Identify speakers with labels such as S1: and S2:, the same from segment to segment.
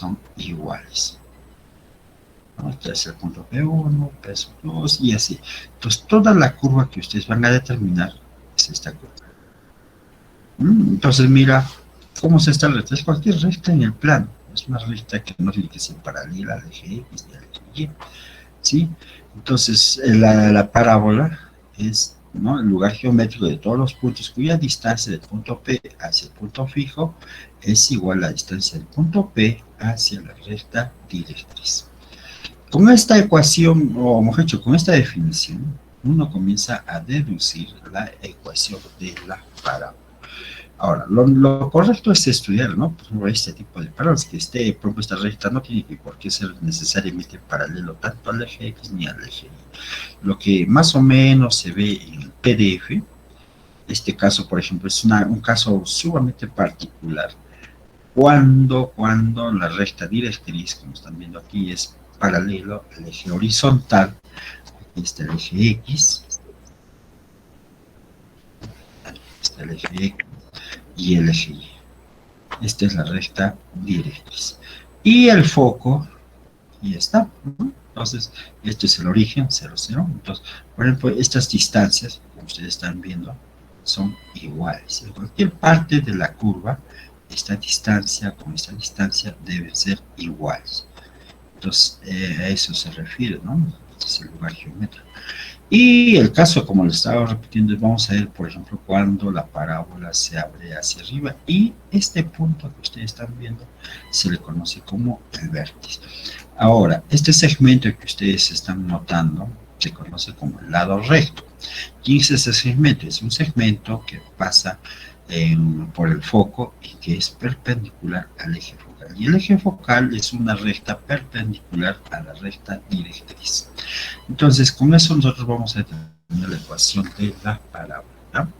S1: son iguales. ¿No? Este es el punto P1, P2 y así. Entonces, toda la curva que ustedes van a determinar es esta curva. Entonces, mira cómo se establece. Es cualquier recta en el plano. Es una recta que no tiene que ser paralela al eje X ni al eje Y. ¿Sí? Entonces, la parábola es, ¿no?, el lugar geométrico de todos los puntos cuya distancia del punto P hacia el punto fijo es igual a la distancia del punto P hacia la recta directriz. Con esta ecuación, o mejor dicho, con esta definición, uno comienza a deducir la ecuación de la parábola. Ahora, lo correcto es estudiar, ¿no?, por este tipo de parábolas, que por ejemplo, esta recta no tiene por qué ser necesariamente paralelo tanto al eje X ni al eje Y. Lo que más o menos se ve en el PDF, este caso, por ejemplo, es un caso sumamente particular, cuando la recta directriz, como están viendo aquí, es paralelo al eje horizontal. Aquí está el eje X, aquí está el eje X y el eje Y. Esta es la recta directriz. Y el foco, y está, ¿no? Entonces, este es el origen, 0, 0. Entonces, por ejemplo, estas distancias, como ustedes están viendo, son iguales. En cualquier parte de la curva, esta distancia con esta distancia deben ser iguales. Entonces, a eso se refiere, ¿no? Este es el lugar geométrico. Y el caso, como lo estaba repitiendo, vamos a ver, por ejemplo, cuando la parábola se abre hacia arriba y este punto que ustedes están viendo se le conoce como el vértice. Ahora, este segmento que ustedes están notando se conoce como el lado recto. ¿Quién es ese segmento? Es un segmento que pasa por el foco y que es perpendicular al eje focal. Y el eje focal es una recta perpendicular a la recta directriz. Entonces, con eso nosotros vamos a determinar la ecuación de la parábola, ¿no?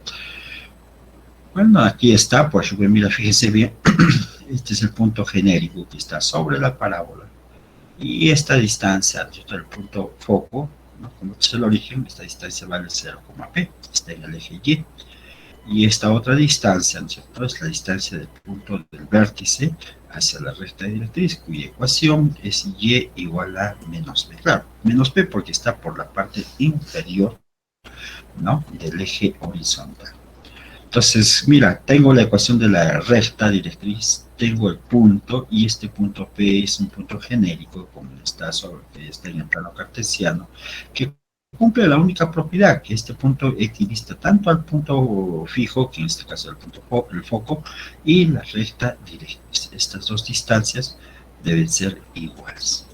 S1: Bueno, aquí está, por ejemplo, mira, fíjense bien, este es el punto genérico que está sobre la parábola. Y esta distancia, ¿no?, el punto foco, ¿no?, como es el origen, esta distancia vale 0,p, está en el eje Y. Y esta otra distancia, ¿no es cierto?, es la distancia del punto del vértice hacia la recta directriz, cuya ecuación es Y igual a menos P. Claro, menos P porque está por la parte inferior, ¿no?, del eje horizontal. Entonces, mira, tengo la ecuación de la recta directriz, tengo el punto, y este punto P es un punto genérico, como está en el plano cartesiano, que cumple la única propiedad, que este punto equidista tanto al punto fijo, que en este caso es el foco, y la recta directriz. Estas dos distancias deben ser iguales.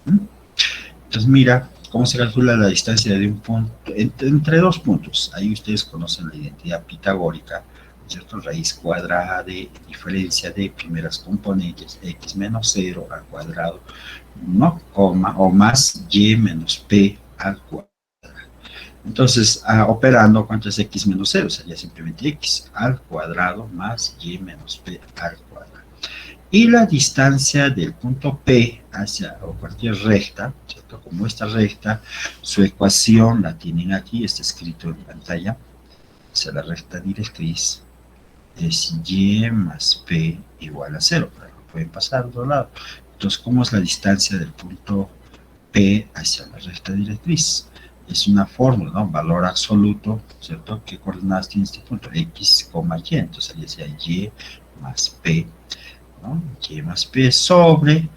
S1: Entonces, mira cómo se calcula la distancia de un punto entre dos puntos. Ahí ustedes conocen la identidad pitagórica, ¿cierto? Raíz cuadrada de diferencia de primeras componentes, x menos 0 al cuadrado, ¿no?, coma, o más y menos p al cuadrado. Entonces, operando, ¿cuánto es x menos 0? Sería simplemente x al cuadrado más y menos p al cuadrado. Y la distancia del punto P hacia cualquier recta, ¿cierto?, como esta recta, su ecuación la tienen aquí, está escrito en pantalla, o sea, la recta directriz es y más P igual a 0, pero lo pueden pasar al otro lado. Entonces, ¿cómo es la distancia del punto P hacia la recta directriz? Es una fórmula, ¿no?, valor absoluto, ¿cierto?, ¿qué coordenadas tiene este punto? X, y, entonces ahí sería y más P, ¿no?, y más P sobre,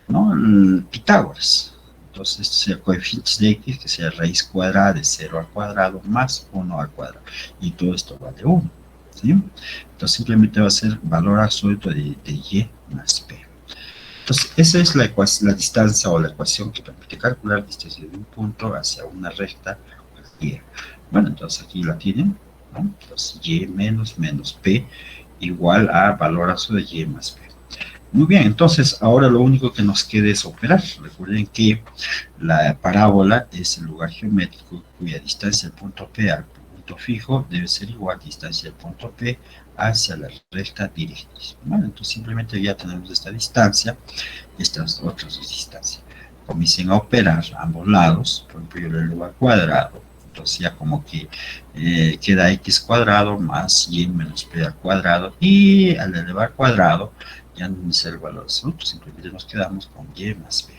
S1: ¿no?, el Pitágoras. Entonces, este sería el coeficiente de X, que sea raíz cuadrada de 0 al cuadrado más 1 al cuadrado. Y todo esto vale 1, ¿sí? Entonces, simplemente va a ser valor absoluto de Y más P. Entonces, esa es la distancia o la ecuación que permite calcular la distancia de un punto hacia una recta cualquiera. Bueno, entonces aquí la tienen, ¿no? Entonces, Y menos P igual a valor absoluto de Y más P. Muy bien, entonces ahora lo único que nos queda es operar. Recuerden que la parábola es el lugar geométrico cuya distancia del punto P al punto fijo debe ser igual a la distancia del punto P hacia la recta directriz. Bueno, entonces simplemente ya tenemos esta distancia, estas otras dos distancias. Comiencen a operar a ambos lados, por ejemplo yo le elevo al cuadrado, entonces ya como que queda x cuadrado más y menos p al cuadrado, y al elevar al cuadrado ya no es el valor absoluto, simplemente nos quedamos con y más b.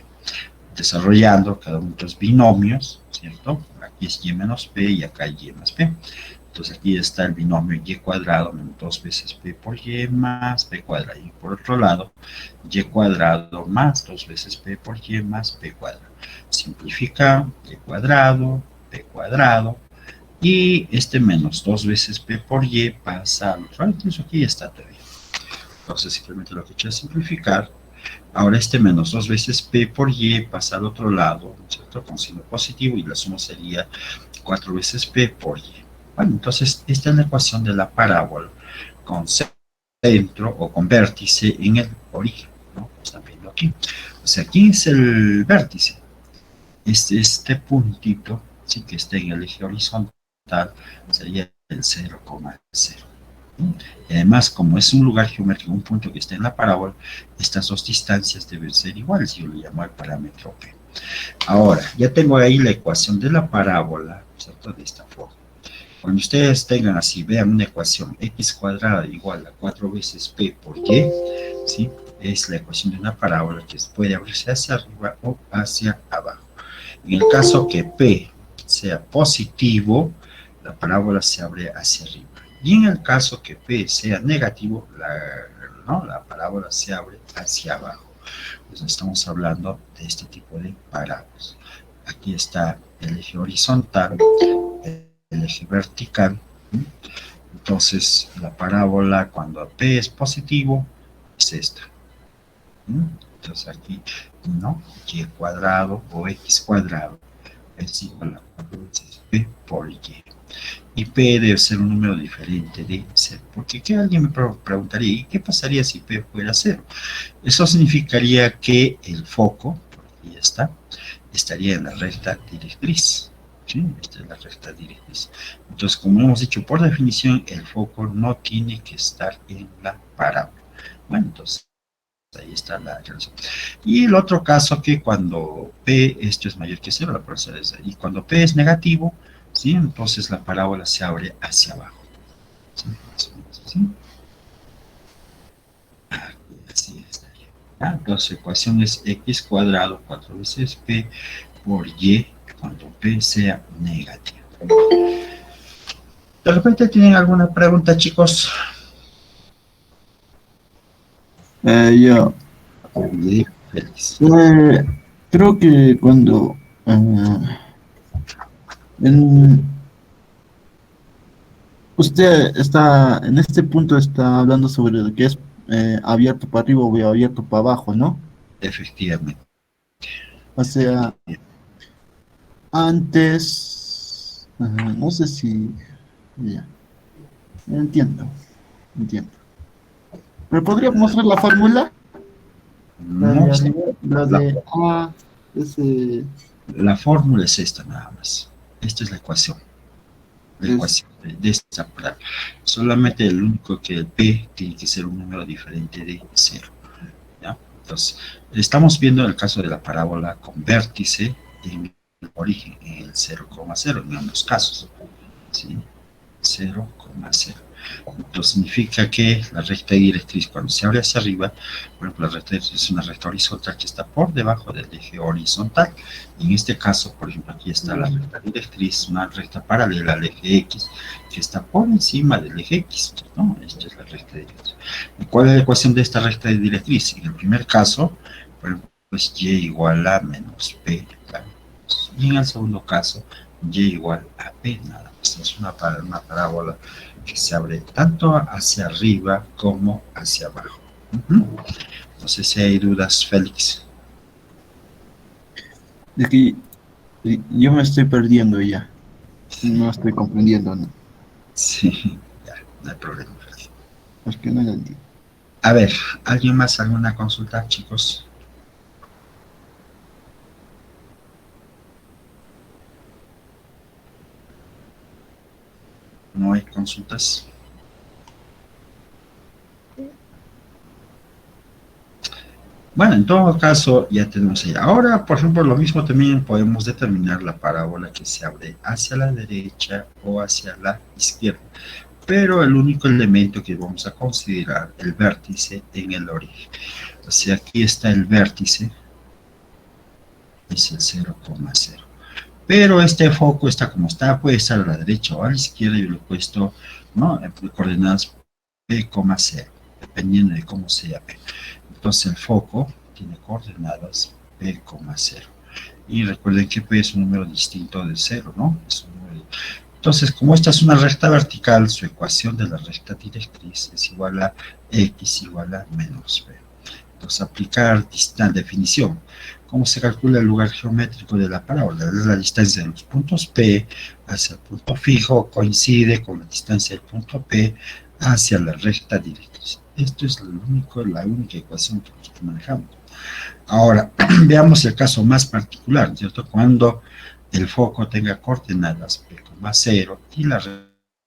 S1: Desarrollando cada uno de los binomios, ¿cierto? Aquí es y menos b y acá y más b. Entonces aquí está el binomio y cuadrado menos 2 veces b por y más b cuadrado. Y por otro lado, y cuadrado más 2 veces b por y más b cuadrado. Simplifica y cuadrado, b cuadrado. Y este menos 2 veces b por y pasa al otro lado. Entonces aquí ya está todavía. Entonces simplemente lo que he hecho es simplificar. Ahora este menos 2 veces p por y pasa al otro lado, ¿no es cierto? Con signo positivo y la suma sería 4 veces p por y. Bueno, entonces esta es la ecuación de la parábola con centro o con vértice en el origen, ¿no? Como están viendo aquí. O sea, aquí es el vértice. Este puntito, sí, que está en el eje horizontal, sería el 0,0. Y además, como es un lugar geométrico, un punto que está en la parábola, estas dos distancias deben ser iguales. Yo lo llamo el parámetro P. Ahora, ya tengo ahí la ecuación de la parábola, ¿cierto? De esta forma. Cuando ustedes tengan así, vean una ecuación x cuadrada igual a 4 veces p por y, ¿sí? Es la ecuación de una parábola que puede abrirse hacia arriba o hacia abajo. En el caso que p sea positivo, la parábola se abre hacia arriba. Y en el caso que p sea negativo, la parábola se abre hacia abajo. Entonces estamos hablando de este tipo de parábolas. Aquí está el eje horizontal, el eje vertical. Entonces la parábola cuando p es positivo es esta. Entonces aquí, ¿no? Y cuadrado o x cuadrado es igual a 4 veces p por y. Y p debe ser un número diferente de 0. Porque alguien me preguntaría, ¿y qué pasaría si p fuera 0? Eso significaría que el foco, por aquí ya está, estaría en la recta directriz. ¿Sí? Esta es la recta directriz. Entonces, como hemos dicho, por definición, el foco no tiene que estar en la parábola. Bueno, entonces, ahí está la relación. Y el otro caso que cuando P, esto es mayor que 0, la parábola es, y cuando P es negativo, ¿sí? Entonces la parábola se abre hacia abajo. ¿Sí? ¿Sí? Así estaría. Entonces, la ecuación es x cuadrado 4 veces P por y cuando P sea negativo. ¿De repente tienen alguna pregunta, chicos?
S2: Yo
S1: Feliz.
S2: creo que cuando usted está en este punto está hablando sobre lo que es abierto para arriba o abierto para abajo, ¿no?
S1: Efectivamente.
S2: O sea, antes, no sé si, ya, entiendo, entiendo. ¿Me podría mostrar la fórmula? La
S1: No
S2: de
S1: es
S2: arriba, la
S1: la,
S2: de A, ese
S1: la fórmula es esta nada más. Esta es la ecuación. La
S2: es,
S1: ecuación de esta parábola. Solamente el único que el P tiene que ser un número diferente de 0. ¿Ya? Entonces, estamos viendo el caso de la parábola con vértice en el origen, en el 0,0 en ambos casos. ¿Sí? 0,0. Entonces significa que la recta directriz cuando se abre hacia arriba, por ejemplo, la recta directriz es una recta horizontal que está por debajo del eje horizontal. Y en este caso, por ejemplo, aquí está la recta directriz, una recta paralela al eje X, que está por encima del eje X, ¿no? Esta es la recta directriz. ¿Y cuál es la ecuación de esta recta directriz? En el primer caso, por ejemplo, es y igual a menos p, ¿claro? Y en el segundo caso, y igual a p, nada más. Es una parábola que se abre tanto hacia arriba como hacia abajo. No sé si hay dudas, Félix.
S2: de que yo me estoy perdiendo ya, no estoy comprendiendo, ¿no?
S1: Sí, ya, no hay problema.
S2: Es que no lo entiendo.
S1: A ver, ¿alguien más alguna consulta, chicos? ¿No hay consultas? Bueno, en todo caso, ya tenemos ahí. Ahora, por ejemplo, lo mismo también podemos determinar la parábola que se abre hacia la derecha o hacia la izquierda. pero el único elemento que vamos a considerar el vértice en el origen. O sea, aquí está el vértice, es el 0,0. Pero este foco está como está, puede estar a la derecha o a la izquierda, yo lo he puesto, ¿no?, en coordenadas P, 0, dependiendo de cómo sea P. Entonces el foco tiene coordenadas P, 0. Y recuerden que P es un número distinto de 0, ¿no? Es un número. Entonces, como esta es una recta vertical, su ecuación de la recta directriz es igual a x igual a menos b. Entonces, aplicar definición. ¿Cómo se calcula el lugar geométrico de la parábola? La distancia de los puntos P hacia el punto fijo coincide con la distancia del punto P hacia la recta directriz. Esto es la única ecuación que nosotros manejamos. Ahora, veamos el caso más particular, ¿cierto? Cuando el foco tenga coordenadas P, 0 y la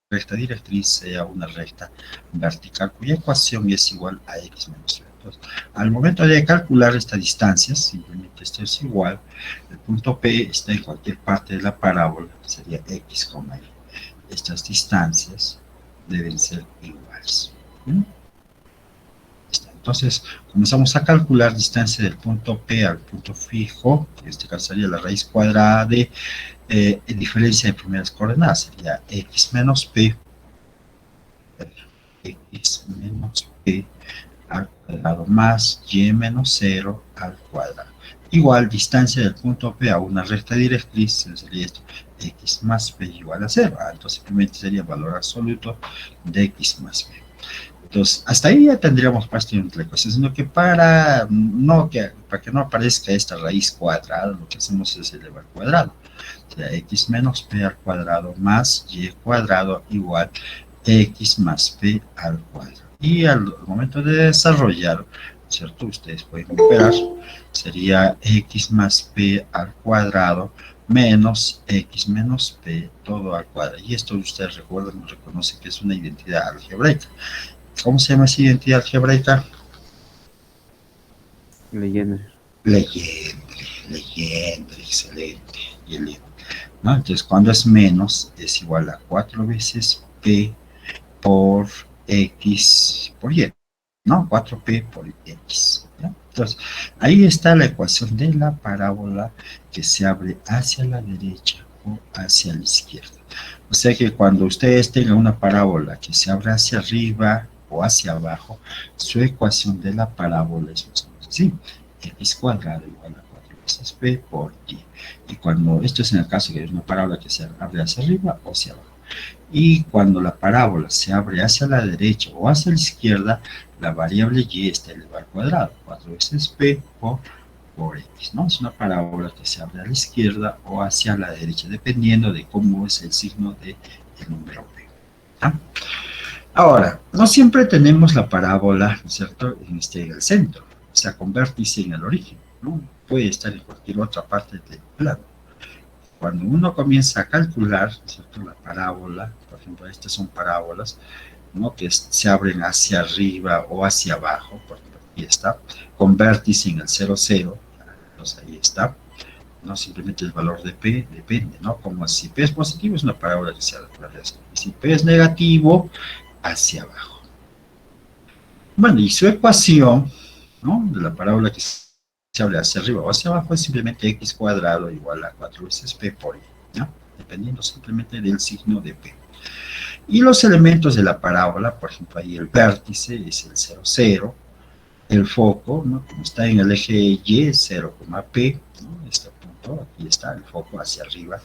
S1: recta directriz sea una recta vertical cuya ecuación es igual a x menos b. Entonces, al momento de calcular esta distancia, simplemente esto es igual, el punto P está en cualquier parte de la parábola, sería x, y. Estas distancias deben ser iguales. ¿Mm? Entonces, comenzamos a calcular distancia del punto P al punto fijo, que en este caso sería la raíz cuadrada de diferencia de primeras coordenadas, sería x menos p al cuadrado más y menos 0 al cuadrado. Igual, distancia del punto P a una recta directriz, sería esto, x más p igual a 0. Entonces, simplemente sería valor absoluto de x más p. Entonces, hasta ahí ya tendríamos prácticamente la ecuación, sino que para que no aparezca esta raíz cuadrada, lo que hacemos es elevar al cuadrado. O sea, x menos p al cuadrado más y cuadrado igual x más p al cuadrado. Y al momento de desarrollar, ¿cierto? Ustedes pueden operar, sería x más p al cuadrado menos x menos p todo al cuadrado. Y esto ustedes recuerdan, reconocen que es una identidad algebraica. ¿Cómo se llama esa identidad algebraica?
S3: Legendre,
S1: excelente. ¿No? Entonces, cuando es menos, es igual a 4 veces p por x por y, ¿no? 4p por x. ¿Ya? Entonces, ahí está la ecuación de la parábola que se abre hacia la derecha o hacia la izquierda. O sea que cuando ustedes tengan una parábola que se abre hacia arriba o hacia abajo, su ecuación de la parábola es más o menos así: x cuadrado igual a 4 veces p por y. Y cuando, esto es en el caso que es una parábola que se abre hacia arriba o hacia abajo. Y cuando la parábola se abre hacia la derecha o hacia la izquierda, la variable y está elevado al cuadrado, 4 veces p por x, ¿no? Es una parábola que se abre a la izquierda o hacia la derecha, dependiendo de cómo es el signo del número p. ¿Ah? Ahora, no siempre tenemos la parábola, ¿no es cierto?, en el centro, o sea, con vértice en el origen, ¿no? Puede estar en cualquier otra parte del plano. Cuando uno comienza a calcular, ¿cierto?, la parábola, por ejemplo, estas son parábolas, ¿no?, que se abren hacia arriba o hacia abajo, por ejemplo, aquí está, con vértice en el 0, 0, entonces ahí está, no simplemente el valor de p depende, ¿no? Como si p es positivo es una parábola que se abre por arriba, y si p es negativo, hacia abajo. Bueno, y su ecuación, ¿no?, de la parábola que se abre hacia arriba o hacia abajo es simplemente x cuadrado igual a 4 veces p por y, ¿no?, dependiendo simplemente del signo de p. Y los elementos de la parábola, por ejemplo, ahí el vértice es el 0, 0, el foco, ¿no?, como está en el eje y, 0, p, ¿no?, este punto, aquí está el foco hacia arriba.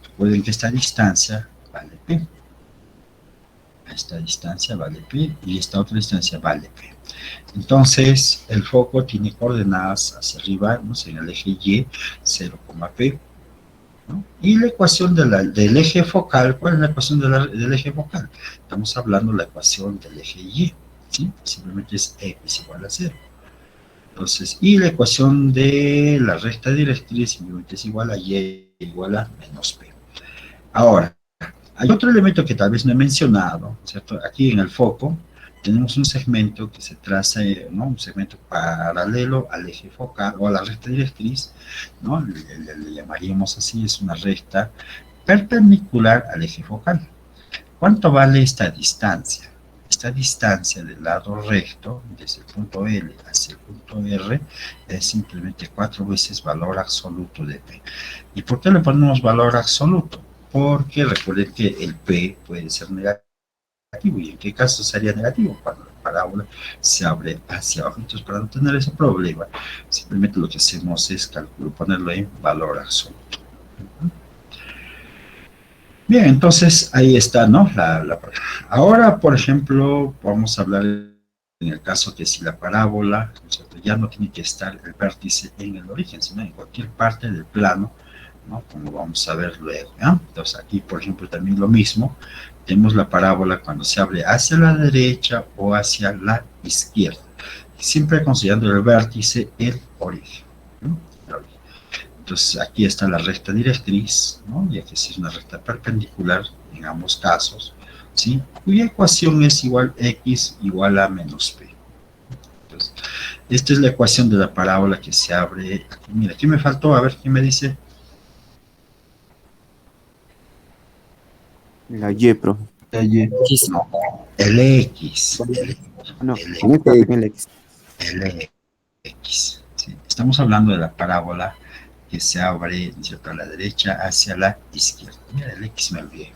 S1: Recuerden que esta distancia vale p. Esta distancia vale p y esta otra distancia vale p. Entonces, el foco tiene coordenadas hacia arriba, ¿no?, en el eje y, 0, p, ¿no? Y la ecuación del eje focal, ¿cuál es la ecuación del eje focal? Estamos hablando de la ecuación del eje y, ¿sí? Simplemente es x igual a 0. Entonces, y la ecuación de la recta directriz simplemente es igual a y igual a menos p. Ahora, hay otro elemento que tal vez no he mencionado, ¿cierto? Aquí en el foco tenemos un segmento que se traza, ¿no?, un segmento paralelo al eje focal o a la recta directriz, ¿no? Le llamaríamos así, es una recta perpendicular al eje focal. ¿Cuánto vale esta distancia? Esta distancia del lado recto, desde el punto L hacia el punto R, es simplemente 4 veces valor absoluto de P. ¿Y por qué le ponemos valor absoluto? Porque recuerden que el P puede ser negativo. ¿Y en qué caso sería negativo? Cuando la parábola se abre hacia abajo. Entonces, para no tener ese problema, simplemente lo que hacemos es ponerlo en valor absoluto. Bien, entonces ahí está, ¿no? Ahora, por ejemplo, vamos a hablar en el caso que si la parábola, ¿no? Ya no tiene que estar el vértice en el origen, sino en cualquier parte del plano, ¿no? Como vamos a ver luego, ¿ya? Entonces aquí, por ejemplo, también lo mismo, tenemos la parábola cuando se abre hacia la derecha o hacia la izquierda, siempre considerando el vértice el origen, ¿no? El origen. Entonces aquí está la recta directriz, ¿no? Ya que es una recta perpendicular en ambos casos, ¿sí? Cuya ecuación es igual x igual a menos p. Entonces, esta es la ecuación de la parábola que se abre aquí. Mira, aquí me faltó, a ver, ¿quién me dice?
S3: La Y, profe.
S2: Y.
S1: No, el x,
S3: No,
S1: el
S3: en esta también la X.
S1: el x, ¿sí? Estamos hablando de la parábola que se abre, ¿cierto?, a la derecha hacia la izquierda. Mira, el x me olvidé.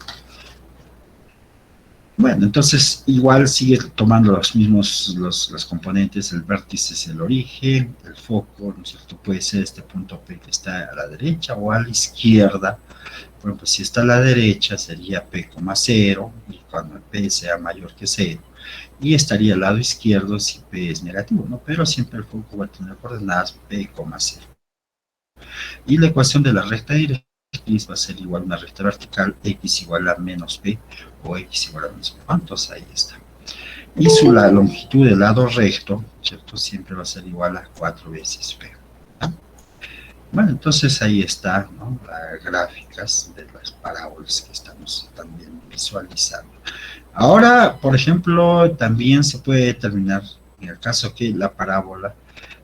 S1: Bueno, entonces igual sigue tomando los mismos, los componentes, el vértice es el origen, el foco, ¿no es cierto? Puede ser este punto P que está a la derecha o a la izquierda. Bueno, pues si está a la derecha sería P, 0, y cuando el P sea mayor que 0. Y estaría al lado izquierdo si P es negativo, ¿no? Pero siempre el foco va a tener coordenadas P, 0. Y la ecuación de la recta directriz va a ser igual a una recta vertical, x igual a menos p, o x igual a menos p. Entonces ahí está. Y la longitud del lado recto, ¿cierto? Siempre va a ser igual a 4 veces p. ¿No? Bueno, entonces ahí está, ¿no?, las gráficas de las parábolas que estamos también visualizando. Ahora, por ejemplo, también se puede determinar, en el caso que la parábola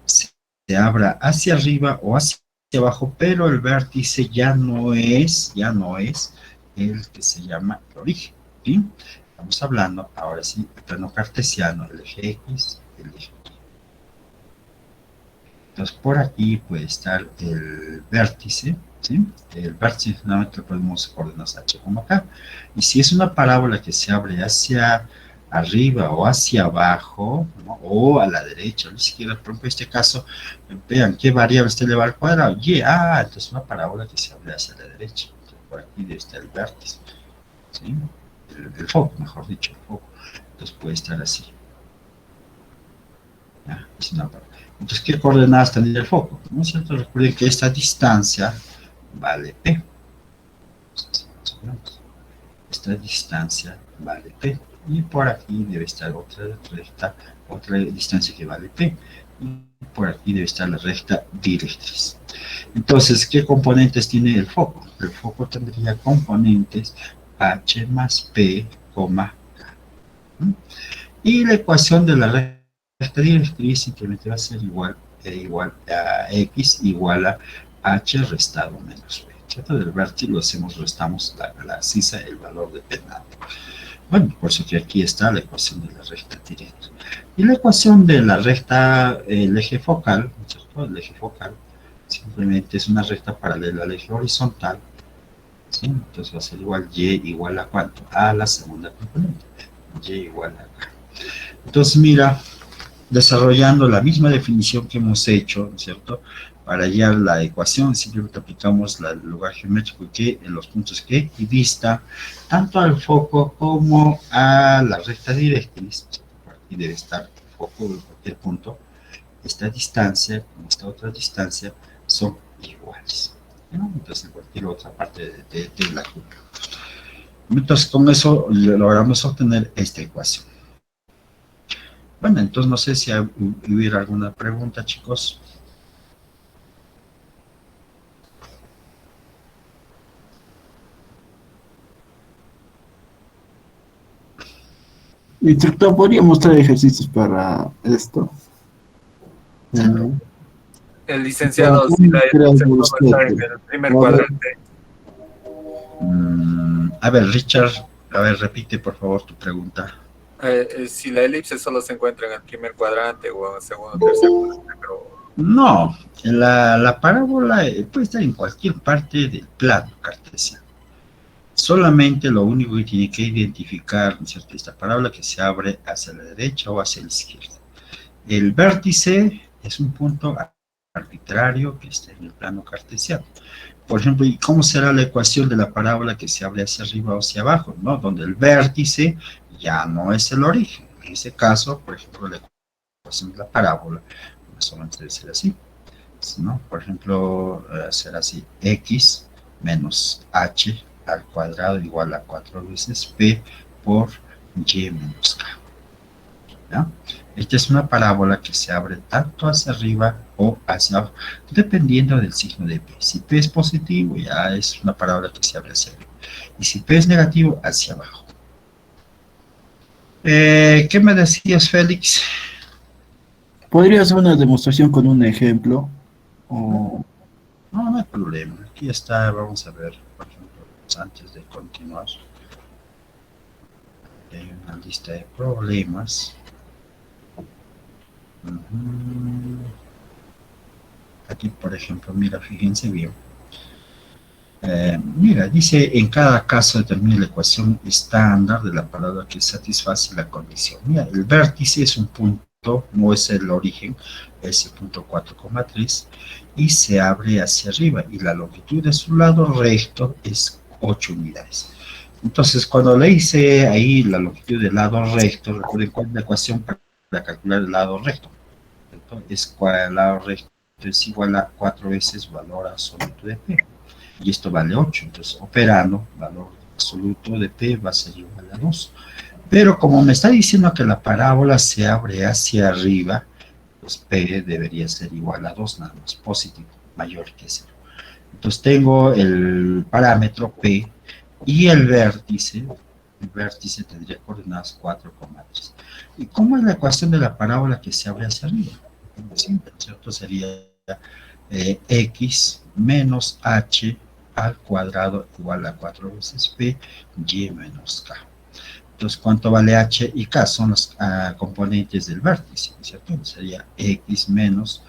S1: se abra hacia arriba o hacia abajo, pero el vértice ya no es el que se llama el origen, ¿sí? Estamos hablando, ahora sí, el plano cartesiano, el eje X, el eje Y. Entonces, por aquí puede estar el vértice, ¿sí? El vértice finalmente lo podemos coordenar H como acá. Y si es una parábola que se abre hacia arriba o hacia abajo, ¿no?, o a la derecha o a la izquierda, por ejemplo, en este caso, vean qué variable está elevado al cuadrado. Y, entonces una parábola que se abre hacia la derecha. Entonces, por aquí debe estar el vértice, ¿sí? El foco, mejor dicho, el foco. Entonces puede estar así. ¿Ya? Es una parábola. Entonces, ¿qué coordenadas tendría el foco? ¿No es cierto? Recuerden que esta distancia vale P. Esta distancia vale P. Y por aquí debe estar otra distancia que vale P. Y por aquí debe estar la recta directriz. Entonces, ¿qué componentes tiene el foco? El foco tendría componentes H más P, K. Y la ecuación de la recta directriz simplemente va a ser igual a X igual a H restado menos P. ¿Cierto? Del vértice lo hacemos, restamos la abscisa, el valor de P nada. Bueno, por eso que aquí está la ecuación de la recta directa. Y la ecuación de la recta, el eje focal, ¿cierto? El eje focal simplemente es una recta paralela al eje horizontal, ¿sí? Entonces va a ser igual Y igual a ¿cuánto? A la segunda componente. Y igual a acá. Entonces, mira, desarrollando la misma definición que hemos hecho, ¿no es cierto? Para hallar la ecuación, simplemente aplicamos el lugar geométrico que en los puntos que equidista tanto al foco como a la recta directriz. Aquí debe estar el foco de cualquier punto. Esta distancia con esta otra distancia son iguales, ¿no? Entonces, en cualquier otra parte de la curva. Entonces, con eso logramos obtener esta ecuación. Bueno, entonces no sé si hubiera alguna pregunta, chicos.
S2: Instructor, ¿podría mostrar ejercicios para esto?
S4: El licenciado sí la se puede estar en el primer cuadrante.
S1: A ver, Richard, A ver, repite por favor tu pregunta.
S4: Si la elipse solo se encuentra en el primer cuadrante o en el segundo o tercer cuadrante, pero
S1: No, la parábola puede estar en cualquier parte del plano cartesiano. Solamente lo único que tiene que identificar, ¿no es cierto?, esta parábola que se abre hacia la derecha o hacia la izquierda. El vértice es un punto arbitrario que está en el plano cartesiano. Por ejemplo, ¿y cómo será la ecuación de la parábola que se abre hacia arriba o hacia abajo, ¿no? Donde el vértice ya no es el origen. En ese caso, por ejemplo, la ecuación de la parábola solamente debe ser así, ¿no? Por ejemplo, será así: x menos h al cuadrado igual a 4 veces p por y menos k. ¿Ya? Esta es una parábola que se abre tanto hacia arriba o hacia abajo, dependiendo del signo de p. Si p es positivo, ya es una parábola que se abre hacia arriba. Y si p es negativo, hacia abajo. ¿Qué me decías, Félix?
S2: ¿Podría hacer una demostración con un ejemplo? O...
S1: No, no hay problema. Aquí está, vamos a ver, por ejemplo, antes de continuar. Hay una lista de problemas. Aquí, por ejemplo, mira, fíjense bien. Mira, dice, en cada caso determina la ecuación estándar de la parábola que satisface la condición. Mira, el vértice es un punto, no es el origen, es el punto 4,3, y se abre hacia arriba, y la longitud de su lado recto es 8 unidades. Entonces, cuando le hice ahí la longitud del lado recto, recuerden cuál es la ecuación para calcular el lado recto. Entonces, el lado recto es igual a 4 veces valor absoluto de P. Y esto vale 8, entonces operando, valor absoluto de P va a ser igual a 2. Pero como me está diciendo que la parábola se abre hacia arriba, pues P debería ser igual a 2, nada más, positivo, mayor que 0. Entonces tengo el parámetro P y el vértice tendría coordenadas 4,3. ¿Y cómo es la ecuación de la parábola que se abre hacia arriba? Muy simple, ¿cierto? Sería x menos h al cuadrado igual a 4 veces p y menos k. Entonces, ¿cuánto vale h y k? Son los componentes del vértice, ¿cierto? Sería x menos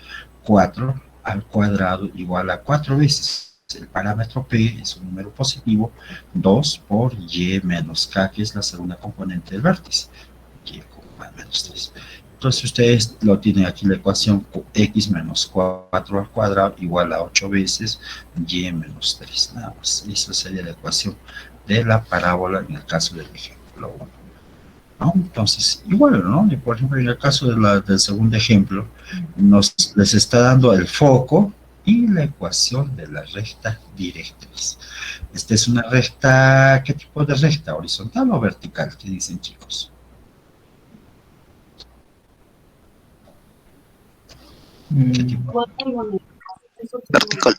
S1: 4 al cuadrado igual a 4 veces. El parámetro p es un número positivo, 2 por y menos k, que es la segunda componente del vértice, y menos 3. Entonces ustedes lo tienen aquí la ecuación x menos 4 al cuadrado igual a 8 veces y menos 3, nada más. Esa sería la ecuación de la parábola en el caso del ejemplo 1, ¿no? Entonces, igual, ¿no? Y por ejemplo, en el caso del segundo ejemplo, les está dando el foco y la ecuación de la recta directriz. Esta es una recta, ¿qué tipo de recta? ¿Horizontal o vertical? ¿Qué dicen, chicos? ¿Qué tipo?
S3: Vertical.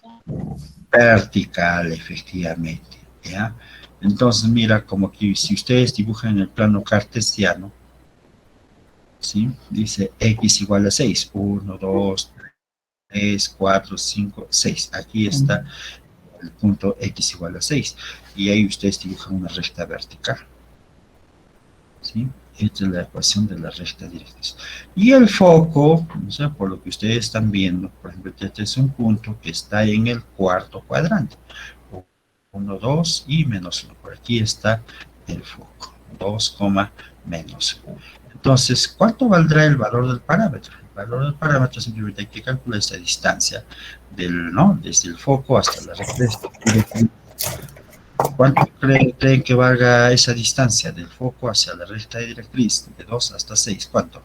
S1: Vertical, efectivamente, ¿ya? Entonces, mira, como que si ustedes dibujan en el plano cartesiano, ¿sí? Dice x igual a 6, 1, 2, 3, 4, 5, 6. Aquí está el punto x igual a 6. Y ahí ustedes dibujan una recta vertical, ¿sí? Esta es la ecuación de la recta directriz. Y el foco, o sea, por lo que ustedes están viendo, por ejemplo, este es un punto que está en el cuarto cuadrante. 1, 2 y menos 1. Por aquí está el foco. 2, menos 1. Entonces, ¿cuánto valdrá el valor del parámetro? El valor del parámetro simplemente hay que calcular esta distancia ¿no? Desde el foco hasta la recta. ¿Cuánto creen que valga esa distancia del foco hacia la recta directriz? De 2 hasta 6, ¿cuánto?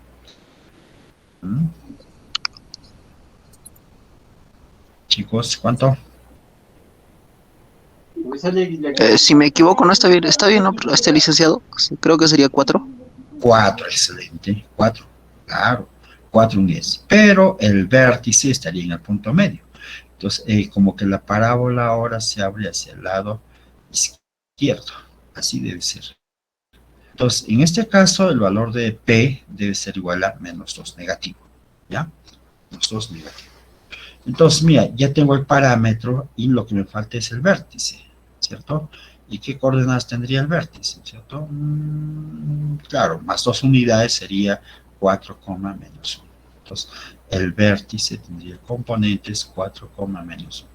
S1: Chicos, ¿cuánto?
S3: Si me equivoco, no está bien, ¿no? Este licenciado, creo que sería 4.
S1: 4, excelente, 4, claro, 4 unidades. Pero el vértice estaría en el punto medio. Entonces, como que la parábola ahora se abre hacia el lado izquierdo. Así debe ser. Entonces, en este caso, el valor de P debe ser igual a menos 2 negativo. ¿Ya? Menos 2 negativo. Entonces, mira, ya tengo el parámetro y lo que me falta es el vértice, ¿cierto? ¿Y qué coordenadas tendría el vértice? ¿Cierto? Claro, más 2 unidades sería 4, menos 1. Entonces, el vértice tendría componentes 4, menos 1.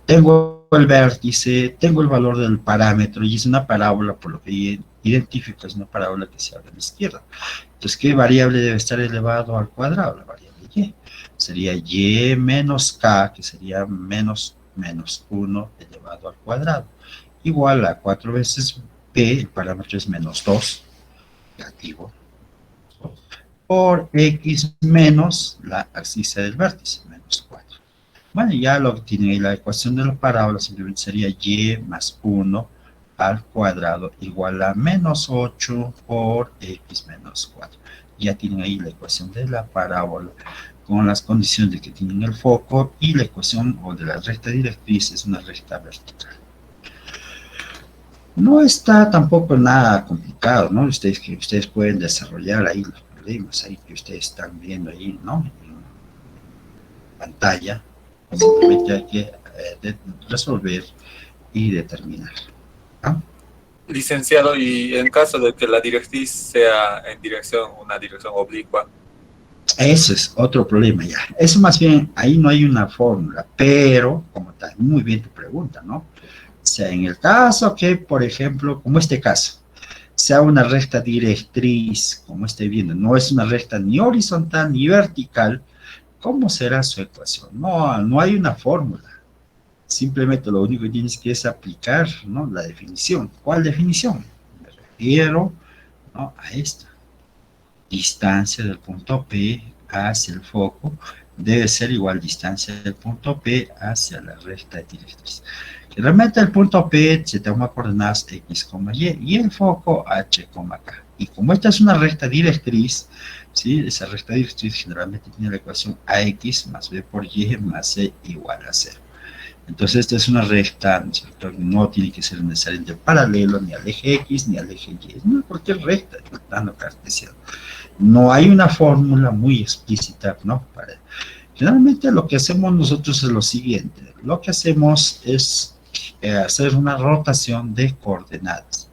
S1: Tengo el vértice, tengo el valor del parámetro y es una parábola, por lo que identifico, es una parábola que se abre a la izquierda. Entonces, ¿qué variable debe estar elevado al cuadrado? La variable y. Sería y menos k, que sería menos 1 elevado al cuadrado, igual a 4 veces p, el parámetro es menos 2, negativo, por x menos la abscisa del vértice, menos 4. Bueno, ya lo que tiene ahí la ecuación de la parábola simplemente sería y más 1 al cuadrado igual a menos 8 por x menos 4. Ya tienen ahí la ecuación de la parábola con las condiciones de que tienen el foco, y la ecuación o de la recta directriz es una recta vertical. No está tampoco nada complicado, ¿no? Ustedes pueden desarrollar ahí los problemas ahí que ustedes están viendo ahí, ¿no? En pantalla. Simplemente hay que resolver y determinar, ¿no?
S4: Licenciado, y en caso de que la directriz sea en una dirección oblicua.
S1: Ese es otro problema ya. Eso más bien, ahí no hay una fórmula, pero, como está muy bien tu pregunta, ¿no? O sea, en el caso que, por ejemplo, como este caso, sea una recta directriz, como estoy viendo, no es una recta ni horizontal ni vertical, ¿cómo será su ecuación? No, no hay una fórmula. Simplemente lo único que tienes que es aplicar, ¿no? La definición. ¿Cuál definición? Me refiero, ¿no? A esta. Distancia del punto P hacia el foco debe ser igual distancia del punto P hacia la recta directriz. Generalmente el punto P se toma coordenadas x, y el foco h, k. Y como esta es una recta directriz, ¿sí? Esa recta directriz generalmente tiene la ecuación ax más b por y más c igual a 0. Entonces esta es una recta, ¿no es cierto? No tiene que ser necesariamente paralelo ni al eje x ni al eje y, es cualquier recta, el plano cartesiano. No hay una fórmula muy explícita, ¿no? Generalmente lo que hacemos nosotros es lo siguiente, lo que hacemos es hacer una rotación de coordenadas.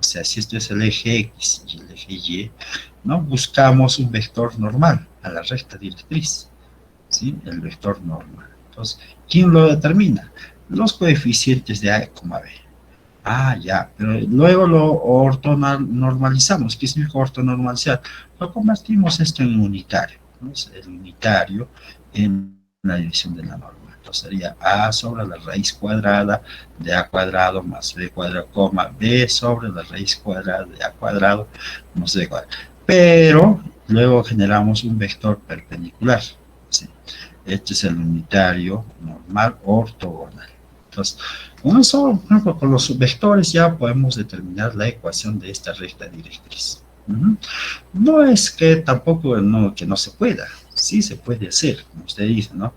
S1: O sea, si esto es el eje x y el eje y, ¿no? Buscamos un vector normal a la recta directriz, ¿sí? El vector normal. Entonces, ¿quién lo determina? Los coeficientes de a, b. Ah, ya, pero luego lo ortonormalizamos. ¿Qué significa ortonormalizar? Lo convertimos esto en unitario, ¿no? El unitario en la división de la norma. Entonces sería a sobre la raíz cuadrada de a cuadrado más b cuadrado, b sobre la raíz cuadrada de a cuadrado más b cuadrado. Pero luego generamos un vector perpendicular, ¿sí? Este es el unitario normal ortogonal. Entonces, con eso, por ejemplo, con los vectores ya podemos determinar la ecuación de esta recta directriz. No es que tampoco que no se pueda, sí se puede hacer, como usted dice, ¿no?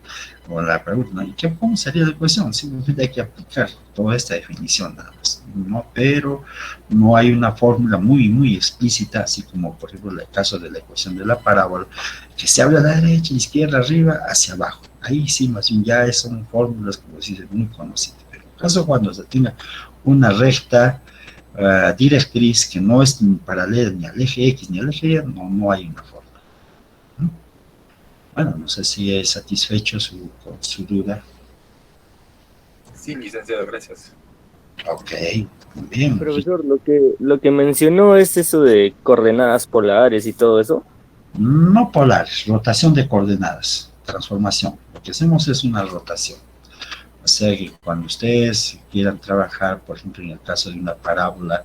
S1: O la pregunta, ¿no? ¿Y cómo sería la ecuación? Simplemente hay que aplicar toda esta definición nada más, ¿no? Pero no hay una fórmula muy explícita, así como, por ejemplo, en el caso de la ecuación de la parábola, que se habla de la derecha, izquierda, arriba, hacia abajo. Ahí sí, más bien ya son fórmulas, como se dice, muy conocidas. Pero en el caso cuando se tenga una recta directriz que no es paralela ni al eje X ni al eje Y, no hay una forma. Bueno, no sé si he satisfecho su duda.
S4: Sí, licenciado, gracias.
S1: Ok, muy bien.
S5: Profesor, lo que mencionó es eso de coordenadas polares y todo eso.
S1: No polares, rotación de coordenadas, transformación. Lo que hacemos es una rotación. O sea que cuando ustedes quieran trabajar, por ejemplo, en el caso de una parábola,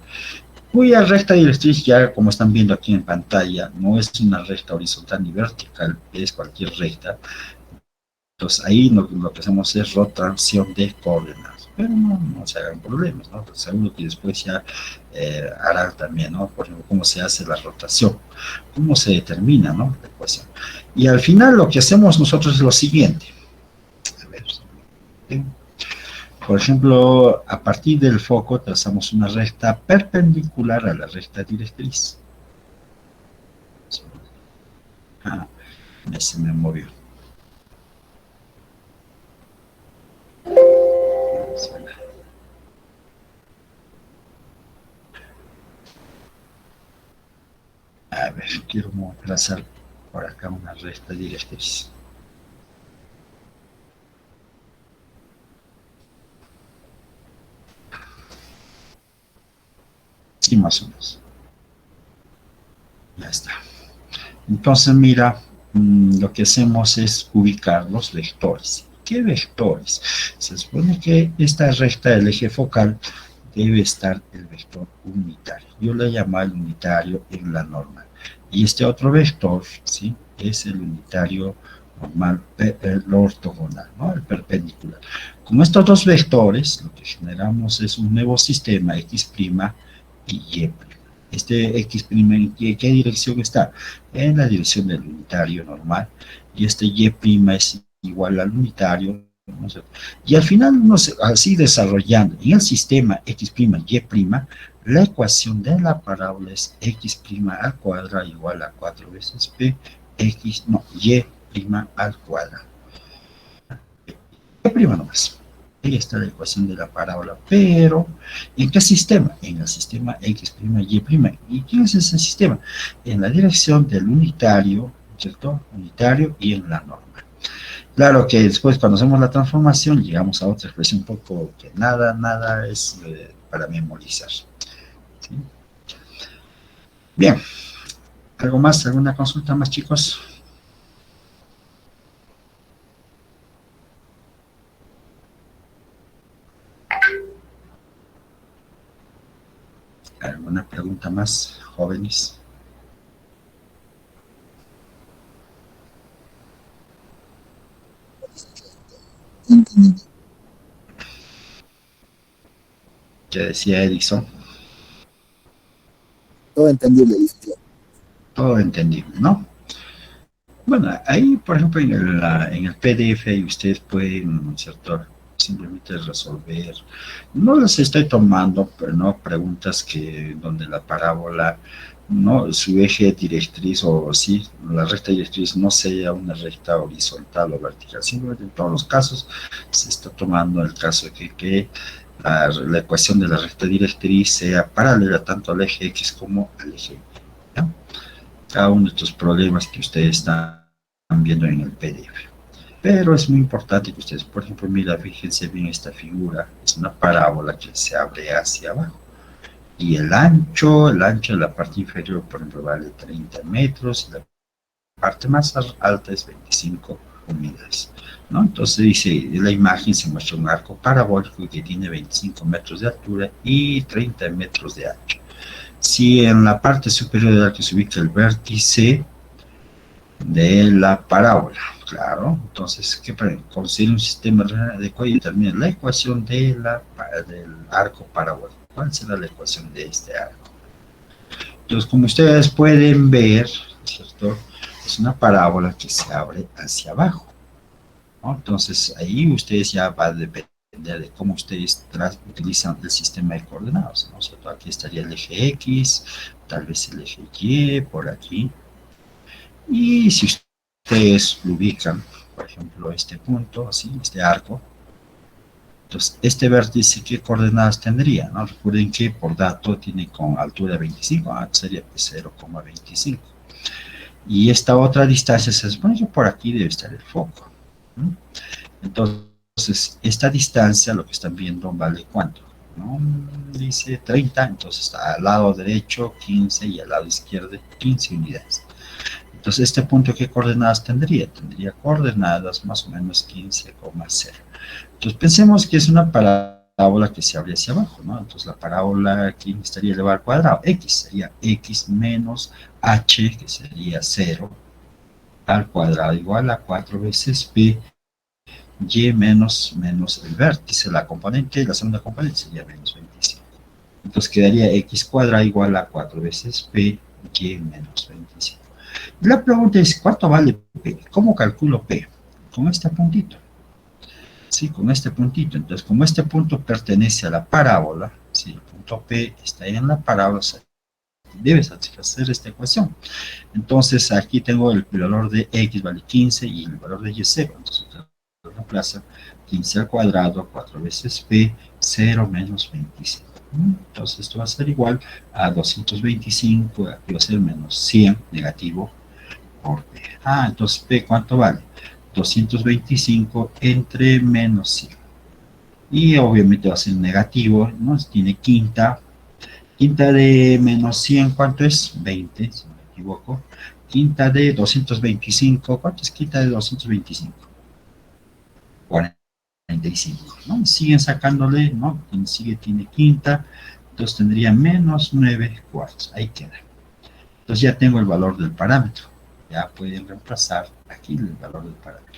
S1: cuya recta directriz ya, como están viendo aquí en pantalla, no es una recta horizontal ni vertical, es cualquier recta. Entonces ahí lo que hacemos es rotación de coordenadas. Pero no se hagan problemas, ¿no? Seguro que después ya harán también, ¿no? Por ejemplo, cómo se hace la rotación, cómo se determina, ¿no? La ecuación. Y al final lo que hacemos nosotros es lo siguiente. A ver, ¿sí? Por ejemplo, a partir del foco trazamos una recta perpendicular a la recta directriz. Se me movió. quiero trazar por acá una recta directriz. Sí, más o menos. Ya está. Entonces, mira, lo que hacemos es ubicar los vectores. ¿Qué vectores? Se supone que esta recta del eje focal debe estar el vector unitario. Yo le llamo el unitario en la normal. Y este otro vector, ¿sí?, es el unitario normal, el ortogonal, ¿no?, el perpendicular. Con estos dos vectores, lo que generamos es un nuevo sistema X' y Y'. Este X' ¿en qué dirección está? En la dirección del unitario normal. Y este Y' es igual al unitario, ¿no? Y al final, así desarrollando en el sistema X', Y', la ecuación de la parábola es X' al cuadrado igual a 4 veces P, Y' al cuadrado. Y' nomás. Ahí está la ecuación de la parábola, pero ¿en qué sistema? En el sistema X', Y'. ¿Y qué es ese sistema? En la dirección del unitario, ¿cierto? Unitario y en la norma. Claro que después, cuando hacemos la transformación, llegamos a otra expresión un poco que nada es para memorizar. ¿Sí? Bien. ¿Algo más? ¿Alguna consulta más, chicos? ¿Alguna pregunta más, jóvenes? ¿Qué decía Edison?
S6: Todo entendible, listo.
S1: Todo entendible, ¿no? Bueno, ahí, por ejemplo, en el PDF ustedes pueden, ¿cierto?, simplemente resolver. No les estoy tomando, pero no preguntas donde la parábola, no, su eje directriz o sí, la recta directriz no sea una recta horizontal o vertical. Simplemente en todos los casos se está tomando el caso de que la ecuación de la recta directriz sea paralela tanto al eje X como al eje Y, ¿no? Cada uno de estos problemas que ustedes están viendo en el PDF. Pero es muy importante que ustedes, por ejemplo, mira, fíjense bien esta figura, es una parábola que se abre hacia abajo. Y el ancho de la parte inferior, por ejemplo, vale 30 metros, y la parte más alta es 25 unidades, ¿no? Entonces dice, en la imagen se muestra un arco parabólico que tiene 25 metros de altura y 30 metros de ancho. Si en la parte superior del arco se ubica el vértice de la parábola, claro, entonces, ¿qué considera un sistema adecuado y determina la ecuación del arco parabólico? ¿Cuál será la ecuación de este arco? Entonces, como ustedes pueden ver, ¿cierto?, es una parábola que se abre hacia abajo, ¿no? Entonces, ahí ustedes ya va a depender de cómo ustedes utilizan el sistema de coordenadas, ¿no? O sea, aquí estaría el eje X, tal vez el eje Y, por aquí. Y si ustedes lo ubican, por ejemplo, este punto, así, este arco, entonces este vértice, ¿qué coordenadas tendría? ¿No? Recuerden que por dato tiene con altura 25, sería 0,25. Y esta otra distancia se supone que por aquí debe estar el foco, ¿no? Entonces, esta distancia, lo que están viendo, vale ¿cuánto? ¿No? Dice 30, entonces al lado derecho 15 y al lado izquierdo 15 unidades. Entonces, este punto, ¿qué coordenadas tendría? Tendría coordenadas más o menos 15,0. Entonces, pensemos que es una parábola que se abre hacia abajo, ¿no? Entonces, la parábola aquí estaría elevada al cuadrado. X sería X menos H, que sería 0, al cuadrado igual a 4 veces B, Y menos el vértice, la segunda componente sería menos 25. Entonces, quedaría X cuadrado igual a 4 veces P, Y menos 25. La pregunta es, ¿cuánto vale P? ¿Cómo calculo P? Con este puntito. Sí, con este puntito. Entonces, como este punto pertenece a la parábola, sí, el punto P está ahí en la parábola, debe satisfacer esta ecuación. Entonces, aquí tengo el valor de X vale 15 y el valor de Y es 0. Entonces, reemplaza 15 al cuadrado, 4 veces P, 0 menos 25. Entonces esto va a ser igual a 225, aquí va a ser menos 100 negativo por P. Entonces P, ¿cuánto vale? 225 entre menos 100. Y obviamente va a ser negativo, ¿no? Tiene quinta. Quinta de menos 100, ¿cuánto es? 20, si no me equivoco. Quinta de 225, ¿cuánto es quinta de 225? 45, ¿no? Siguen sacándole, ¿no? Tiene quinta, entonces tendría menos 9 cuartos, ahí queda. Entonces ya tengo el valor del parámetro, ya pueden reemplazar aquí el valor del parámetro.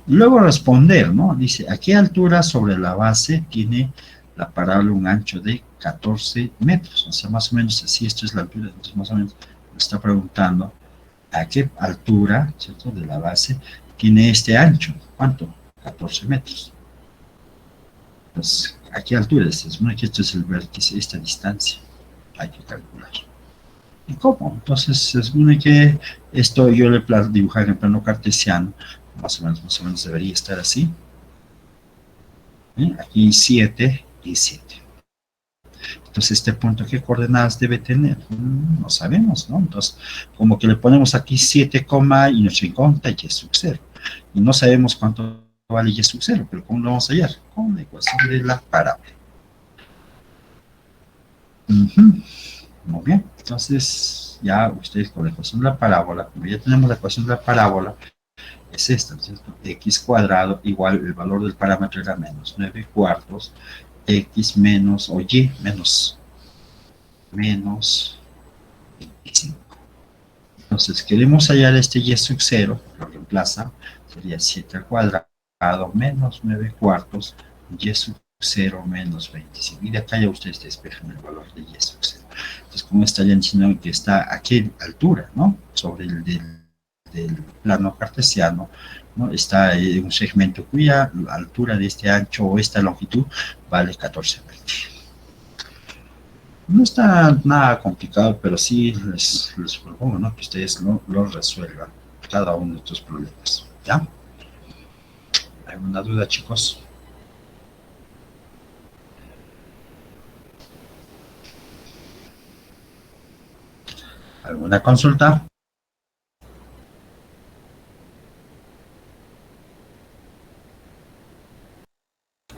S1: Luego responder, ¿no? Dice, ¿a qué altura sobre la base tiene la parábola un ancho de 14 metros? O sea, más o menos, si esto es la altura, entonces más o menos me está preguntando a qué altura, ¿cierto?, de la base tiene este ancho. ¿Cuánto? 14 metros. Entonces, ¿a qué altura? Se supone que esto es el vértice, esta distancia. Hay que calcular. ¿Y cómo? Entonces, se supone que esto yo le puedo dibujar en plano cartesiano. Más o menos debería estar así. Aquí 7 y 7. Entonces, este punto, ¿qué coordenadas debe tener? No sabemos, ¿no? Entonces, como que le ponemos aquí 7, y nuestra incógnita y sub 0. Y no sabemos cuánto vale y sub 0, pero ¿cómo lo vamos a hallar? Con la ecuación de la parábola. Muy bien, entonces ya ustedes con la ecuación de la parábola, como ya tenemos la ecuación de la parábola, es esta, ¿cierto? X cuadrado igual el valor del parámetro era menos 9 cuartos, X menos, o Y menos 25. Entonces queremos hallar este Y sub 0, lo reemplaza, sería 7 al cuadrado menos 9 cuartos, Y sub 0 menos 25. Y de acá ya ustedes despejan el valor de Y sub 0. Entonces, como estarían diciendo que está a qué altura, ¿no? Sobre el del plano cartesiano, ¿no? Está un segmento cuya altura de este ancho o esta longitud vale 14 metros. No está nada complicado, pero sí les propongo, ¿no?, que ustedes lo resuelvan, cada uno de estos problemas. ¿Ya? ¿Alguna duda, chicos? ¿Alguna consulta?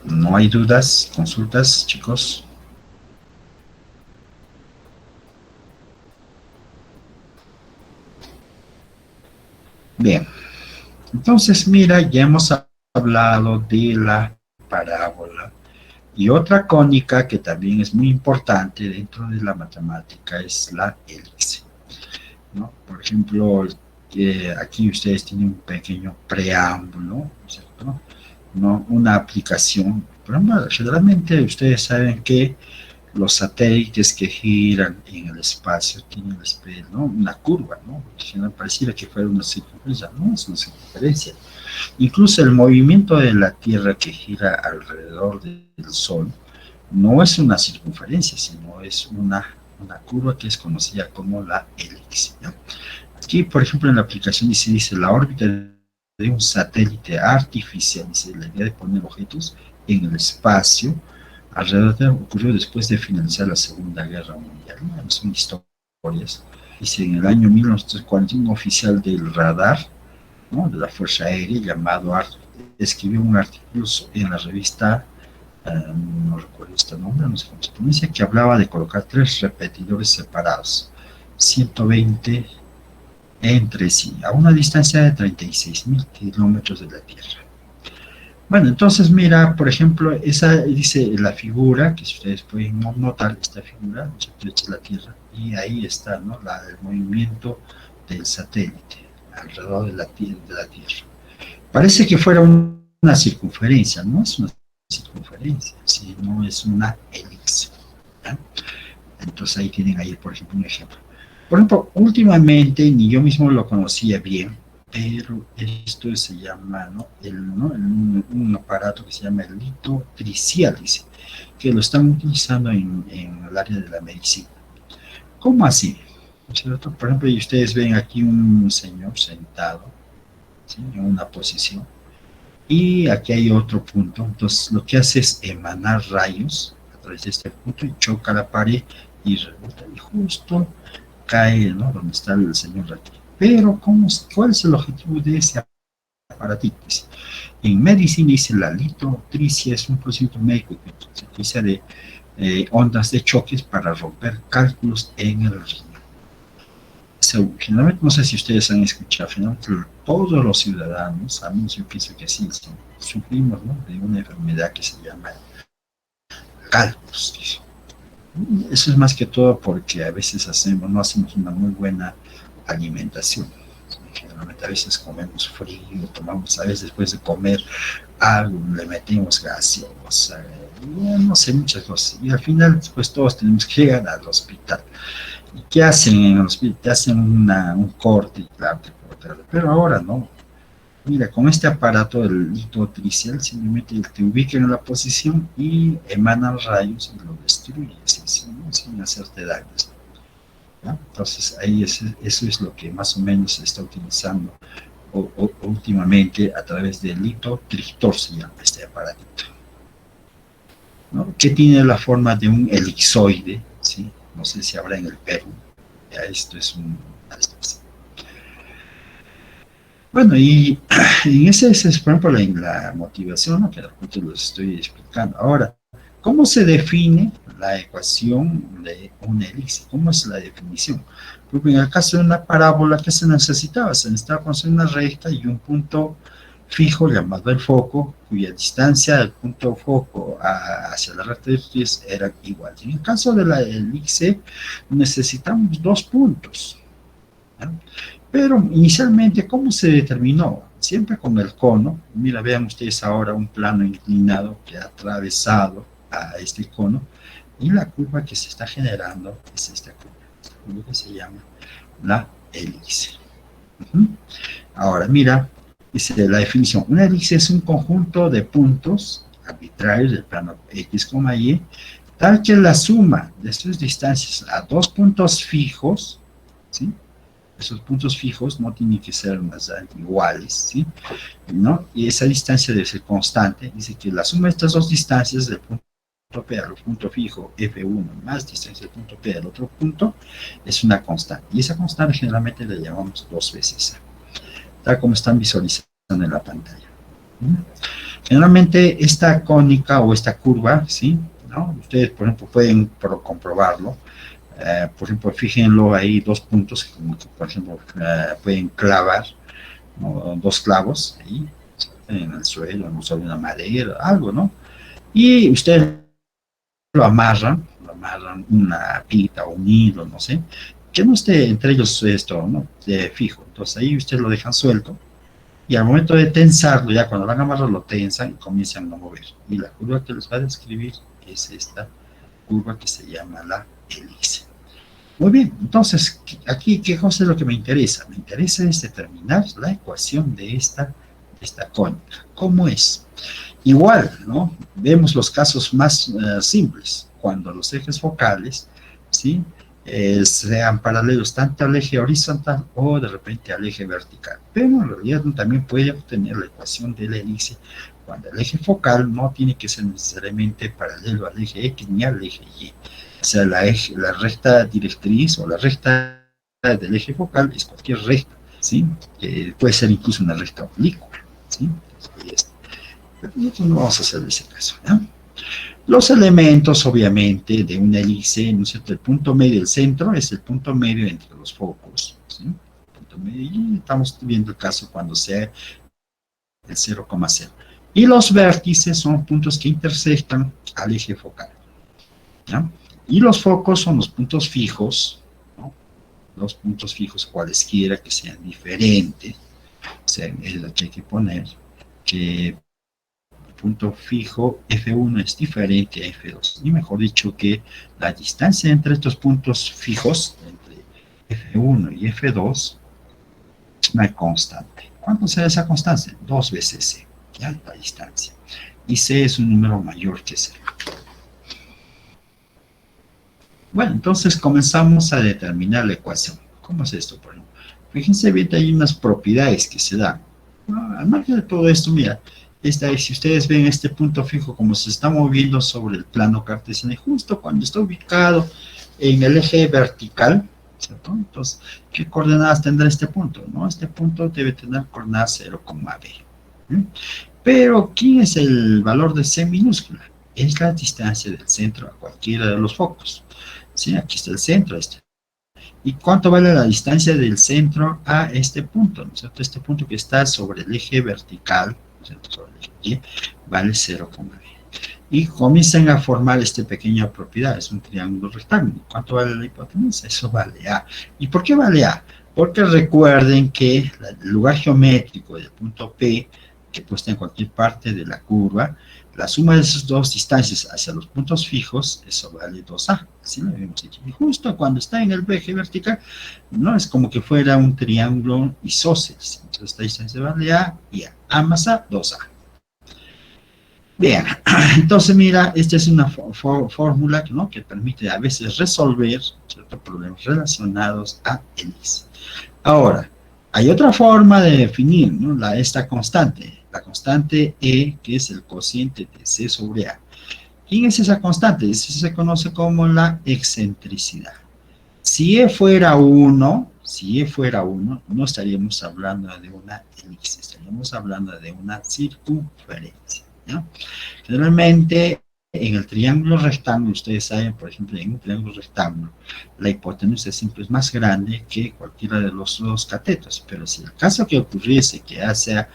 S1: ¿No hay dudas, consultas, chicos? Bien, entonces mira, ya hemos hablado de la parábola y otra cónica que también es muy importante dentro de la matemática es la hélice, ¿no? Por ejemplo, aquí ustedes tienen un pequeño preámbulo, ¿cierto? ¿No? Una aplicación, pero generalmente ustedes saben que los satélites que giran en el espacio tienen, ¿no?, una curva, ¿no? Si no pareciera que fuera una circunferencia, no es una circunferencia. Incluso el movimiento de la Tierra que gira alrededor del Sol no es una circunferencia, sino es una curva que es conocida como la elipse, ¿no? Aquí, por ejemplo, en la aplicación dice la órbita de un satélite artificial, dice la idea de poner objetos en el espacio alrededor de ocurrió después de finalizar la Segunda Guerra Mundial. No son historias. Dice, en el año 1941, un oficial del radar, ¿no?, de la Fuerza Aérea, llamado Arthur, escribió un artículo en la revista, no recuerdo este nombre, no sé cómo se pronuncia, que hablaba de colocar 3 repetidores separados, 120 entre sí, a una distancia de 36.000 kilómetros de la Tierra. Bueno, entonces mira, por ejemplo, esa dice la figura, que si ustedes pueden notar esta figura, es la Tierra, y ahí está, ¿no?, el movimiento del satélite alrededor de la Tierra. Parece que fuera una circunferencia, no es una circunferencia, sino es una elipse, ¿ya? Entonces ahí tienen ahí, por ejemplo, un ejemplo. Por ejemplo, últimamente, ni yo mismo lo conocía bien, pero esto se llama, ¿no?, un aparato que se llama el litotricial, dice, que lo están utilizando en el área de la medicina. ¿Cómo así? Por ejemplo, y ustedes ven aquí un señor sentado, ¿sí?, en una posición, y aquí hay otro punto. Entonces lo que hace es emanar rayos a través de este punto y choca la pared y rebota y justo cae, ¿no? Donde está el señor aquí. Pero, ¿cuál es el objetivo de ese aparatito? En medicina dice la litotricia, es un procedimiento médico que se utiliza de ondas de choques para romper cálculos en el riñón. Generalmente, no sé si ustedes han escuchado, finalmente todos los ciudadanos, a mí yo pienso que sí, sufrimos, ¿no?, de una enfermedad que se llama cálculos. Eso es más que todo porque a veces no hacemos una muy buena alimentación. Generalmente a veces comemos frío, tomamos, a veces después de comer algo, le metemos gaseosa, no sé, muchas cosas. Y al final, pues todos tenemos que llegar al hospital. ¿Y qué hacen en el hospital? Te hacen un corte, claro, pero ahora no. Mira, con este aparato, el litotricial, simplemente te ubica en la posición y emanan rayos y lo destruye, sin hacerte daño. ¿No? Entonces, ahí eso es lo que más o menos se está utilizando últimamente a través del litotrictor, se llama este aparatito, ¿no? Que tiene la forma de un elipsoide, ¿sí? No sé si habrá en el Perú. Ya, esto es bueno, y esa es, por ejemplo, la motivación, ¿no?, que de repente les estoy explicando. Ahora, ¿cómo se define la ecuación de una elipse? ¿Cómo es la definición? Porque en el caso de una parábola, ¿qué se necesitaba? Se necesitaba construir una recta y un punto fijo llamado el foco, cuya distancia del punto foco hacia la recta de estudios era igual. En el caso de la elipse, necesitamos dos puntos, ¿no? Pero inicialmente, ¿cómo se determinó? Siempre con el cono. Mira, vean ustedes ahora un plano inclinado que ha atravesado a este cono, y la curva que se está generando es esta curva que se llama la elipse. Ahora, mira, dice la definición: una elipse es un conjunto de puntos arbitrarios del plano X, Y, tal que la suma de sus distancias a dos puntos fijos, ¿sí? Esos puntos fijos no tienen que ser iguales, ¿sí?, ¿no? Y esa distancia debe ser constante. Dice que la suma de estas dos distancias del punto P al punto fijo F1 más distancia del punto P al otro punto es una constante. Y esa constante generalmente la llamamos 2 veces A, tal como están visualizando en la pantalla. Generalmente esta cónica o esta curva, ¿sí?, ¿no? Ustedes, por ejemplo, pueden comprobarlo. Por ejemplo, fíjenlo ahí, dos puntos, como que, por ejemplo, pueden clavar, ¿no?, dos clavos ahí en el suelo, no sobre una madera, algo, ¿no? Y ustedes lo amarran una pita o un hilo, no sé, que no esté entre ellos esto, ¿no?, de fijo. Entonces ahí ustedes lo dejan suelto y al momento de tensarlo, ya cuando van a amarrar, lo tensan y comienzan a mover. Y la curva que les va a describir es esta curva que se llama la elipse. Muy bien, entonces, aquí, ¿qué cosa es lo que me interesa? Me interesa es determinar la ecuación de esta cónica. ¿Cómo es? Igual, ¿no? Vemos los casos más simples, cuando los ejes focales, ¿sí?, sean paralelos tanto al eje horizontal o de repente al eje vertical. Pero en realidad uno también puede obtener la ecuación de la elipse cuando el eje focal no tiene que ser necesariamente paralelo al eje X ni al eje Y. O sea, la recta directriz o la recta del eje focal es cualquier recta, ¿sí? Puede ser incluso una recta oblicua, ¿sí? Pero nosotros no vamos a hacer ese caso, ¿no? Los elementos, obviamente, de una elipse, ¿no es cierto? El punto medio del centro es el punto medio entre los focos, ¿sí? Punto medio, y estamos viendo el caso cuando sea el 0,0. Y los vértices son puntos que intersectan al eje focal, ¿no? Y los focos son los puntos fijos, ¿no? Los puntos fijos cualesquiera que sean diferentes, o sea, es lo que hay que poner, que el punto fijo F1 es diferente a F2, y mejor dicho que la distancia entre estos puntos fijos, entre F1 y F2, es una constante. ¿Cuánto será esa constante? 2 veces C, ¿ya?, la distancia. Y C es un número mayor que 0. Bueno, entonces comenzamos a determinar la ecuación. ¿Cómo es esto, por ejemplo? Fíjense bien, hay unas propiedades que se dan. Al margen de todo esto, mira, Si ustedes ven este punto fijo como se está moviendo sobre el plano cartesiano, y justo cuando está ubicado en el eje vertical, ¿cierto? Entonces, ¿qué coordenadas tendrá este punto? ¿No? Este punto debe tener coordenadas 0,b. Pero, ¿quién es el valor de C minúscula? Es la distancia del centro a cualquiera de los focos. ¿Sí? Aquí está el centro, ¿Y cuánto vale la distancia del centro a este punto? ¿No es cierto? Este punto que está sobre el eje vertical, ¿no es cierto? Sobre el eje Y, vale 0,b. Y comienzan a formar esta pequeña propiedad, es un triángulo rectángulo. ¿Cuánto vale la hipotenusa? Eso vale A. ¿Y por qué vale A? Porque recuerden que el lugar geométrico del punto P, que puede estar en cualquier parte de la curva, la suma de esas dos distancias hacia los puntos fijos, eso vale 2A. Así lo habíamos dicho. Y justo cuando está en el eje vertical, no es como que fuera un triángulo isósceles. Entonces esta distancia vale A y A más A, 2A. Bien, entonces mira, esta es una fórmula, ¿no?, que permite a veces resolver ciertos problemas relacionados a hélice. Ahora, hay otra forma de definir, ¿no?, esta constante, la constante E, que es el cociente de C sobre A. ¿Quién es esa constante? Eso se conoce como la excentricidad. Si E fuera 1, no estaríamos hablando de una elipse, estaríamos hablando de una circunferencia, ¿no? Generalmente, en el triángulo rectángulo, ustedes saben, por ejemplo, en un triángulo rectángulo, la hipotenusa siempre es más grande que cualquiera de los dos catetos, pero si el caso que ocurriese que A sea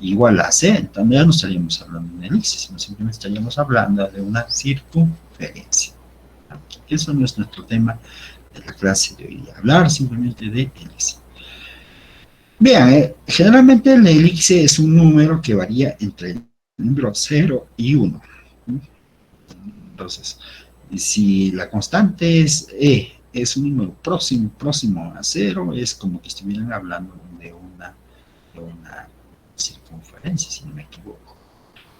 S1: igual a C, entonces ya no estaríamos hablando de una elipse, sino simplemente estaríamos hablando de una circunferencia. Eso no es nuestro tema de la clase de hoy día, hablar simplemente de elipse. Bien, generalmente la elipse es un número que varía entre el número 0 y 1. Entonces, si la constante es E, es un número próximo a 0, es como que estuvieran hablando de una circunferencia, si no me equivoco.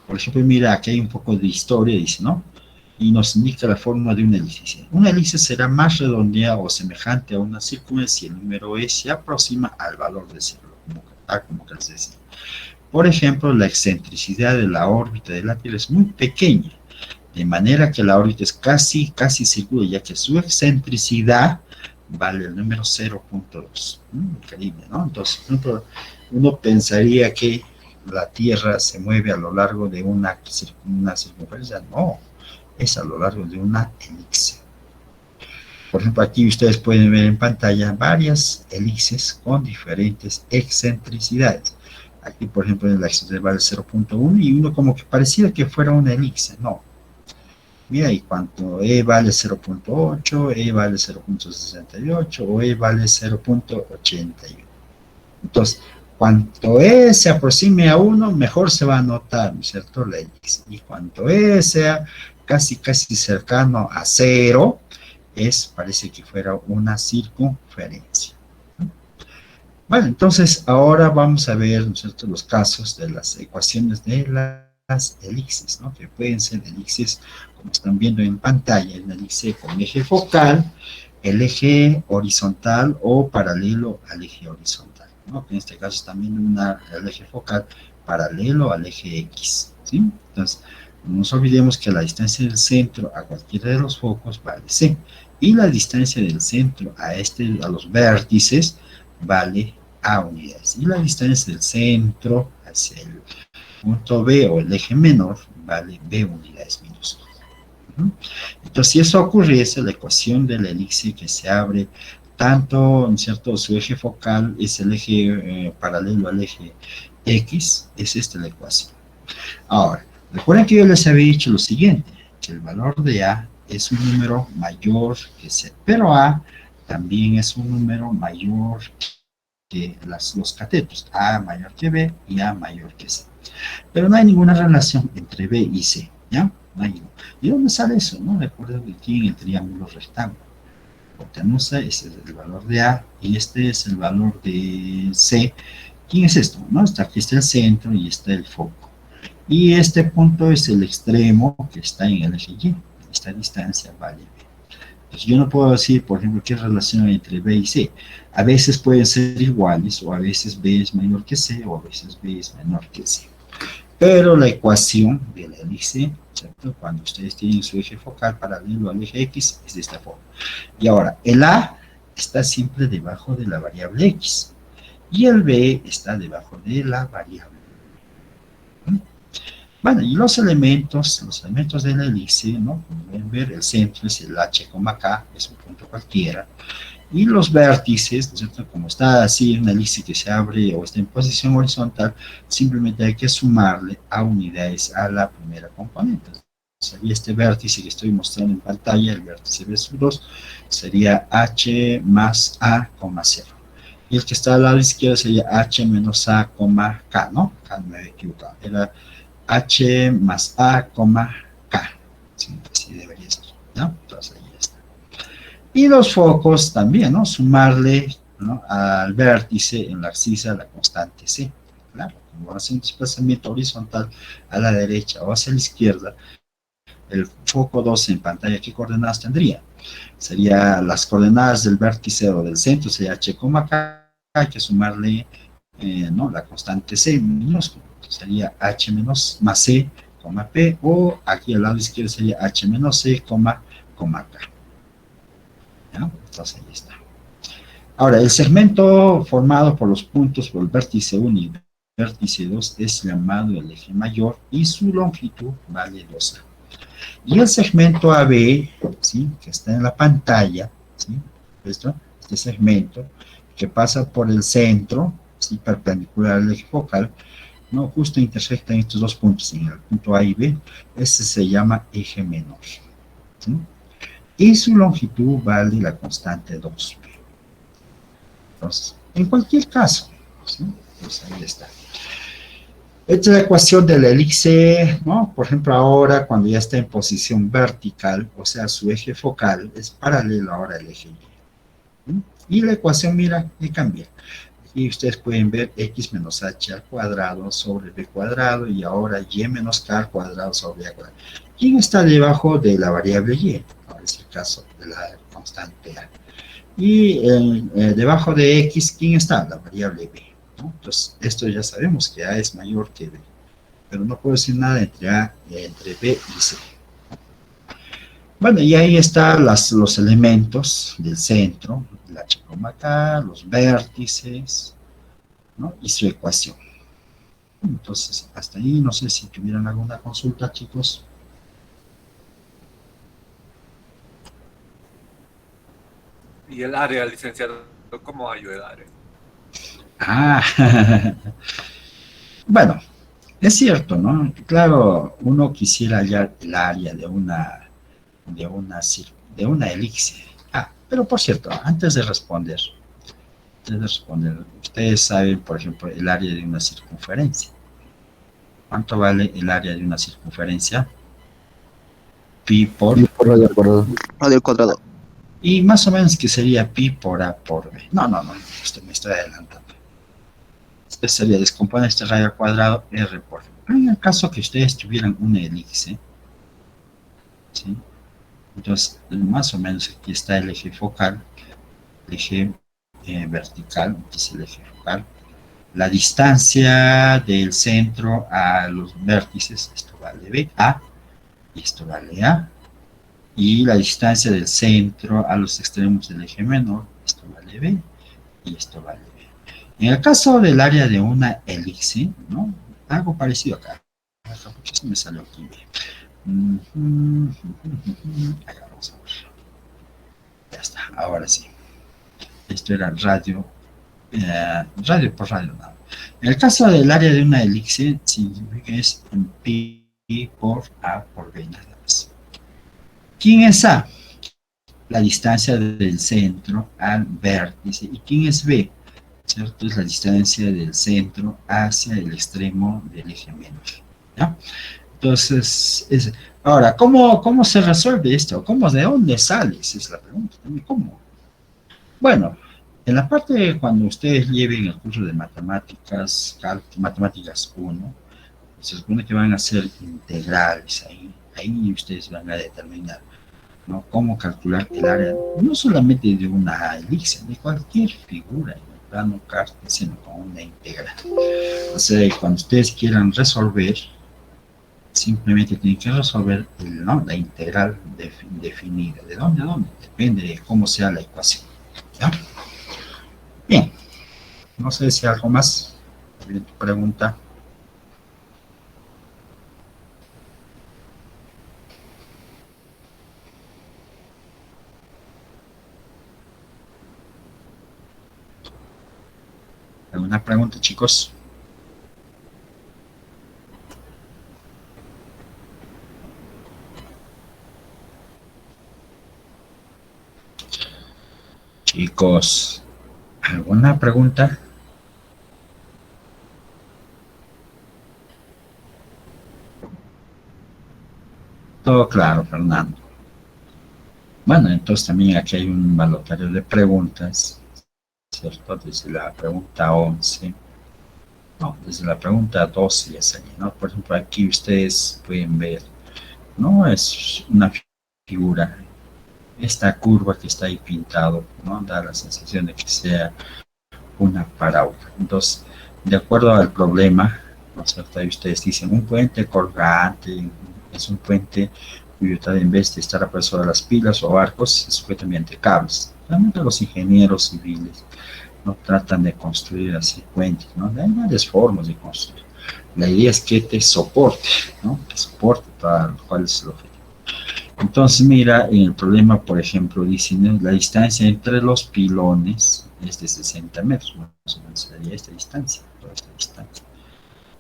S1: Por ejemplo, mira, aquí hay un poco de historia, dice, ¿no? Y nos indica la forma de una elipse. Una elipse será más redondeada o semejante a una circunferencia si el número E se aproxima al valor de 0, como que les decía. Por ejemplo, la excentricidad de la órbita de la Tierra es muy pequeña, de manera que la órbita es casi circular, ya que su excentricidad vale el número 0.2. Increíble, ¿no? Entonces, uno pensaría que la Tierra se mueve a lo largo de una circunferencia. No, es a lo largo de una elipse. Por ejemplo, aquí ustedes pueden ver en pantalla varias elipses con diferentes excentricidades. Aquí, por ejemplo, la excentricidad vale 0.1 y uno como que pareciera que fuera una elipse. No. Mira, y cuanto E vale 0.8, E vale 0.68 o E vale 0.81. Entonces, cuanto E se aproxime a 1, mejor se va a notar, ¿no es cierto?, la elipse. Y cuanto E sea casi cercano a 0, parece que fuera una circunferencia. Bueno, entonces ahora vamos a ver, ¿no es cierto?, los casos de las ecuaciones de las elipses, ¿no?, que pueden ser elipses, como están viendo en pantalla, una elipse con eje focal, el eje horizontal o paralelo al eje horizontal, ¿no?, que en este caso están viendo el eje focal paralelo al eje X, ¿sí? Entonces, no nos olvidemos que la distancia del centro a cualquiera de los focos vale C, y la distancia del centro a los vértices vale A unidades, y la distancia del centro hacia el punto B o el eje menor vale B unidades minúsculas. Entonces, si eso ocurriese, la ecuación de la elipse que se abre tanto, ¿no es cierto?, su eje focal es el eje paralelo al eje X, es esta la ecuación. Ahora, recuerden que yo les había dicho lo siguiente, que el valor de A es un número mayor que C, pero A también es un número mayor que los catetos, A mayor que B y A mayor que C. Pero no hay ninguna relación entre B y C, ¿ya? No hay. ¿Y dónde sale eso? ¿No? Recuerden que aquí en el triángulo rectángulo, hipotenusa, ese es el valor de A y este es el valor de C. ¿Quién es esto? ¿No? Aquí está el centro y está el foco. Y este punto es el extremo que está en el eje Y. Esta distancia vale B. Entonces yo no puedo decir, por ejemplo, qué relación hay entre B y C. A veces pueden ser iguales, o a veces B es mayor que C, o a veces B es menor que C. Pero la ecuación de la hélice, ¿cierto? Cuando ustedes tienen su eje focal paralelo al eje X, es de esta forma. Y ahora, el A está siempre debajo de la variable X. Y el B está debajo de la variable. Bueno, y los elementos de la hélice, ¿no? Como pueden ver, el centro es el H, K, es un punto cualquiera. Y los vértices, ¿no es cierto? Como está así una hélice que se abre o está en posición horizontal, simplemente hay que sumarle a unidades a la primera componente. Sería este vértice que estoy mostrando en pantalla, el vértice B sub 2, sería H más A, 0. Y el que está al lado izquierdo sería H menos A, K, ¿no? Acá no me he equivocado. Era H más A, K. Sí, así debería ser, ¿no? Entonces ahí está. Y los focos también, ¿no? Sumarle, ¿no?, al vértice en la abscisa la constante C. Claro, como hace un desplazamiento horizontal a la derecha o hacia la izquierda, el foco 2 en pantalla, ¿qué coordenadas tendría? Sería las coordenadas del vértice o del centro, sería H, K, hay que sumarle, ¿no?, la constante C minúscula, sería H menos más C, P, o aquí al lado izquierdo sería H menos C, K. ¿Ya? Entonces ahí está. Ahora, el segmento formado por los puntos por el vértice 1 y vértice 2 es llamado el eje mayor y su longitud vale 2A. Y el segmento AB, ¿sí?, que está en la pantalla, ¿sí?, este segmento que pasa por el centro, ¿sí?, perpendicular al eje focal, ¿no?, justo intersectan estos dos puntos, en el punto A y B, ese se llama eje menor, ¿sí?, y su longitud vale la constante 2. Entonces, en cualquier caso, ¿sí?, pues ahí está. Esta es la ecuación de la hélice, ¿no? Por ejemplo, ahora cuando ya está en posición vertical, o sea, su eje focal es paralelo ahora al eje Y. ¿Sí? Y la ecuación, mira, y cambia. Y ustedes pueden ver x menos h al cuadrado sobre b cuadrado, y ahora y menos k al cuadrado sobre a cuadrado. ¿Quién está debajo de la variable y? No, es el caso de la constante a. Y debajo de x, ¿quién está? La variable b, ¿no? Entonces, esto ya sabemos que a es mayor que b, pero no puedo decir nada entre a, entre b y c. Bueno, y ahí están los elementos del centro, el h, k, los vértices, ¿no?, y su ecuación. Entonces, hasta ahí, no sé si tuvieran alguna consulta, chicos.
S4: Y el área, licenciado, ¿cómo ayuda el área?
S1: Ah, bueno, es cierto, ¿no? Claro, uno quisiera hallar el área de una elixir. Ah, pero por cierto, antes de responder, ustedes saben, por ejemplo, el área de una circunferencia. ¿Cuánto vale el área de una circunferencia? Pi por...
S2: Y por radio al cuadrado.
S3: Radio al cuadrado.
S1: Y más o menos que sería pi por A por B. No, me estoy adelantando. Este sería descomponer este radio al cuadrado R por B. En el caso que ustedes tuvieran una elipse, ¿sí?, entonces más o menos aquí está el eje focal, el eje vertical, aquí es el eje focal, la distancia del centro a los vértices, esto vale B, A, y esto vale A, y la distancia del centro a los extremos del eje menor, esto vale B, y esto vale B. En el caso del área de una elixir, ¿no?, algo parecido acá, porque eso me salió aquí B. Acá vamos a ver. Ya está, ahora sí. Esto era radio por radio, nada. En el caso del área de una elixir, significa que es pi por A por B, nada más. ¿Quién es A? La distancia del centro al vértice. ¿Y quién es B? ¿Cierto? Es la distancia del centro hacia el extremo del eje menor, ¿ya? Entonces, ahora, ¿cómo se resuelve esto? ¿De dónde sale? Esa es la pregunta. ¿Cómo? Bueno, en la parte de cuando ustedes lleven el curso de matemáticas 1, se supone que van a hacer integrales ahí ustedes van a determinar, ¿no?, cómo calcular el área, no solamente de una elixir, de cualquier figura, plano cartesiano con una integral. O sea, cuando ustedes quieran resolver, simplemente tienen que resolver ¿no? la integral definida. ¿De dónde a dónde? Depende de cómo sea la ecuación. ¿Ya? Bien, no sé si algo más. Bien, tu pregunta. ¿Alguna pregunta, chicos? Chicos, ¿alguna pregunta? Todo claro, Fernando. Bueno, entonces también aquí hay un balotario de preguntas, ¿cierto? Desde la pregunta 11, no, desde la pregunta 12 ya sería, ¿no? Por ejemplo, aquí ustedes pueden ver, ¿no? Es una figura, esta curva que está ahí pintado, ¿no? Da la sensación de que sea una parábola. Entonces, de acuerdo al problema, ¿no es cierto? Ahí ustedes dicen, un puente colgante es un puente cuyo tal en vez de estar apresado a las pilas o arcos, se sujeta mediante cables. Realmente los ingenieros civiles no tratan de construir así puentes, ¿no? Hay varias formas de construir. La idea es que te soporte, ¿no? Que soporte para cuál es el objetivo. Entonces, mira, en el problema, por ejemplo, dicen, ¿no? La distancia entre los pilones es de 60 metros, más o menos sería esta distancia, toda esta distancia.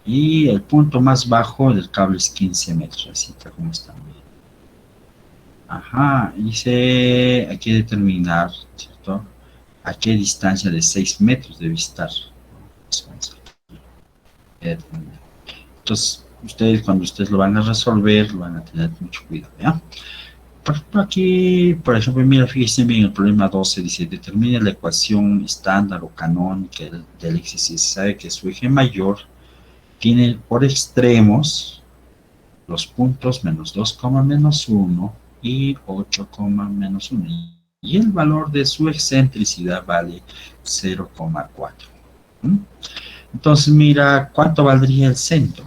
S1: Y el punto más bajo del cable es 15 metros, así tal como están viendo. Ajá, dice, hay que determinar, ¿cierto? A qué distancia de 6 metros debe estar. Entonces, ustedes, cuando ustedes lo van a resolver, lo van a tener mucho cuidado, ¿ya? Por ejemplo, aquí, por ejemplo, mira, fíjense bien, el problema 12 dice, determine la ecuación estándar o canónica del eje. Si se sabe que su eje mayor tiene por extremos los puntos menos 2, menos 1 y 8, menos 1. Y el valor de su excentricidad vale 0,4. ¿Mm? Entonces, mira, ¿cuánto valdría el centro?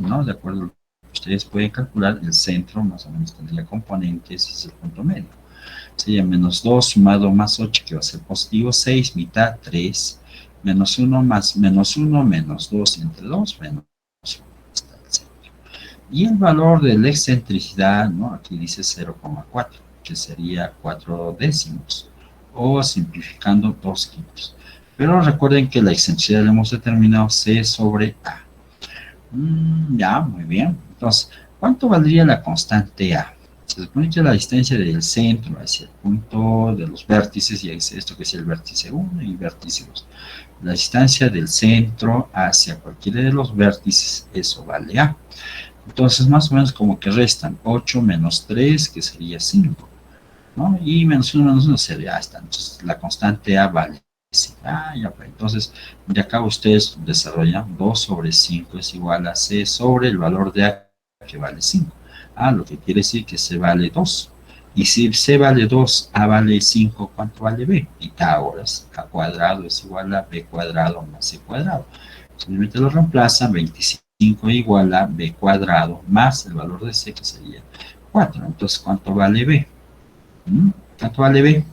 S1: ¿No? De acuerdo, ustedes pueden calcular el centro, más o menos tendría componentes, es el punto medio. Sería menos 2 sumado más 8, que va a ser positivo 6, mitad 3, menos 1 más menos 1, menos 2 entre 2, menos 1. Está el centro. Y el valor de la excentricidad, ¿no? Aquí dice 0,4, que sería 4 décimos, o simplificando 2 quintos. Pero recuerden que la excentricidad la hemos determinado C sobre A. Ya, muy bien. Entonces, ¿cuánto valdría la constante A? Se supone que la distancia del centro hacia el punto de los vértices, y es esto que es el vértice 1 y vértice 2. La distancia del centro hacia cualquiera de los vértices, eso vale A. Entonces, más o menos como que restan 8 menos 3, que sería 5, ¿no? Y menos 1 sería esta. Entonces, la constante A vale. Ya, pues. Entonces, de acá ustedes desarrollan 2 sobre 5 es igual a C sobre el valor de A, que vale 5. Lo que quiere decir que C vale 2. Y si C vale 2, A vale 5, ¿cuánto vale B? Pitágoras, A cuadrado es igual a B cuadrado más C cuadrado. Simplemente lo reemplazan, 25 igual a B cuadrado más el valor de C, que sería 4. Entonces, ¿cuánto vale B? ¿Cuánto vale B?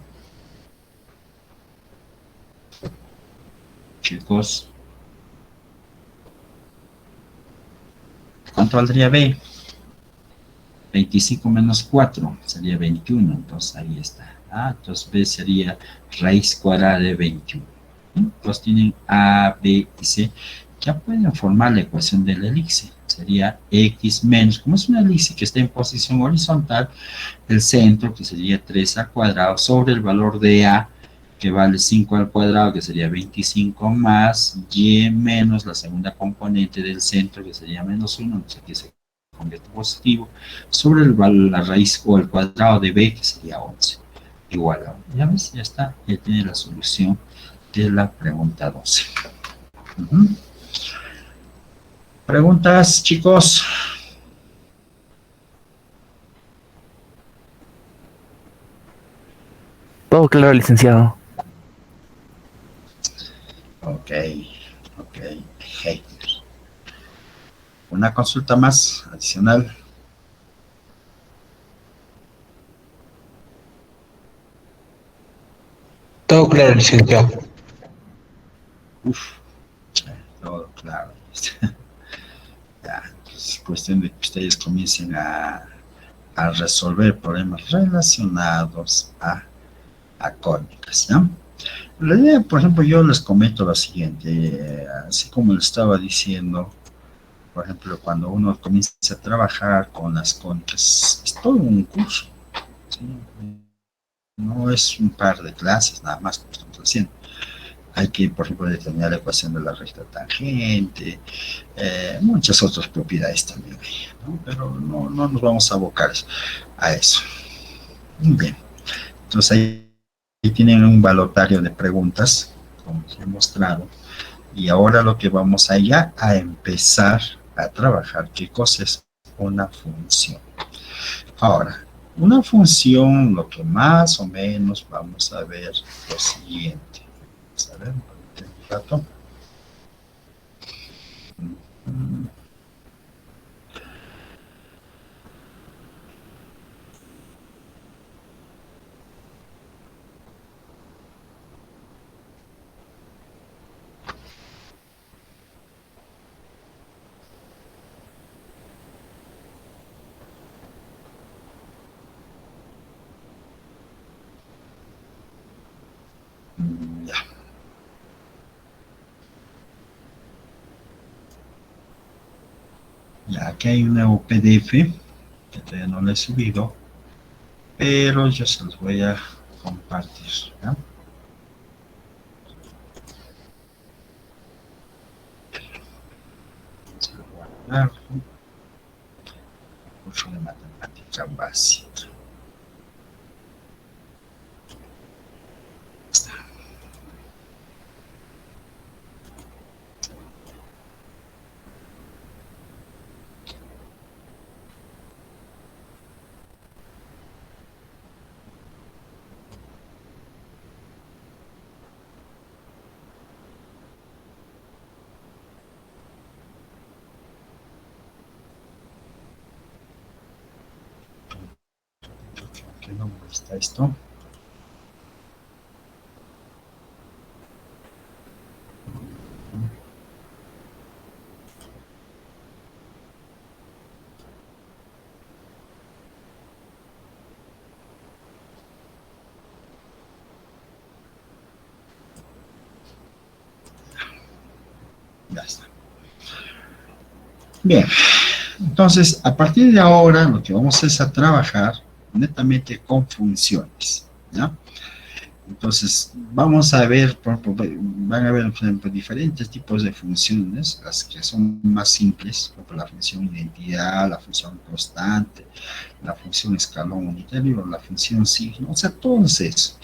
S1: Chicos, ¿cuánto valdría B? 25 menos 4 sería 21, entonces ahí está. Entonces B sería raíz cuadrada de 21. Entonces tienen A, B y C. Ya pueden formar la ecuación de la elipse. Sería X menos, como es una elipse que está en posición horizontal, el centro, que sería 3 al cuadrado, sobre el valor de A, que vale 5 al cuadrado, que sería 25, más Y menos la segunda componente del centro, que sería menos 1, no sé qué se convierte positivo, sobre la raíz o el cuadrado de B, que sería 11, igual a 1. Ya ves, ya está, ya tiene la solución de la pregunta 12. ¿Preguntas, chicos?
S6: Todo claro, licenciado.
S1: ¿Alguna consulta más adicional?
S6: Todo claro, licenciado.
S1: Uf, todo claro. Ya, es cuestión de que ustedes comiencen a resolver problemas relacionados a cónicas, ¿no? La idea, por ejemplo, yo les comento lo siguiente, así como les estaba diciendo, por ejemplo, cuando uno comienza a trabajar con las cónicas, es todo un curso, ¿sí? No es un par de clases nada más que estamos haciendo. Hay que, por ejemplo, determinar la ecuación de la recta tangente, muchas otras propiedades también hay, ¿no? Pero no nos vamos a abocar a eso. Bien, entonces ahí tienen un balotario de preguntas, como les he mostrado, y ahora lo que vamos allá a empezar a trabajar, ¿qué cosa es una función? Ahora, una función, lo que más o menos vamos a ver lo siguiente. Vamos a ver, un rato. Ya. Ya, aquí hay un nuevo PDF que todavía no lo he subido, pero yo se los voy a compartir, ¿ya? Se lo voy a guardar. Curso de matemática básica. Está. ¿Qué nombre está esto? Ya está. Bien, entonces a partir de ahora lo que vamos es a trabajar netamente con funciones, ¿ya? Entonces vamos a ver, van a ver por ejemplo, diferentes tipos de funciones, las que son más simples, como la función identidad, la función constante, la función escalón unitario, la función signo, o sea, todo eso.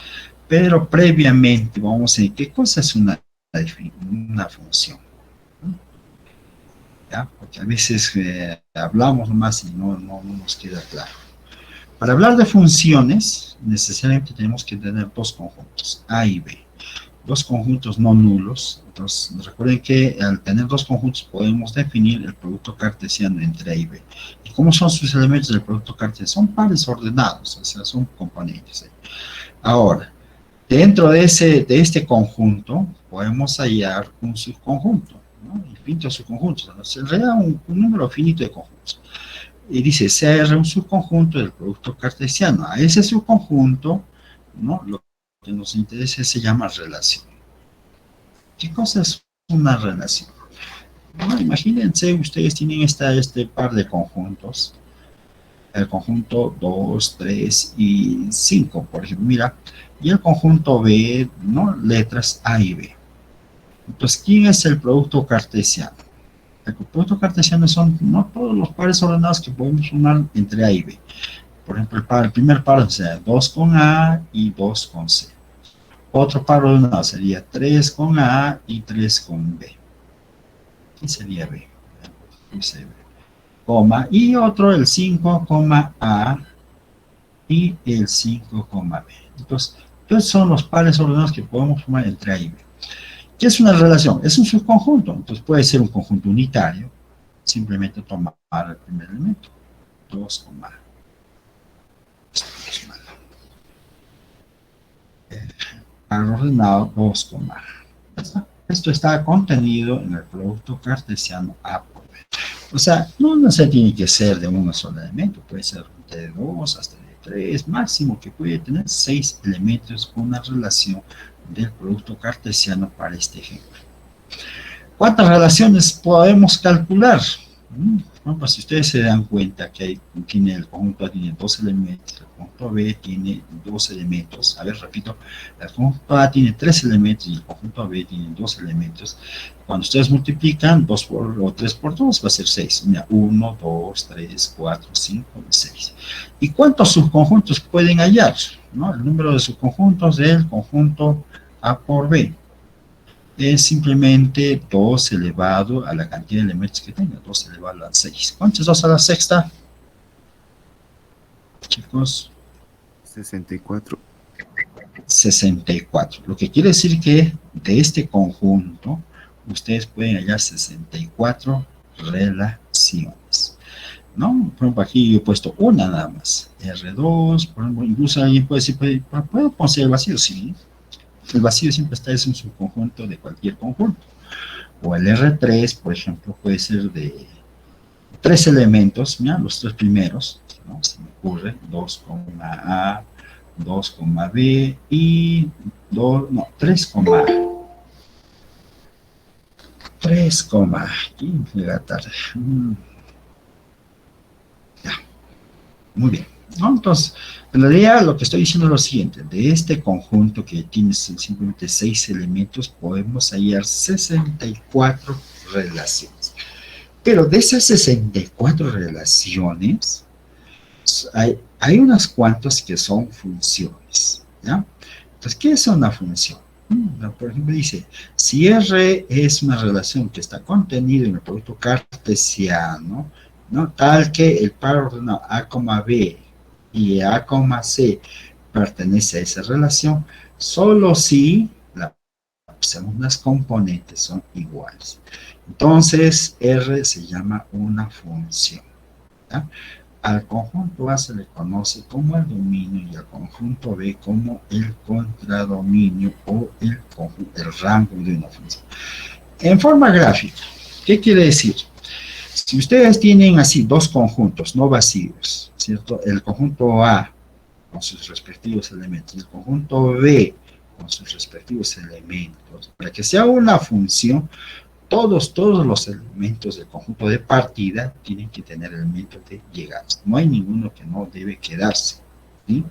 S1: Pero previamente vamos a ver qué cosa es una función. ¿Ya? Porque a veces hablamos más y no nos queda claro. Para hablar de funciones, necesariamente tenemos que tener dos conjuntos, A y B. Dos conjuntos no nulos. Entonces, recuerden que al tener dos conjuntos podemos definir el producto cartesiano entre A y B. ¿Y cómo son sus elementos del producto cartesiano? Son pares ordenados, o sea, son componentes. Ahora, dentro de este conjunto podemos hallar un subconjunto, ¿no? Infinitos subconjuntos, en realidad un número finito de conjuntos. Y dice CR un subconjunto del producto cartesiano. A ese subconjunto, ¿no? Lo que nos interesa se llama relación. ¿Qué cosa es una relación? Bueno, imagínense, ustedes tienen este par de conjuntos, el conjunto 2, 3 y 5, por ejemplo, mira, y el conjunto B, ¿no? Letras A y B. Entonces, ¿quién es el producto cartesiano? El producto cartesiano son no todos los pares ordenados que podemos sumar entre A y B. Por ejemplo, el primer par, o sea, 2 con A y 2 con C. Otro par ordenado sería 3 con A y 3 con B. ¿Qué sería B? Coma, y otro el 5, A y el 5, B. Entonces, estos son los pares ordenados que podemos sumar entre A y B. ¿Qué es una relación? Es un subconjunto, entonces puede ser un conjunto unitario, simplemente tomar el primer elemento, 2, al ordenado 2, esto está contenido en el producto cartesiano A por B. O sea, no se tiene que ser de un solo elemento, puede ser de 2 hasta de 3, máximo que puede tener 6 elementos con una relación del producto cartesiano para este ejemplo. ¿Cuántas relaciones podemos calcular? Bueno, pues si ustedes se dan cuenta que el conjunto A tiene 2 elementos, el conjunto B tiene 2 elementos. A ver, repito, el conjunto A tiene 3 elementos y el conjunto B tiene 2 elementos. Cuando ustedes multiplican 2 o 3 por 2 va a ser 6. Mira, 1, 2, 3, 4, 5, 6. ¿Y cuántos subconjuntos pueden hallar? ¿No? El número de subconjuntos del conjunto A por B es simplemente 2 elevado a la cantidad de elementos que tenga, 2 elevado a la 6. ¿Cuánto es 2 a la sexta? Chicos.
S7: 64.
S1: 64. Lo que quiere decir que de este conjunto, ustedes pueden hallar 64 relaciones. ¿No? Por ejemplo, aquí yo he puesto una nada más. R2, por ejemplo, incluso alguien puede decir, ¿puedo poner el vacío? Sí. El vacío siempre es un subconjunto de cualquier conjunto. O el R3, por ejemplo, puede ser de 3 elementos, mira, los 3 primeros, ¿no? Se me ocurre, 2, A, 2, B y 3, A. 3, aquí llega tarde. Ya, muy bien. ¿No? Entonces, en realidad lo que estoy diciendo es lo siguiente, de este conjunto que tiene simplemente 6 elementos, podemos hallar 64 relaciones. Pero de esas 64 relaciones, hay unas cuantas que son funciones, ¿ya? Entonces, ¿qué es una función? Por ejemplo, dice, si R es una relación que está contenida en el producto cartesiano, ¿no? Tal que el par ordenado A, B y A, C pertenece a esa relación, solo si las segundas componentes son iguales. Entonces, R se llama una función, ¿ya? Al conjunto A se le conoce como el dominio y al conjunto B como el contradominio o el rango de una función. En forma gráfica, ¿qué quiere decir? Si ustedes tienen así dos conjuntos no vacíos, ¿cierto? El conjunto A con sus respectivos elementos, el conjunto B con sus respectivos elementos, para que sea una función, todos los elementos del conjunto de partida tienen que tener elementos de llegada. No hay ninguno que no debe quedarse, ¿sí?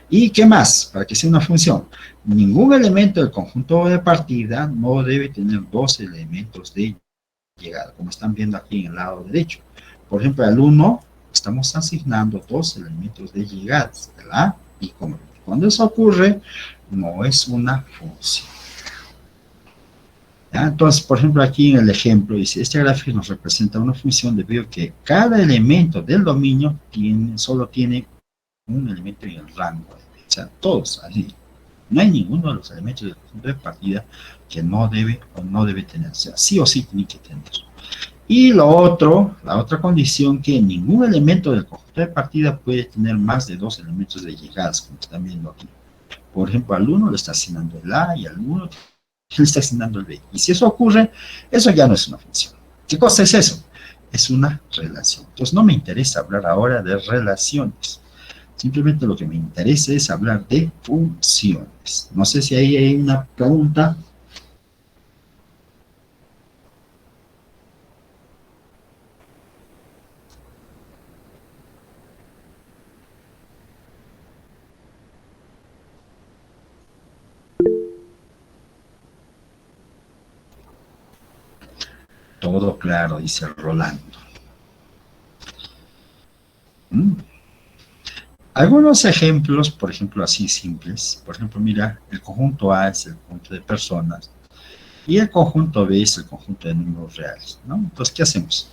S1: ¿Y qué más? Para que sea una función, ningún elemento del conjunto de partida no debe tener dos elementos de llegada, como están viendo aquí en el lado derecho. Por ejemplo, al 1 estamos asignando dos elementos de llegada, el A y con B. Cuando eso ocurre, no es una función. ¿Ya? Entonces, por ejemplo, aquí en el ejemplo dice, este gráfico nos representa una función debido a que cada elemento del dominio solo tiene un elemento en el rango. O sea, todos, así. No hay ninguno de los elementos del conjunto de partida que no debe o no debe tener. O sea, sí o sí tiene que tener. Y la otra condición, que ningún elemento del conjunto de partida puede tener más de dos elementos de llegadas, como están viendo aquí. Por ejemplo, al 1 le está asignando el A y al 1 le está asignando el B. Y si eso ocurre, eso ya no es una función. ¿Qué cosa es eso? Es una relación. Entonces no me interesa hablar ahora de relaciones. Simplemente lo que me interesa es hablar de funciones. No sé si ahí hay una pregunta. Todo claro, dice Rolando. Algunos ejemplos, por ejemplo, así simples. Por ejemplo, mira, el conjunto A es el conjunto de personas y el conjunto B es el conjunto de números reales, ¿no? Entonces, ¿qué hacemos?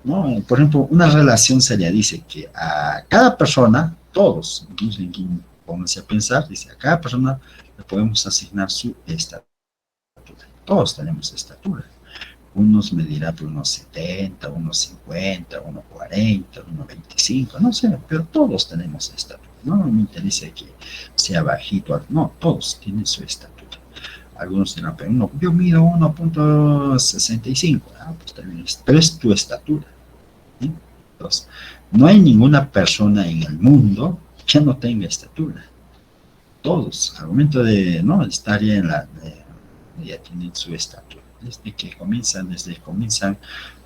S1: ¿No? Por ejemplo, una relación seria dice que a cada persona, todos, incluso pónganse a pensar, dice, a cada persona le podemos asignar su estatura. Todos tenemos estatura. Unos medirá por unos 70, unos 50, unos 40, unos 25, no sé, pero todos tenemos estatura. No me interesa que sea bajito, no, todos tienen su estatura. Algunos dirán, pero no, yo mido 1.65, pues también pero es tu estatura. ¿Sí? Entonces, no hay ninguna persona en el mundo que no tenga estatura. Todos, al momento de no estar ya ya tienen su estatura, desde que comienzan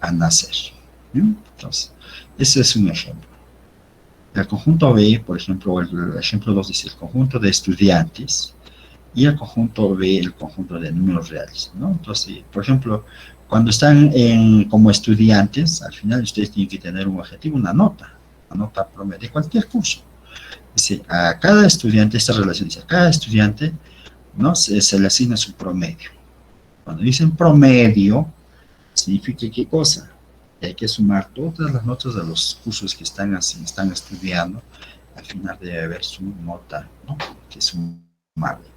S1: a nacer. ¿Sí? Entonces, ese es un ejemplo. El conjunto B, por ejemplo, el ejemplo 2 dice el conjunto de estudiantes, y el conjunto B, el conjunto de números reales, ¿no? Entonces, por ejemplo, cuando están como estudiantes, al final ustedes tienen que tener un objetivo, una nota promedio de cualquier curso. Dice, a cada estudiante, esta relación dice, a cada estudiante, ¿no? Se le asigna su promedio. Cuando dicen promedio, significa ¿qué cosa? Que hay que sumar todas las notas de los cursos que están estudiando, al final debe haber su nota, ¿no? Que es sumable.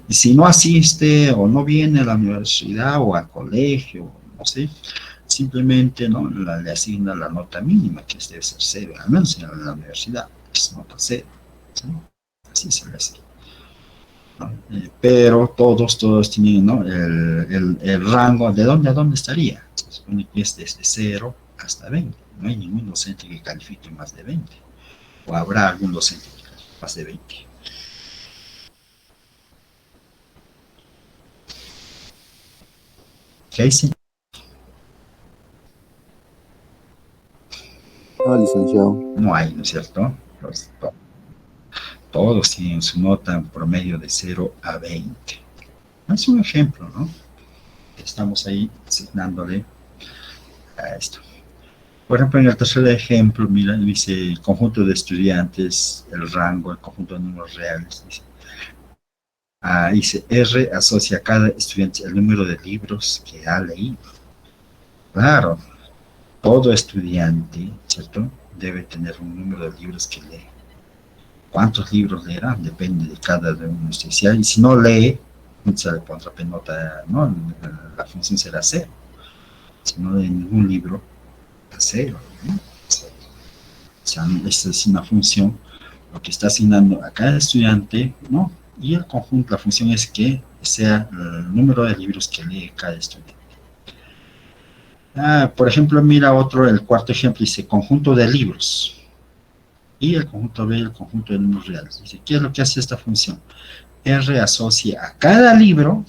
S1: Y si no asiste o no viene a la universidad o al colegio, no sé, simplemente ¿no? le asigna la nota mínima, que debe ser 0, al menos en la universidad, es nota 0. ¿Sí? Así se le hace. ¿No? Pero todos tienen ¿no? el rango, ¿de dónde a dónde estaría? Se supone que es desde 0 hasta 20. No hay ningún docente que califique más de 20. O habrá algún docente que califique más de 20. ¿Qué dice?
S7: Ah, licenciado.
S1: No hay, ¿no es cierto? Todos tienen su nota en promedio de 0 a 20. Es un ejemplo, ¿no? Estamos ahí asignándole a esto. Por ejemplo, en el tercer ejemplo, mira, dice el conjunto de estudiantes, el rango, el conjunto de números reales. Dice R asocia a cada estudiante el número de libros que ha leído. Claro, todo estudiante, ¿cierto? Debe tener un número de libros que lee. ¿Cuántos libros leerá? Depende de cada uno. Si no lee, se le pondrá nota, ¿no? La función será 0. Si no lee ningún libro, a 0. ¿no? O sea, esta es una función, lo que está asignando a cada estudiante, ¿no? Y el conjunto, la función es que sea el número de libros que lee cada estudiante. Por ejemplo, mira el cuarto ejemplo, dice conjunto de libros. Y el conjunto B, el conjunto de números reales. Dice, ¿qué es lo que hace esta función? R asocia a cada libro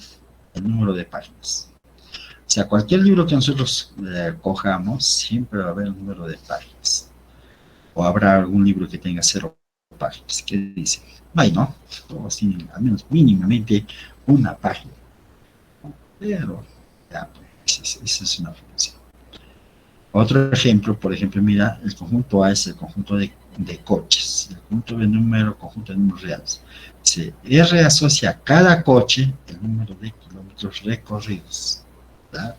S1: el número de páginas. O sea, cualquier libro que nosotros cojamos, siempre va a haber un número de páginas. O habrá algún libro que tenga 0 páginas. ¿Qué dice? No, todos tienen al menos mínimamente una página. Pero, ya, pues, esa es una función. Otro ejemplo, por ejemplo, mira, el conjunto A es el conjunto de coches, el conjunto de números reales. R asocia a cada coche el número de kilómetros recorridos. ¿Verdad?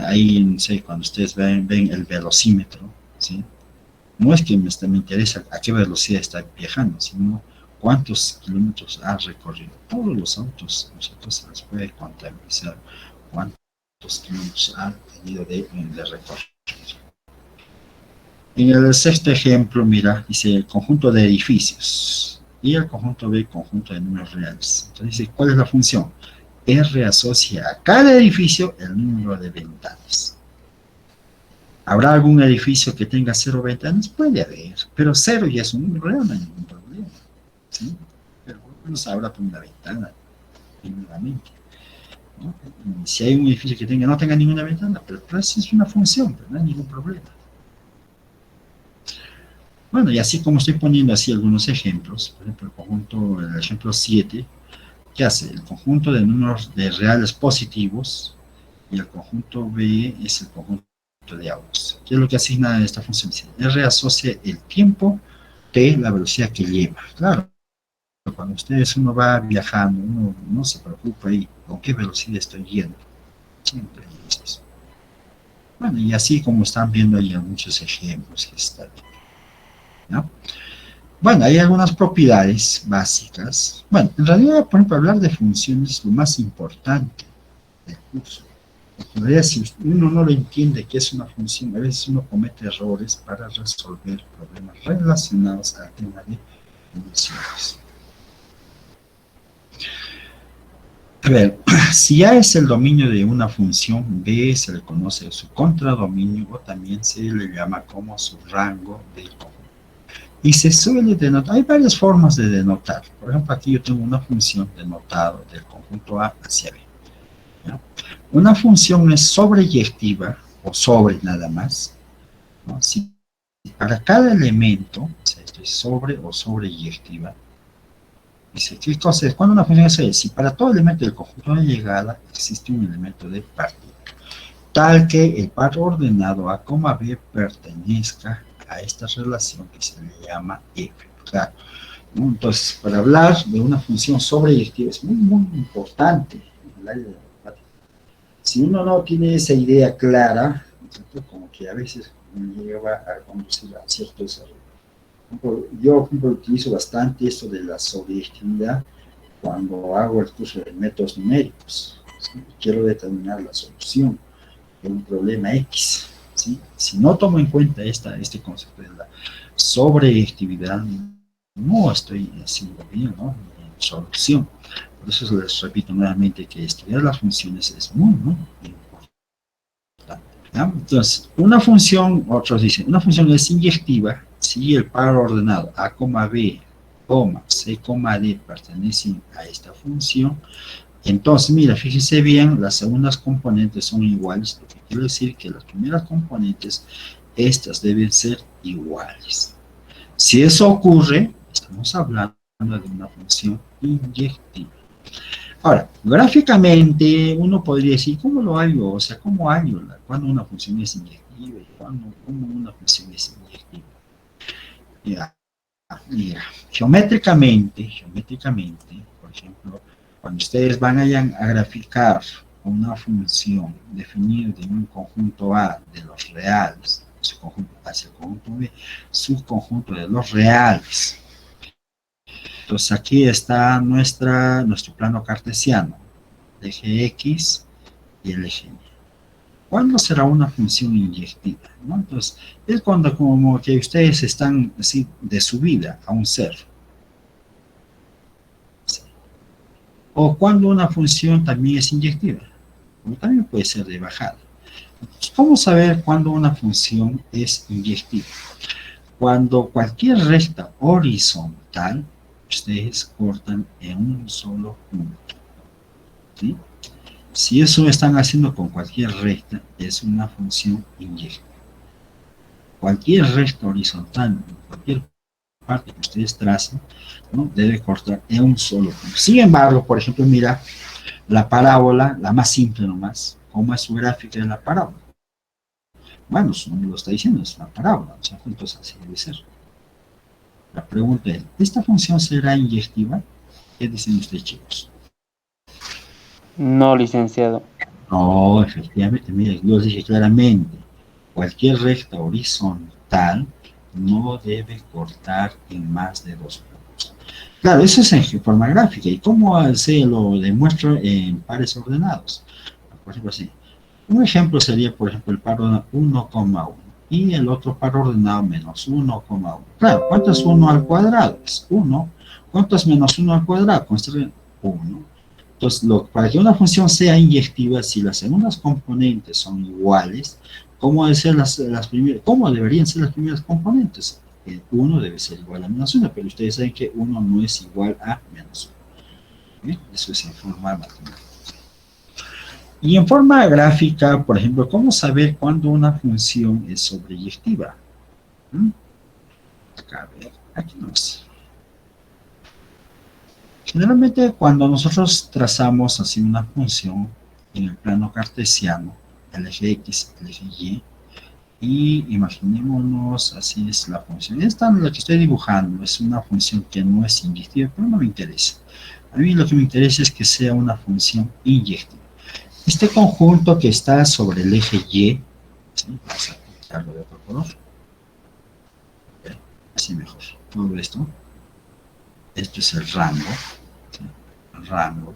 S1: Ahí, no sé, cuando ustedes ven el velocímetro, ¿sí? No es que me interesa a qué velocidad está viajando, sino cuántos kilómetros ha recorrido. Todos los autos, nosotros se les puede contabilizar cuántos kilómetros han tenido de recorrido. En el sexto ejemplo, mira, dice el conjunto de edificios y el conjunto B, conjunto de números reales. Entonces dice, ¿cuál es la función? R asocia a cada edificio el número de ventanas. ¿Habrá algún edificio que tenga 0 ventanas? Puede haber, pero 0 ya es un número real, no hay ningún problema. ¿Sí? Pero por lo menos habrá por una ventana, mínimamente. ¿No? Si hay un edificio que no tenga ninguna ventana, pero eso es una función, pero no hay ningún problema. Bueno, y así como estoy poniendo así algunos ejemplos, por ejemplo, el ejemplo 7, ¿qué hace? El conjunto de números de reales positivos y el conjunto B es el conjunto de autos. ¿Qué es lo que asigna esta función? R asocia el tiempo de la velocidad que lleva. Claro, cuando uno va viajando, uno no se preocupa ahí con qué velocidad estoy yendo. Siempre es eso. Bueno, y así como están viendo ahí muchos ejemplos que están, ¿no? Bueno, hay algunas propiedades básicas. Bueno, en realidad, por ejemplo, hablar de funciones es lo más importante del curso. En realidad, si uno no lo entiende que es una función, a veces uno comete errores para resolver problemas relacionados al tema de funciones. A ver, si A es el dominio de una función, B se le conoce su contradominio o también se le llama como su rango del conjunto. Y se suele denotar, hay varias formas de denotar. Por ejemplo, aquí yo tengo una función denotada del conjunto A hacia B. ¿Ya? Una función es sobreyectiva o sobre nada más, ¿no? Si para cada elemento, o sea, esto es sobre o sobreyectiva, dice, ¿qué cosa es? Cuando una función es sobre, si para todo elemento del conjunto de llegada existe un elemento de partida, tal que el par ordenado A, B pertenezca a esta relación que se le llama F. Claro, ¿no? Entonces, para hablar de una función sobreyectiva es muy, muy importante en el área de la matemática. Si uno no tiene esa idea clara, ¿no? Como que a veces me lleva a conducir a ciertos errores. Yo, por ejemplo, utilizo bastante esto de la sobreyectividad cuando hago el curso de métodos numéricos, ¿sí? Quiero determinar la solución de un problema X, ¿sí? Si no tomo en cuenta este concepto de la sobreyectividad, no estoy haciendo bien, ¿no? En solución. Por eso les repito nuevamente que estudiar las funciones es muy, muy importante. ¿Ya? Entonces, una función, otros dicen, una función es inyectiva si el par ordenado A, B, C, D pertenecen a esta función. Entonces, mira, fíjense bien, las segundas componentes son iguales, lo que quiere decir que las primeras componentes, estas deben ser iguales. Si eso ocurre, estamos hablando de una función inyectiva. Ahora, gráficamente, uno podría decir, ¿cómo lo hallo? O sea, ¿cómo hallo cuando una función es inyectiva y cuando una función es inyectiva? Mira, geométricamente, por ejemplo, cuando ustedes van a graficar una función definida en un conjunto A de los reales, su conjunto hacia el conjunto B, su conjunto de los reales. Entonces aquí está nuestro plano cartesiano, el eje X y el eje Y. ¿Cuándo será una función inyectiva? ¿No? Entonces, es cuando como que ustedes están así de subida a un cero. Sí. O cuando una función también es inyectiva, como también puede ser de bajada. Entonces, ¿cómo saber cuándo una función es inyectiva? Cuando cualquier recta horizontal, ustedes cortan en un solo punto. ¿Sí? Si eso están haciendo con cualquier recta, es una función inyectiva. Cualquier recta horizontal, cualquier parte que ustedes tracen, ¿no? Debe cortar en un solo punto. Sin embargo, por ejemplo, mira la parábola, la más simple nomás, ¿cómo es su gráfica de la parábola? Bueno, su nombre lo está diciendo, es una parábola, o sea, entonces así debe ser. La pregunta es, ¿esta función será inyectiva? ¿Qué dicen ustedes, chicos?
S8: No, licenciado.
S1: No, efectivamente, mire, yo dije claramente, cualquier recta horizontal no debe cortar en más de 2 puntos. Claro, eso es en forma gráfica. ¿Y cómo se lo demuestro en pares ordenados? Por ejemplo, así. Un ejemplo sería, por ejemplo, el par ordenado 1,1 y el otro par ordenado menos 1,1. Claro, ¿cuánto es 1 al cuadrado? Es 1. ¿Cuánto es menos 1 al cuadrado? Construir 1. Entonces, para que una función sea inyectiva, si las segundas componentes son iguales, ¿cómo deberían ser las primeras componentes? 1 debe ser igual a menos 1, pero ustedes saben que 1 no es igual a menos 1. ¿Bien? Eso es en forma matemática. Y en forma gráfica, por ejemplo, ¿cómo saber cuándo una función es sobreyectiva? Acá, a ver, aquí no es. Generalmente cuando nosotros trazamos así una función en el plano cartesiano, el eje X, el eje Y, y imaginémonos así es la función. Esta la que estoy dibujando es una función que no es inyectiva, pero no me interesa. A mí lo que me interesa es que sea una función inyectiva. Este conjunto que está sobre el eje Y, ¿sí? Vamos a pintarlo de otro color. Así mejor. Todo esto es el rango. Rango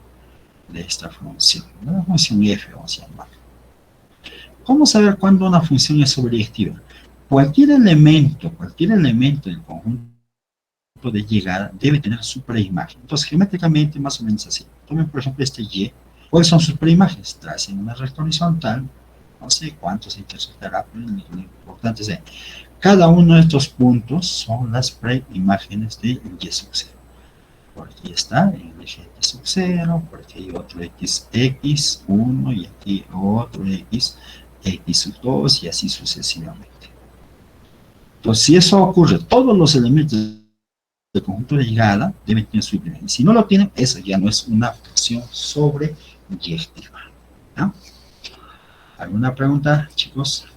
S1: de esta función, la función f vamos a llamar, ¿Cómo saber cuándo una función es sobreyectiva? Cualquier elemento del conjunto de llegada debe tener su preimagen. Entonces, geométricamente, más o menos así. Tomen, por ejemplo, este Y. ¿Cuáles son sus preimágenes? Tracen una recta horizontal, no sé cuánto se intersectará, pero lo importante es que cada uno de estos puntos son las preimágenes de Y sub 0. Por aquí está en el eje X sub 0, por aquí hay otro X1 y aquí otro X sub 2 y así sucesivamente. Entonces, si eso ocurre, todos los elementos del conjunto de llegada deben tener su preimagen. Si no lo tienen, eso ya no es una función sobreyectiva. ¿No? ¿Alguna pregunta, chicos?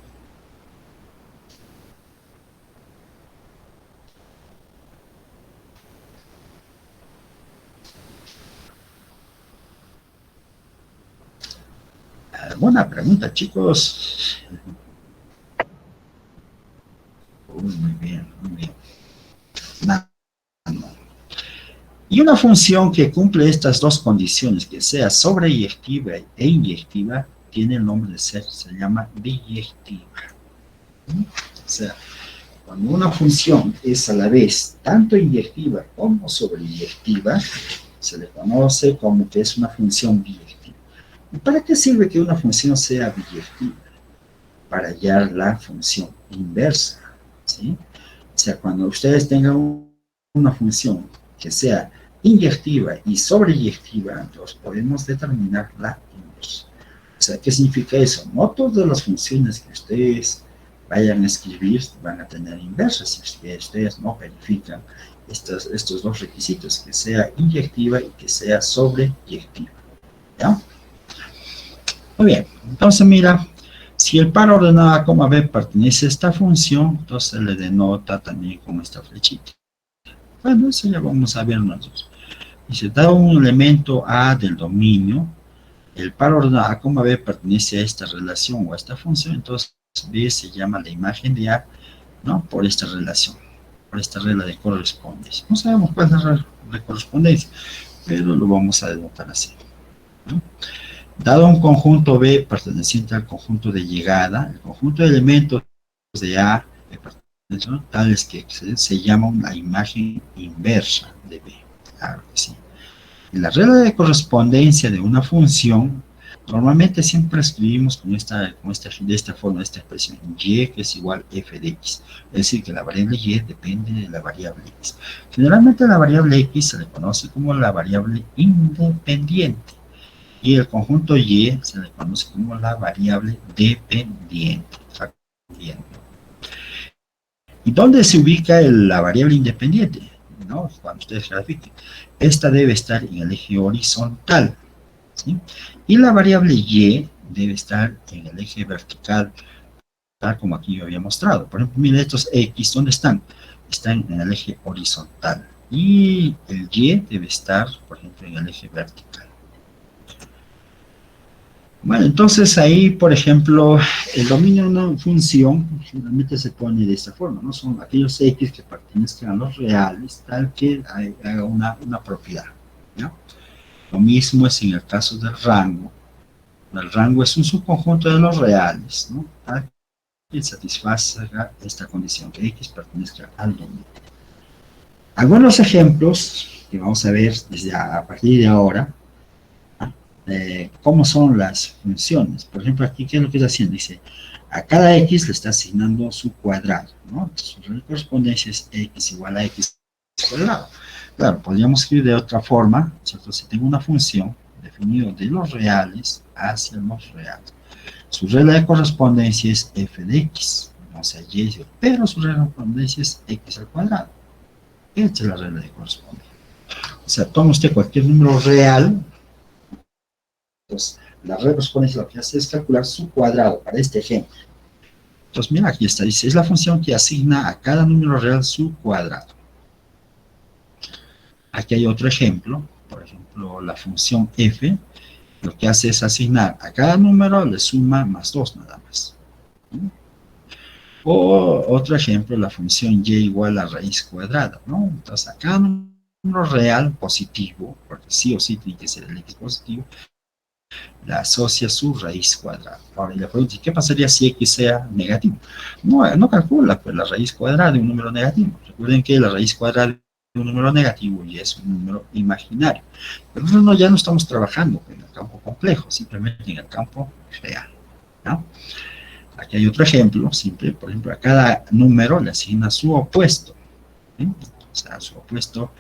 S1: ¿Alguna pregunta, chicos? Muy bien, muy bien. Nada, no. Y una función que cumple estas dos condiciones, que sea sobreyectiva e inyectiva, tiene el nombre de se llama biyectiva. O sea, cuando una función es a la vez tanto inyectiva como sobreyectiva, se le conoce como que es una función biyectiva. ¿Y para qué sirve que una función sea biyectiva? Para hallar la función inversa, ¿sí? O sea, cuando ustedes tengan una función que sea inyectiva y sobreyectiva, entonces podemos determinar la inversa. O sea, ¿qué significa eso? No todas las funciones que ustedes vayan a escribir van a tener inversas si ustedes no verifican estos dos requisitos, que sea inyectiva y que sea sobreyectiva. ¿Ya? Muy bien, entonces mira, si el par ordenado A, B pertenece a esta función, entonces se le denota también con esta flechita. Bueno, eso ya vamos a ver nosotros. Y se da un elemento A del dominio, el par ordenado A, B pertenece a esta relación o a esta función, entonces B se llama la imagen de A, ¿no? Por esta relación, por esta regla de correspondencia. No sabemos cuál es la regla de correspondencia, pero lo vamos a denotar así, ¿no? Dado un conjunto B perteneciente al conjunto de llegada, el conjunto de elementos de A tales que se llama una imagen inversa de B. Claro que sí. En la regla de correspondencia de una función, normalmente siempre escribimos de esta forma, esta expresión, Y que es igual a f de x. Es decir, que la variable Y depende de la variable x. Generalmente la variable x se le conoce como la variable independiente. Y el conjunto Y se le conoce como la variable dependiente. ¿Y dónde se ubica la variable independiente? ¿No? Cuando ustedes grafiquen. Esta debe estar en el eje horizontal, ¿sí? Y la variable Y debe estar en el eje vertical, tal como aquí yo había mostrado. Por ejemplo, miren estos X, ¿dónde están? Están en el eje horizontal. Y el Y debe estar, por ejemplo, en el eje vertical. Bueno, entonces ahí, por ejemplo, el dominio de una función generalmente se pone de esta forma, ¿no? Son aquellos X que pertenezcan a los reales, tal que haga una propiedad, ¿no? Lo mismo es en el caso del rango. El rango es un subconjunto de los reales, ¿no? Tal que satisfaga esta condición, que X pertenezca al dominio. Algunos ejemplos que vamos a ver desde a partir de ahora, cómo son las funciones. Por ejemplo, aquí, ¿qué es lo que está haciendo? Dice, a cada X le está asignando su cuadrado, ¿no? Su correspondencia es X igual a X cuadrado. Claro, podríamos escribir de otra forma, ¿cierto? Si tengo una función definida de los reales hacia los reales. Su regla de correspondencia es f de x, o sea, y, pero su regla de correspondencia es x al cuadrado. Esta es la regla de correspondencia. O sea, toma usted cualquier número real. Entonces, la regla de correspondencia lo que hace es calcular su cuadrado para este ejemplo. Entonces, mira, aquí está, dice, es la función que asigna a cada número real su cuadrado. Aquí hay otro ejemplo, por ejemplo, la función f, lo que hace es asignar a cada número, le suma más 2 nada más. O otro ejemplo, la función y igual a raíz cuadrada, ¿no? Entonces, a cada número real positivo, porque sí o sí tiene que ser el x positivo, la asocia a su raíz cuadrada. Ahora, y le pregunto, ¿qué pasaría si x sea negativo? No calcula pues la raíz cuadrada de un número negativo. Recuerden que la raíz cuadrada de un número negativo ya es un número imaginario. Pero nosotros ya no estamos trabajando en el campo complejo, simplemente en el campo real, ¿no? Aquí hay otro ejemplo simple. Por ejemplo, a cada número le asigna su opuesto, ¿sí? O sea, su opuesto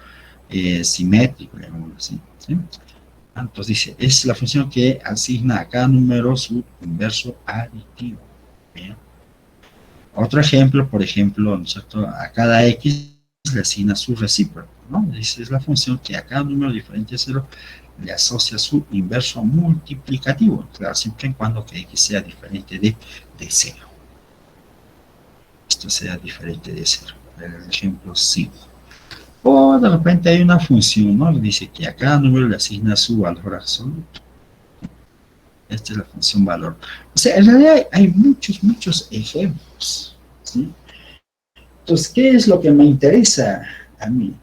S1: simétrico, llamémoslo así, ¿sí? Entonces dice, es la función que asigna a cada número su inverso aditivo. ¿Bien? Otro ejemplo, por ejemplo, ¿no es cierto? A cada x le asigna su recíproco, ¿no? Dice, es la función que a cada número diferente de 0 le asocia su inverso multiplicativo, claro, siempre y cuando que x sea diferente de 0. Esto sea diferente de 0. El ejemplo 5. O de repente hay una función, ¿no? Dice que a cada número le asigna su valor absoluto. Esta es la función valor. O sea, en realidad hay muchos ejemplos, ¿sí? Entonces, ¿qué es lo que me interesa a mí?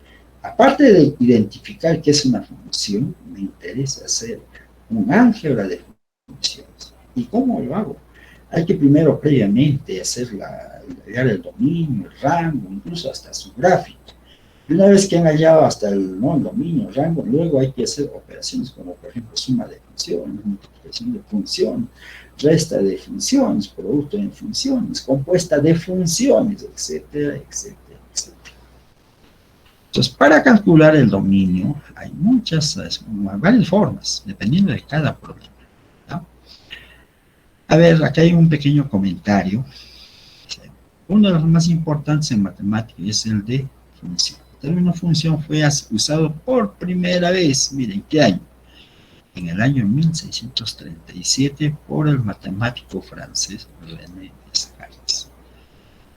S1: Aparte de identificar qué es una función, me interesa hacer un álgebra de funciones. ¿Y cómo lo hago? Hay que primero previamente hallar el dominio, el rango, incluso hasta su gráfico. Y una vez que han hallado hasta el dominio, el rango, luego hay que hacer operaciones como, por ejemplo, suma de funciones, multiplicación de funciones, resta de funciones, producto de funciones, compuesta de funciones, etcétera, etcétera, etcétera. Entonces, para calcular el dominio, hay varias formas, dependiendo de cada problema, ¿no? A ver, acá hay un pequeño comentario. Uno de los más importantes en matemáticas es el de función. El término función fue usado por primera vez, miren, ¿qué año? En el año 1637 por el matemático francés René Descartes.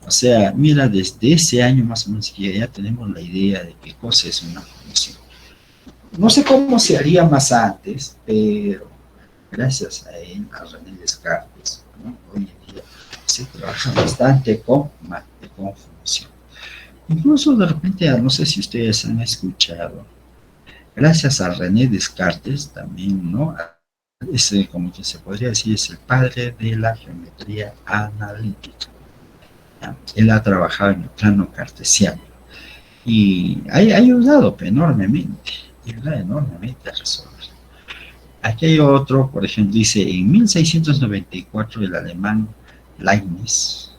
S1: O sea, mira, desde ese año más o menos que ya tenemos la idea de qué cosa es una función. No sé cómo se haría más antes, pero gracias a él, a René Descartes, ¿no? Hoy en día se trabaja bastante con función. Incluso de repente, no sé si ustedes han escuchado, gracias a René Descartes también, ¿no? Como que se podría decir, es el padre de la geometría analítica. ¿Ya? Él ha trabajado en el plano cartesiano y ha ayudado enormemente a resolver. Aquí hay otro, por ejemplo, dice, en 1694 el alemán Leibniz,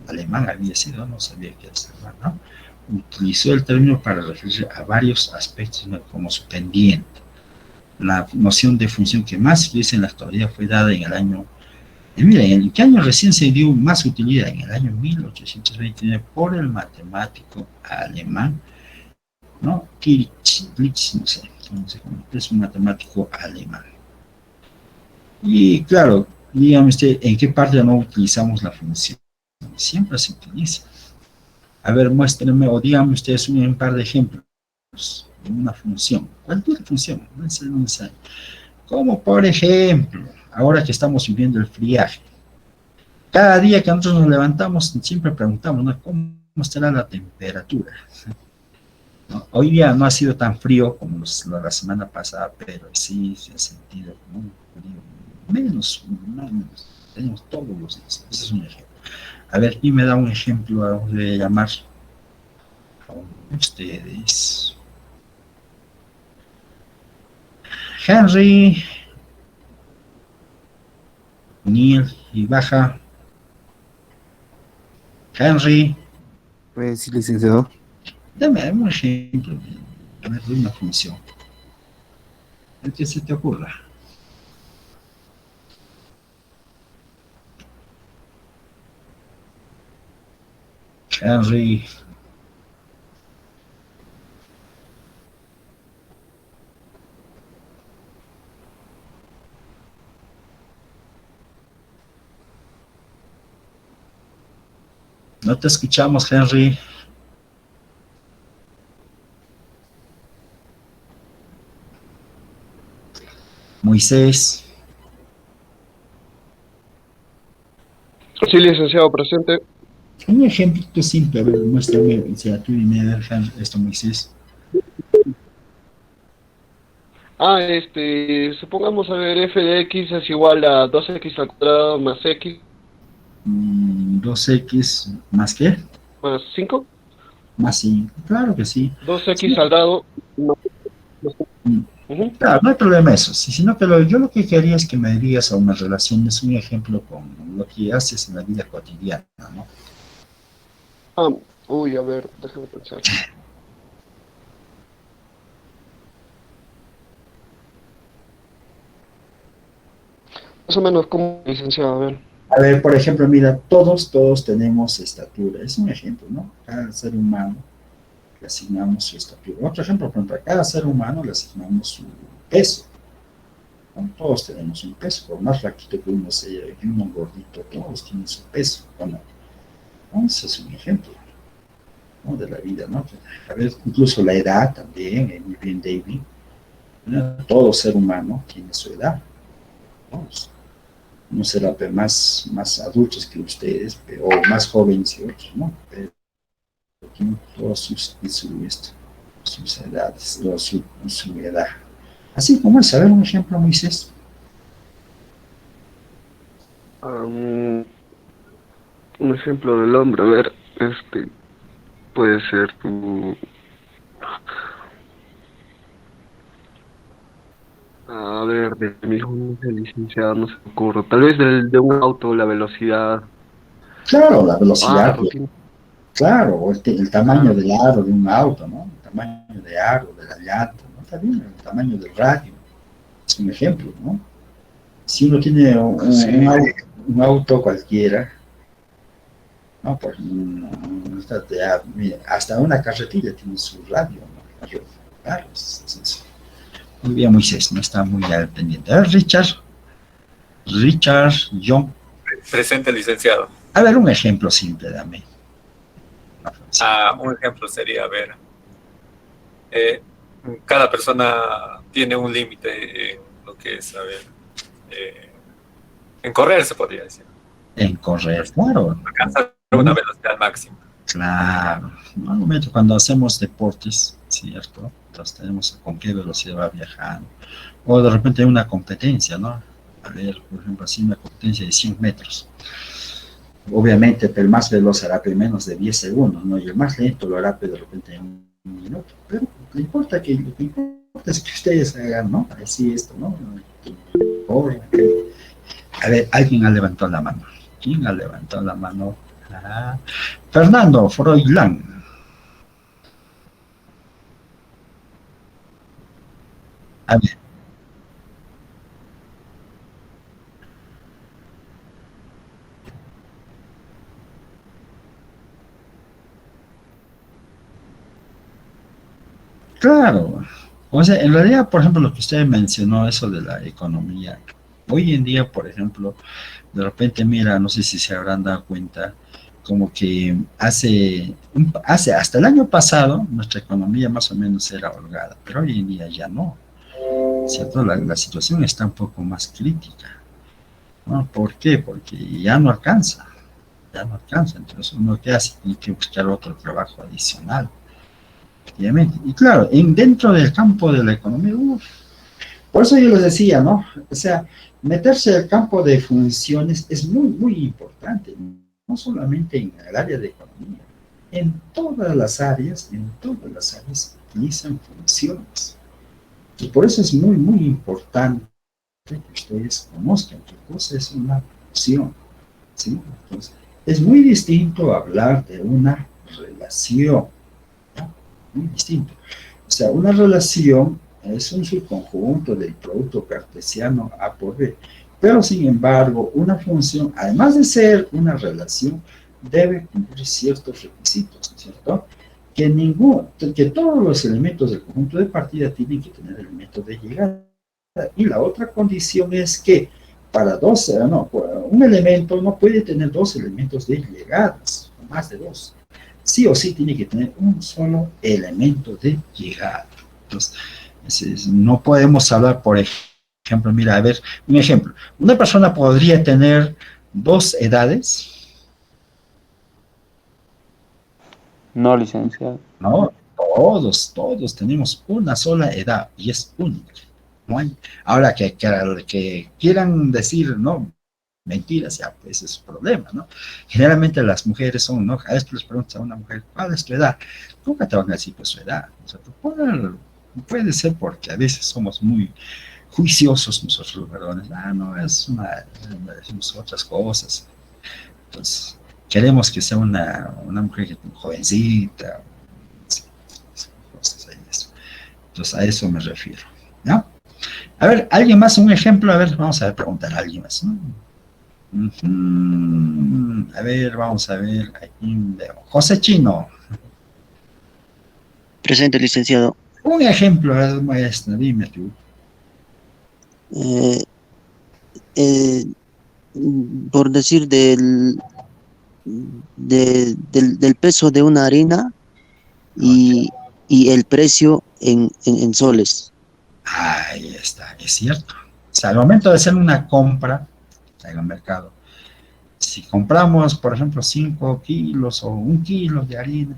S1: alemán había sido, no sabía que era alemán, ¿no? Utilizó el término para referirse a varios aspectos, ¿no? Como su pendiente. La noción de función que más se utiliza en la actualidad fue dada en el año, miren, ¿en qué año recién se dio más utilidad? En el año 1829 por el matemático alemán, ¿no? Kirchlich, no sé cómo se llama, es un matemático alemán. Y claro, dígame usted, ¿en qué parte no utilizamos la función? Siempre se utiliza. A ver, muéstrenme, o díganme ustedes un par de ejemplos de una función. Cualquier función, no es necesario. Como por ejemplo, ahora que estamos viviendo el friaje. Cada día que nosotros nos levantamos, siempre preguntamos, ¿no? ¿Cómo estará la temperatura? ¿No? Hoy día no ha sido tan frío como la semana pasada, pero sí se ha sentido muy frío. Menos. Tenemos todos los días. Ese es un ejemplo. A ver, ¿quién me da un ejemplo de llamar a ustedes? Henry, Neil y baja. Henry.
S7: Pues sí, licenciado.
S1: Dame un ejemplo de una función. El que se te ocurra. Henry. No te escuchamos, Henry. Moisés.
S9: Sí, licenciado, presente.
S1: Un ejemplo simple, a ver, muéstrame, o sea, tú dime, a ver, esto, Moisés.
S9: Supongamos, a ver, f de x es igual a 2x al cuadrado más x
S1: 2x más qué?
S9: más 5.
S1: Más 5. Claro que sí.
S9: 2x al dado. No.
S1: Mm,
S9: Ujú.
S1: Claro, no hay problema eso, sí, sino que yo lo que quería es que me digas a una relación, es un ejemplo con lo que haces en la vida cotidiana, ¿no?
S9: A ver, déjame pensar. Más o menos como licenciado, a ver.
S1: A ver, por ejemplo, mira, todos tenemos estatura, es un ejemplo, ¿no? Cada ser humano le asignamos su estatura. Otro ejemplo, por ejemplo, a cada ser humano le asignamos su peso, ¿no? Todos tenemos un peso, por más flaquito que uno sea, que uno gordito, todos tienen su peso, ¿no? Ese es un ejemplo, ¿no? De la vida, ¿no? A ver, incluso la edad también, muy bien David, ¿no? Todo ser humano tiene su edad, todos. No será más adultos que ustedes, o más jóvenes que otros, ¿no? Pero tienen todas sus edades, toda su edad. Así como es, a ver un ejemplo, Moisés.
S9: Un ejemplo del hombre, a ver, puede ser tu... A ver, de mi hijo licenciado, no se me ocurre. Tal vez de un auto, la velocidad.
S1: Claro, la velocidad,
S9: Rutina.
S1: claro, o el tamaño del aro de un auto, ¿no? El tamaño de aro, de la llanta, ¿no? También el tamaño del radio, es un ejemplo, ¿no? Si uno tiene un auto cualquiera, ¿no? Pues, mira, hasta una carretilla tiene su radio, ¿no? Claro, muy bien, Moisés, no está muy al pendiente. A ver, Richard, John.
S4: Presente, licenciado.
S1: A ver, un ejemplo simple, dame.
S4: Un ejemplo sería, a ver, cada persona tiene un límite en lo que es, a ver, en correr se podría decir.
S1: En correr, claro.
S4: Alcanzar una velocidad máxima.
S1: Claro. Normalmente cuando hacemos deportes, ¿cierto? Entonces tenemos con qué velocidad va viajando. O de repente hay una competencia, ¿no? A ver, por ejemplo, así una competencia de 100 metros. Obviamente, el más veloz hará en menos de 10 segundos, ¿no? Y el más lento lo hará de repente en un minuto. Pero lo que importa es que ustedes hagan, ¿no? Así esto, ¿no? Corran. A ver, alguien ha levantado la mano. ¿Quién ha levantado la mano? Fernando Froilán. A ver. Claro. O sea, en realidad, por ejemplo, lo que usted mencionó, eso de la economía. Hoy en día, por ejemplo, de repente, mira, no sé si se habrán dado cuenta, como que hace hasta el año pasado, nuestra economía más o menos era holgada, pero hoy en día ya no, ¿cierto? La situación está un poco más crítica, ¿no? ¿Por qué? Porque ya no alcanza, entonces uno que hace, tiene que buscar otro trabajo adicional, efectivamente. Y claro, dentro del campo de la economía, por eso yo les decía, ¿no? O sea, meterse al campo de funciones es muy importante, no solamente en el área de economía, en todas las áreas se utilizan funciones. Y por eso es muy importante que ustedes conozcan qué cosa es una función, ¿sí? Entonces, es muy distinto hablar de una relación, ¿no? Muy distinto. O sea, una relación es un subconjunto del producto cartesiano A por B. Pero, sin embargo, una función, además de ser una relación, debe cumplir ciertos requisitos, ¿no es cierto? Que todos los elementos del conjunto de partida tienen que tener elementos de llegada. Y la otra condición es que para un elemento no puede tener dos elementos de llegadas, o más de dos. Sí o sí tiene que tener un solo elemento de llegada. Entonces, no podemos hablar, por ejemplo, mira, a ver, un ejemplo. Una persona podría tener dos edades.
S8: No, licenciado.
S1: No, todos tenemos una sola edad y es única. no hay. Ahora que quieran decir, no, mentiras, ya, pues ese es su problema, ¿no? Generalmente las mujeres son, ¿no? A veces les preguntas a una mujer, ¿cuál es tu edad? Nunca te van a decir, pues, su edad. O sea, puede ser porque a veces somos muy juiciosos nosotros los varones. No, decimos otras cosas. Entonces, queremos que sea una mujer jovencita, cosas ahí, eso. Entonces, a eso me refiero, ¿no? A ver, ¿alguien más? Un ejemplo, a ver, vamos a preguntar a alguien más, ¿no? A ver, vamos a ver, aquí veo. José Chino,
S3: Presente, licenciado.
S1: un ejemplo, maestra, dime tú.
S3: Eh, eh, por decir del peso de una harina y, y el precio en soles.
S1: Ahí está, es cierto. O sea, al momento de hacer una compra en el mercado, si compramos, por ejemplo, 5 kilos o 1 kilo de harina,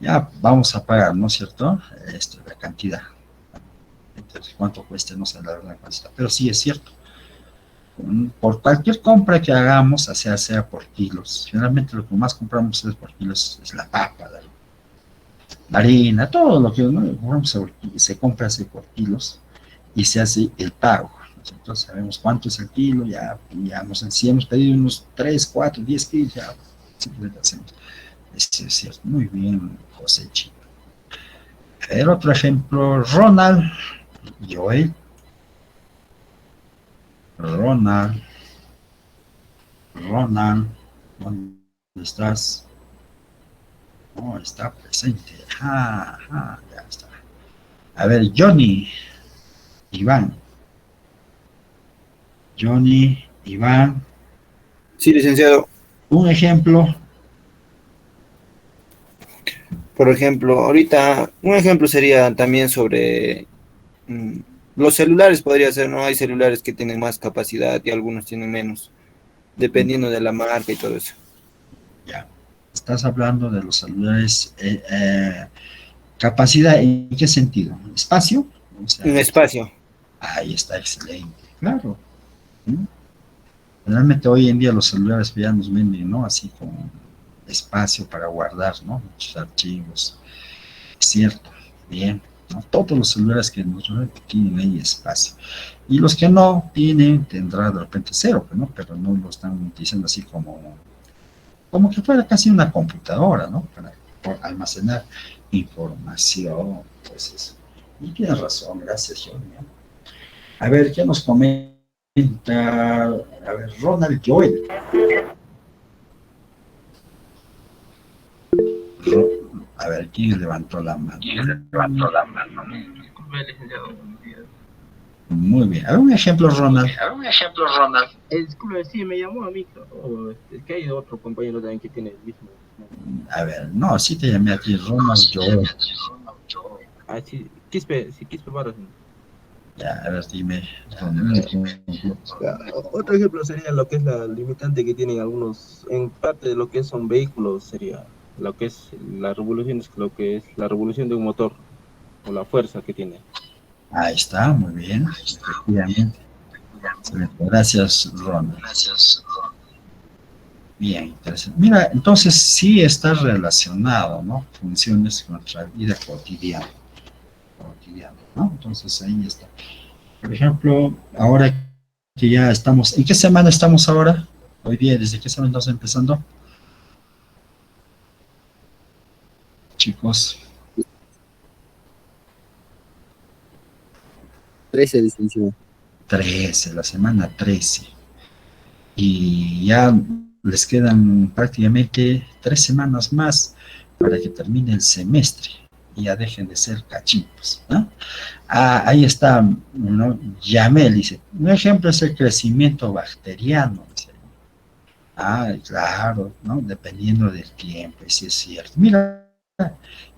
S1: ya vamos a pagar, ¿no es cierto? La cantidad. Entonces, ¿cuánto cuesta? No sé la verdad cuánto está, pero sí es cierto. Por cualquier compra que hagamos, sea por kilos, generalmente lo que más compramos es por kilos, es la papa, la harina, todo lo que compramos se compra así por kilos y se hace el pago. Entonces sabemos cuánto es el kilo, si hemos pedido unos 3, 4, 10 kilos, ya simplemente hacemos. Es cierto, muy bien, José Chino. A ver, otro ejemplo, Ronald, Joel. Ronald, ¿dónde estás? No, está presente. Ya está. A ver, Iván,
S7: Sí, licenciado.
S1: un ejemplo.
S7: Por ejemplo, ahorita, un ejemplo sería también sobre los celulares, podría ser, ¿no? Hay celulares que tienen más capacidad y algunos tienen menos, dependiendo de la marca y todo eso.
S1: Ya, estás hablando de los celulares. ¿Capacidad en qué sentido? ¿Espacio? O sea,
S7: Un espacio.
S1: ahí está, excelente, claro. Realmente hoy en día los celulares ya nos venden, ¿no? Así con espacio para guardar, ¿no? Muchos archivos. Es cierto, bien, ¿no? Todos los celulares que nosotros tienen ahí espacio. Y los que no tienen, tendrá de repente cero, ¿no? Pero no lo están utilizando así como que fuera casi una computadora, ¿no? Para almacenar información, pues eso. Y tienes razón, gracias, Johnny. A ver, ¿qué nos comenta? A ver, Ronald Joel. A ver, ¿quién levantó la mano? Muy bien. A ver, un ejemplo, Ronald.
S10: Disculpe, sí, me llamó a mí. Es que hay otro compañero también que tiene el mismo.
S1: A ver, no, sí te llamé a ti, Ronald Joel.
S10: Ah, sí, Quispe Barros.
S1: Ya, a ver, dime.
S10: Otro ejemplo sería lo que es la limitante que tienen algunos, en parte de lo que son vehículos, sería lo que es la revolución, lo que es la revolución de un motor, o la fuerza que tiene.
S1: Ahí está, muy bien, efectivamente. Gracias, Ronald. Bien, interesante. Mira, entonces sí está relacionado, ¿no? Funciones con nuestra vida cotidiana, ¿no? Entonces ahí está. Por ejemplo, ahora que ya estamos, ¿en qué semana estamos ahora? Hoy día, ¿desde qué semana estamos empezando? Chicos.
S7: 13, licenciado.
S1: 13, la semana 13. Y ya les quedan prácticamente 3 semanas más para que termine el semestre y ya dejen de ser cachitos, ¿no? Ahí está, ¿no? Yamel dice, un ejemplo es el crecimiento bacteriano. Dice. Claro, ¿no? Dependiendo del tiempo, sí es cierto. Mira,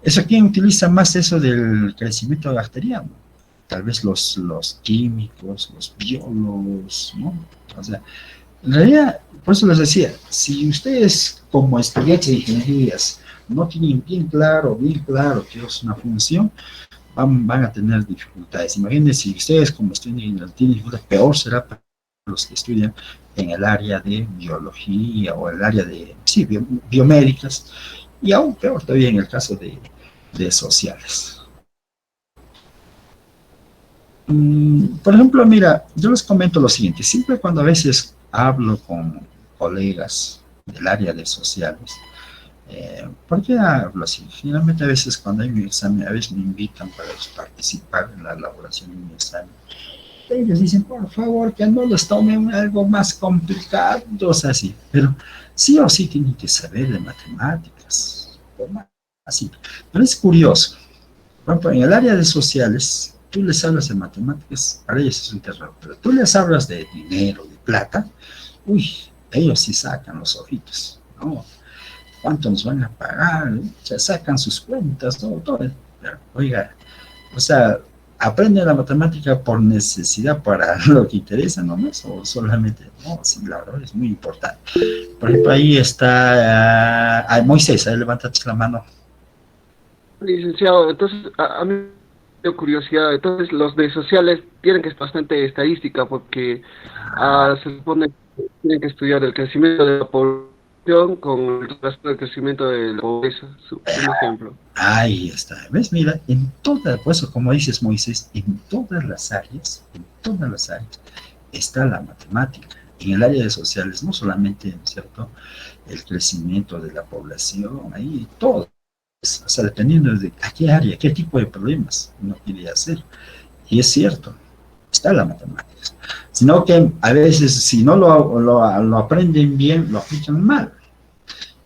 S1: ¿eso quién utiliza más eso del crecimiento bacteriano? Tal vez los químicos, los biólogos, ¿no? O sea, en realidad, por eso les decía, si ustedes como estudiantes de ingenierías no tienen bien claro qué es una función, van a tener dificultades. Imagínense, si ustedes como estudian tienen dificultades, peor será para los que estudian en el área de biología o el área de biomédicas, y aún peor todavía en el caso de sociales. Por ejemplo, mira, yo les comento lo siguiente, siempre cuando a veces hablo con colegas del área de sociales, ¿por qué hablo así? Finalmente a veces cuando hay un examen, a veces me invitan para participar en la elaboración de un examen. Ellos dicen, por favor, que no les tomen algo más complicado, o sea, así. Pero sí o sí tienen que saber de matemáticas. Así. Pero es curioso. Por ejemplo, en el área de sociales, tú les hablas de matemáticas, para ellos es un terror. Pero tú les hablas de dinero, de plata, uy, ellos sí sacan los ojitos, ¿no? ¿Cuánto nos van a pagar? Ya sacan sus cuentas, ¿no? Todo. Pero, oiga, o sea, ¿aprenden la matemática por necesidad para lo que interesa nomás? ¿O solamente? No, sí, la verdad es muy importante. Por ejemplo, ahí está Moisés, ahí levantaste la mano.
S9: Licenciado, entonces a mí me dio curiosidad, entonces los de sociales tienen que ser bastante estadística porque se supone que tienen que estudiar el crecimiento de la población con el trastorno del crecimiento de la pobreza, un ejemplo.
S1: Ahí está, ¿ves? Mira, en todas, pues como dices Moisés, en todas las áreas está la matemática. En el área de sociales, no solamente, ¿cierto?, el crecimiento de la población, ahí todo. O sea, dependiendo de a qué área, qué tipo de problemas uno quiere hacer. Y es cierto, está la matemática. Sino que a veces, si no lo aprenden bien, lo aplican mal.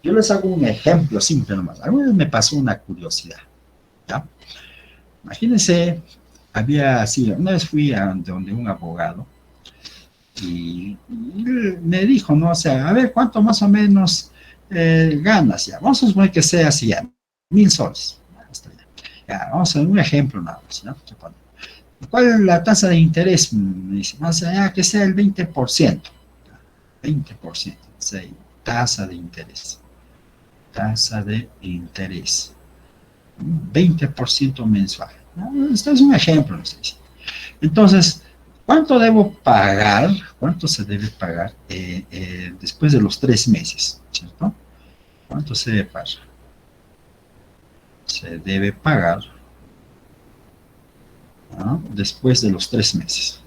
S1: Yo les hago un ejemplo simple nomás. Alguna vez me pasó una curiosidad, ¿ya? Imagínense, una vez fui a donde un abogado y me dijo, ¿no? O sea, a ver, ¿cuánto más o menos ganas ya? Vamos a suponer que sea así, ya, 1.000 soles. Ya, vamos a ver un ejemplo nada más, ¿no? ¿Cuál es la tasa de interés? Me dice, o sea, ya que sea el 20%. 20%, o sea, tasa de interés. Tasa de interés. 20% mensual. Este es un ejemplo, no sé. Entonces, ¿cuánto debo pagar? ¿Cuánto se debe pagar después de los 3 meses? ¿Cierto? ¿Cuánto se debe pagar? Se debe pagar, ¿no?, después de los 3 meses.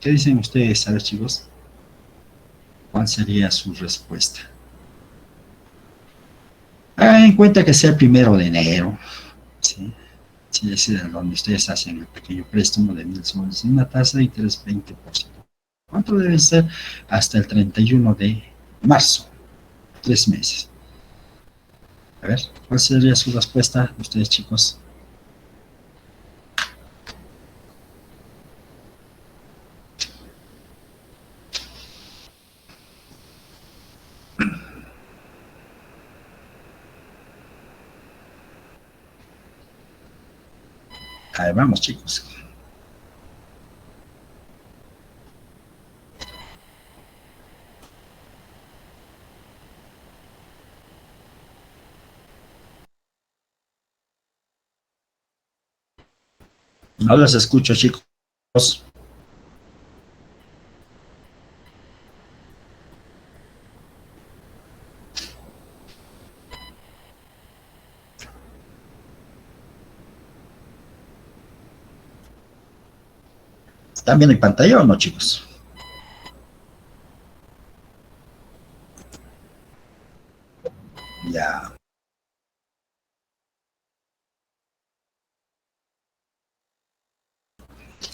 S1: ¿Qué dicen ustedes, a ver, chicos? ¿Cuál sería su respuesta? Hagan en cuenta que sea el 1 de enero, ¿sí? Sí, es donde ustedes hacen el pequeño préstamo de 1.000 soles, una tasa de interés 20%. ¿Cuánto debe ser hasta el 31 de marzo? 3 meses. A ver, ¿cuál sería su respuesta, ustedes, chicos? A ver, vamos, chicos. No los escucho, chicos. ¿Están viendo en pantalla o no, chicos? Ya.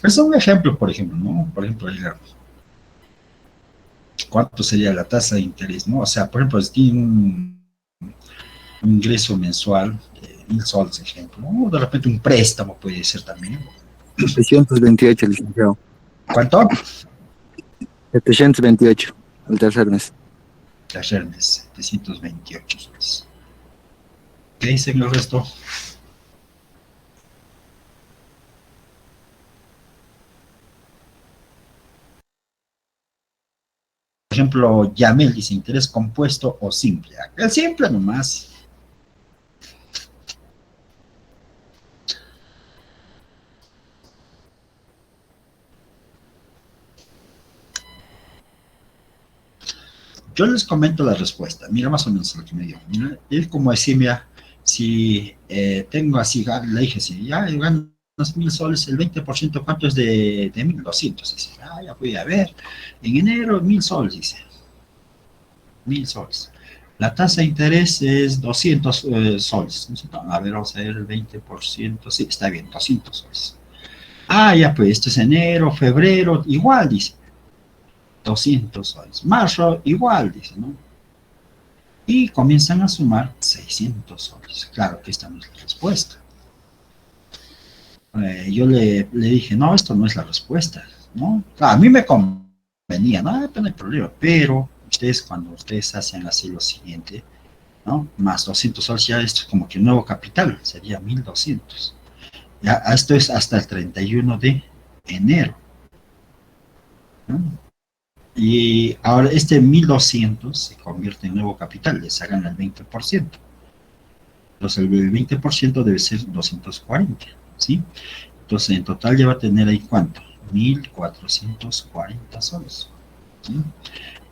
S1: Es un ejemplo, por ejemplo, ¿no? Por ejemplo, digamos, ¿cuánto sería la tasa de interés, no? O sea, por ejemplo, si tiene un ingreso mensual de 1.000 soles, ejemplo, o de repente un préstamo puede ser también.
S11: 728, licenciado.
S1: ¿Cuánto?
S11: 728, el tercer mes.
S1: Tercer mes, 728 soles. ¿Qué dicen el resto? Por ejemplo, Yamel dice interés compuesto o simple. El simple nomás. yo les comento la respuesta. Mira más o menos lo que me dio. Mira, es como decir, mira, si tengo así, le dije, si ya ganas 1.000 soles, el 20%, ¿cuánto es de 1.200? Dice, ya voy a ver. En enero, 1.000 soles, dice. 1.000 soles. La tasa de interés es 200 soles. A ver, vamos a ver el 20%. Sí, está bien, 200 soles. Ya pues, esto es enero, febrero, igual, dice. 200 soles. Marzo, igual, dice, ¿no? Y comienzan a sumar 600 soles. Claro que esta no es la respuesta. Yo le dije, no, esto no es la respuesta, ¿no? Claro, a mí me convenía, no hay problema, pero ustedes, cuando ustedes hacen así lo siguiente, ¿no? Más 200 soles, ya esto es como que un nuevo capital, sería 1.200. Ya, esto es hasta el 31 de enero, ¿no? Y ahora este 1.200 se convierte en nuevo capital, les hagan el 20%. Entonces el 20% debe ser 240, ¿sí? Entonces en total ya va a tener ahí ¿cuánto? 1.440 soles, ¿sí?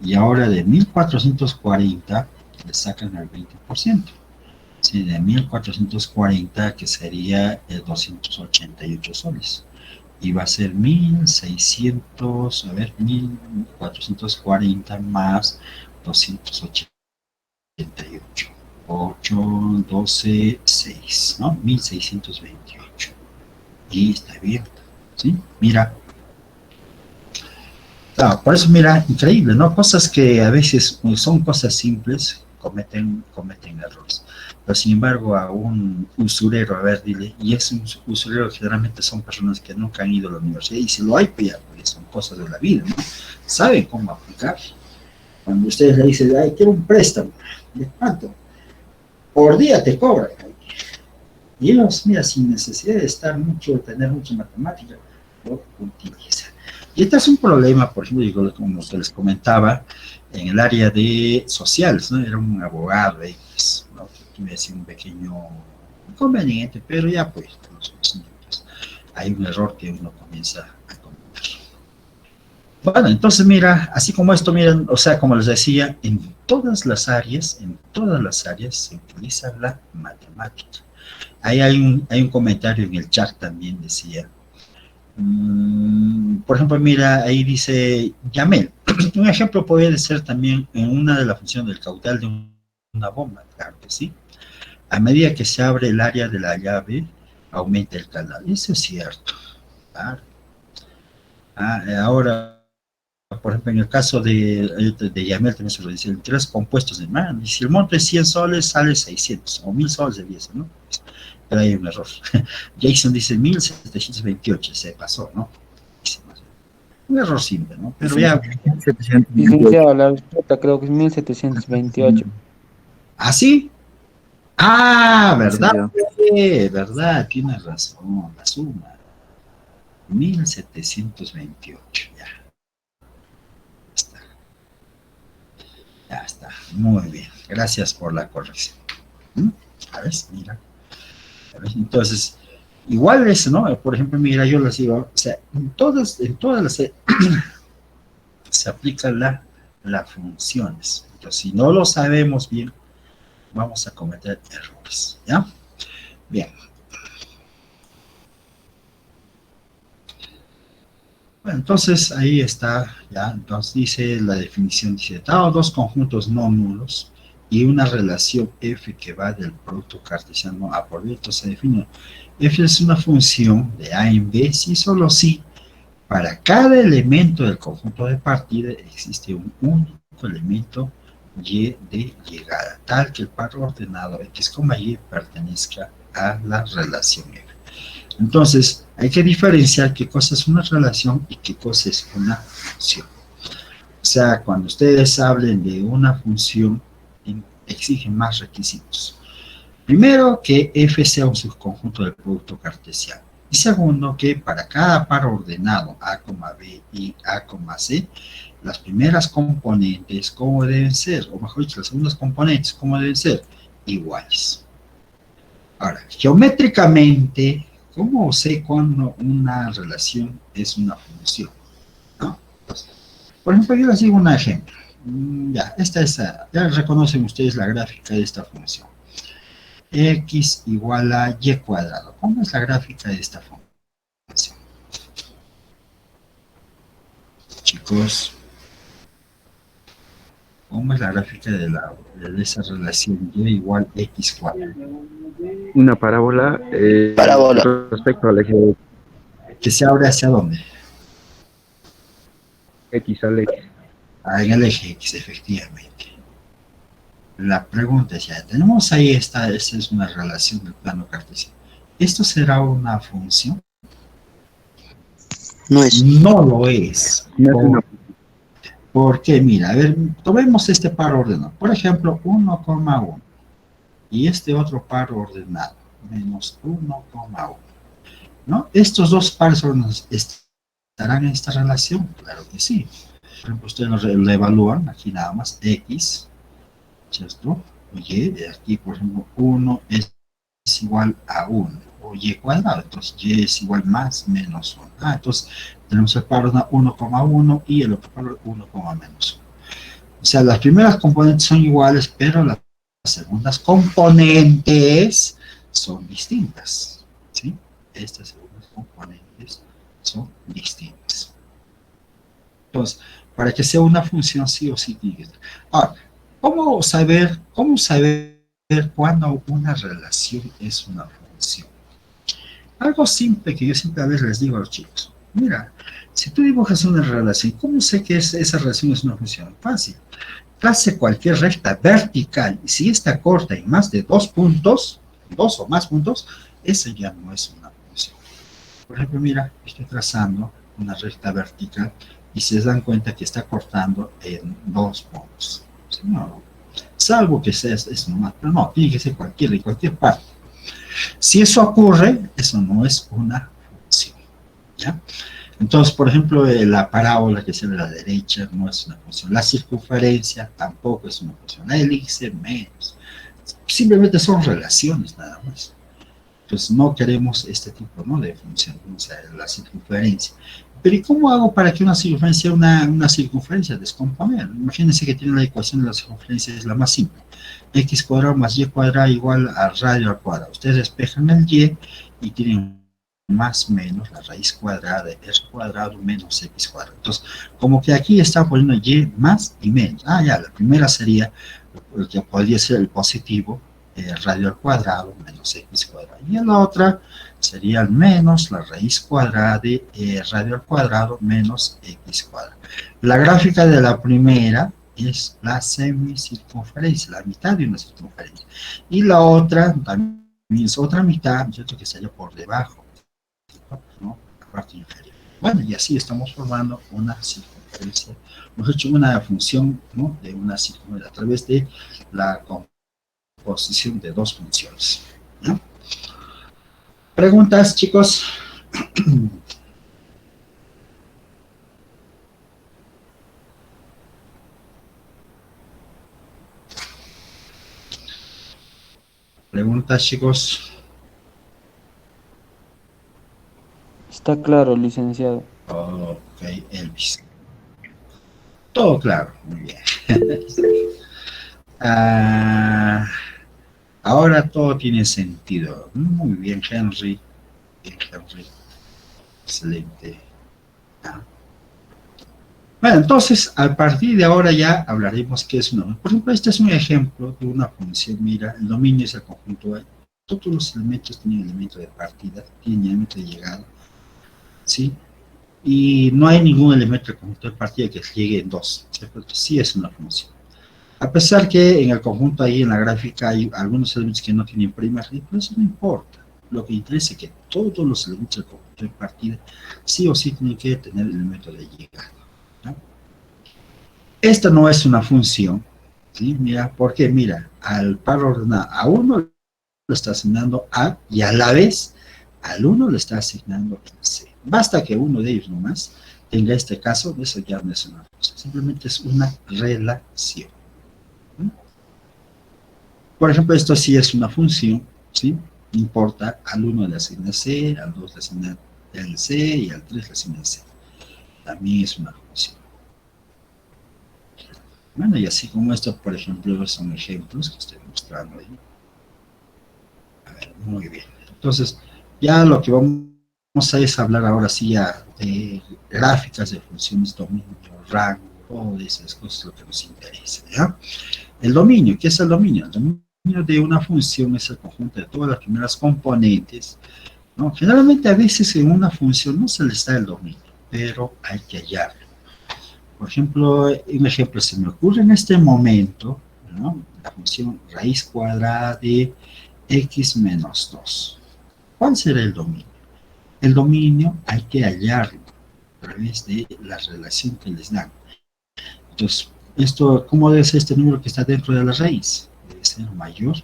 S1: Y ahora de 1.440 le sacan el 20%. Sí, de 1.440, que sería 288 soles. Y va a ser 1.600, a ver, 1.440 más 288. 8, 12, 6, ¿no? 1.628. Y está abierto, ¿sí? Mira. Claro, por eso, mira, increíble, ¿no? Cosas que a veces son cosas simples, cometen errores. Pero sin embargo, a un usurero, a ver, dile, y es un usurero, generalmente son personas que nunca han ido a la universidad, y si lo hay, pues ya, pues son cosas de la vida, ¿no? Saben cómo aplicar. Cuando ustedes le dicen, ay, quiero un préstamo, ¿de cuánto? Por día te cobran. Y ellos, mira, sin necesidad de tener mucha matemática, lo utilizan. Y este es un problema, por ejemplo, yo, como les comentaba, en el área de sociales, ¿no? Era un abogado, ¿no? Que tuve así un pequeño inconveniente, pero ya pues, hay un error que uno comienza a cometer. Bueno, entonces mira, así como esto, miren, o sea, como les decía, en todas las áreas se utiliza la matemática. Ahí hay un comentario en el chat también, decía, por ejemplo, mira, ahí dice Yamel, un ejemplo puede ser también en una de las funciones del caudal de una bomba, claro que sí. A medida que se abre el área de la llave, aumenta el canal, eso es cierto, claro. Ahora, por ejemplo, en el caso de Yamel también se lo dice, en 3 compuestos de man, y si el monto es 100 soles, sale 600, o 1.000 soles debía ser, ¿no? Pero hay un error. Jason dice 1.728, se pasó, ¿no? Un error simple, ¿no? Pero
S11: Sí,
S1: ya...
S8: Licenciado, la respuesta creo que es 1728.
S1: ¿Ah, sí? ¿Verdad?
S11: Sí,
S1: ¿Verdad? Tienes razón, la suma. 1.728, ya. Ya está, muy bien. Gracias por la corrección. A ver, mira. A ver, entonces, igual es, ¿no? Por ejemplo, mira, yo les digo, o sea, en todas las se aplica las funciones. Entonces, si no lo sabemos bien, vamos a cometer errores, ¿ya? Bien. Bueno, entonces ahí está, ya, entonces dice la definición, dice, dado dos conjuntos no nulos y una relación f que va del producto cartesiano a por b, entonces se define, f es una función de a en b si solo si para cada elemento del conjunto de partida existe un único elemento y de llegada, tal que el par ordenado x, y pertenezca a la relación f. Entonces, hay que diferenciar qué cosa es una relación y qué cosa es una función. O sea, cuando ustedes hablen de una función, exigen más requisitos. Primero, que f sea un subconjunto del producto cartesiano. Y segundo, que para cada par ordenado a, b y a, c, las primeras componentes, ¿cómo deben ser? O mejor dicho, las segundas componentes, ¿cómo deben ser? Iguales. Ahora, geométricamente, ¿cómo sé cuando una relación es una función? ¿No? Entonces, por ejemplo, yo les digo un ejemplo. Ya, esta es, ya reconocen ustedes la gráfica de esta función. X igual a y cuadrado. ¿Cómo es la gráfica de esta función? Chicos, ¿cómo es la gráfica de esa relación y igual x cuadrado?
S12: Una parábola,
S3: Parábola.
S12: respecto al eje
S1: ¿Que se abre hacia dónde?
S12: X al X.
S1: En el eje X, efectivamente. La pregunta es ya, tenemos ahí esta es una relación del plano cartesiano. ¿Esto será una función?
S3: No es.
S1: No lo es.
S12: No es una
S1: Porque, mira, a ver, tomemos este par ordenado. Por ejemplo, 1,1. Y este otro par ordenado, menos 1,1. ¿No? ¿Estos dos pares ordenados estarán en esta relación? Claro que sí. Por ejemplo, ustedes lo evalúan, aquí nada más, X, ¿cierto? Y, aquí, por ejemplo, 1 es igual a 1, o y cuadrado, entonces y es igual más menos 1. Entonces tenemos el par 1,1 y el otro par 1, menos 1. O sea, las primeras componentes son iguales, pero las segundas componentes son distintas, ¿sí? Estas segundas componentes son distintas. Entonces, para que sea una función sí o sí tiene que estar. Ahora, ¿cómo saber cuándo una relación es una función? Algo simple que yo siempre a veces les digo a los chicos. Mira, si tú dibujas una relación, ¿cómo sé que esa relación es una función? Fácil. Trace cualquier recta vertical y si está corta en más de 2 puntos, 2 o más puntos, esa ya no es una función. Por ejemplo, mira, estoy trazando una recta vertical y se dan cuenta que está cortando en 2 puntos. No, salvo que sea eso nomás, pero no, tiene que ser en cualquier parte. Si eso ocurre, eso no es una función, ¿ya? Entonces, por ejemplo, la parábola que sea de la derecha no es una función, la circunferencia tampoco es una función, la elipse menos, simplemente son relaciones nada más. Entonces no queremos este tipo, ¿no?, de función, o sea, la circunferencia. Pero ¿y cómo hago para que una circunferencia sea una circunferencia? Descomponer. Imagínense que tiene la ecuación de la circunferencia, es la más simple. X cuadrado más y cuadrado igual a radio al cuadrado. Ustedes despejan el y tienen más menos la raíz cuadrada de r cuadrado menos x cuadrado. Entonces, como que aquí está poniendo y más y menos. Ya, la primera sería, el que podría ser el positivo, radio al cuadrado menos x cuadrado. Y en la otra sería menos la raíz cuadrada de radio al cuadrado menos x cuadrado. La gráfica de la primera es la semicircunferencia, la mitad de una circunferencia. Y la otra también es otra mitad, ¿cierto?, que estaría por debajo, ¿no?, la parte inferior. Bueno, y así estamos formando una circunferencia. Hemos hecho una función, ¿no?, de una circunferencia a través de la composición de dos funciones, ¿no? ¿Preguntas, chicos? ¿Preguntas, chicos?
S8: Está claro, licenciado.
S1: Ok, Elvis. Todo claro, muy bien. Ahora todo tiene sentido. Muy bien, Henry. Excelente. Bueno, entonces, a partir de ahora ya hablaremos qué es una. Por ejemplo, este es un ejemplo de una función. Mira, el dominio es el conjunto A. Todos los elementos tienen elemento de partida, tienen elemento de llegada, ¿sí? Y no hay ningún elemento del conjunto de partida que llegue en 2, ¿cierto? Sí es una función. A pesar que en el conjunto ahí en la gráfica hay algunos elementos que no tienen prima raíz, pero eso no importa. Lo que interesa es que todos los elementos del conjunto de partida sí o sí tienen que tener el elemento de llegada, ¿no? Esta no es una función, ¿sí? Mira, porque mira, al par ordenado a uno lo está asignando A y a la vez al 1 le está asignando el C. Basta que uno de ellos nomás tenga este caso, eso ya no es una función, simplemente es una relación. Por ejemplo, esto sí es una función, ¿sí? No importa, al 1 le asigna C, al 2 le asigna el C y al 3 le asigna el C. También es una función. Bueno, y así como esto, por ejemplo, son ejemplos que estoy mostrando ahí. A ver, muy bien. Entonces, ya lo que vamos a es hablar ahora sí ya de gráficas de funciones, dominio, rango, todas esas cosas, lo que nos interesa, ¿ya? El dominio, ¿qué es el dominio? El dominio de una función es el conjunto de todas las primeras componentes, ¿no? Generalmente a veces en una función no se les da el dominio, pero hay que hallarlo. Por ejemplo, un ejemplo se me ocurre en este momento, ¿no? La función raíz cuadrada de x menos 2. ¿Cuál será el dominio? El dominio hay que hallarlo a través de la relación que les dan. Entonces, ¿cómo debe ser este número que está dentro de la raíz? Debe ser mayor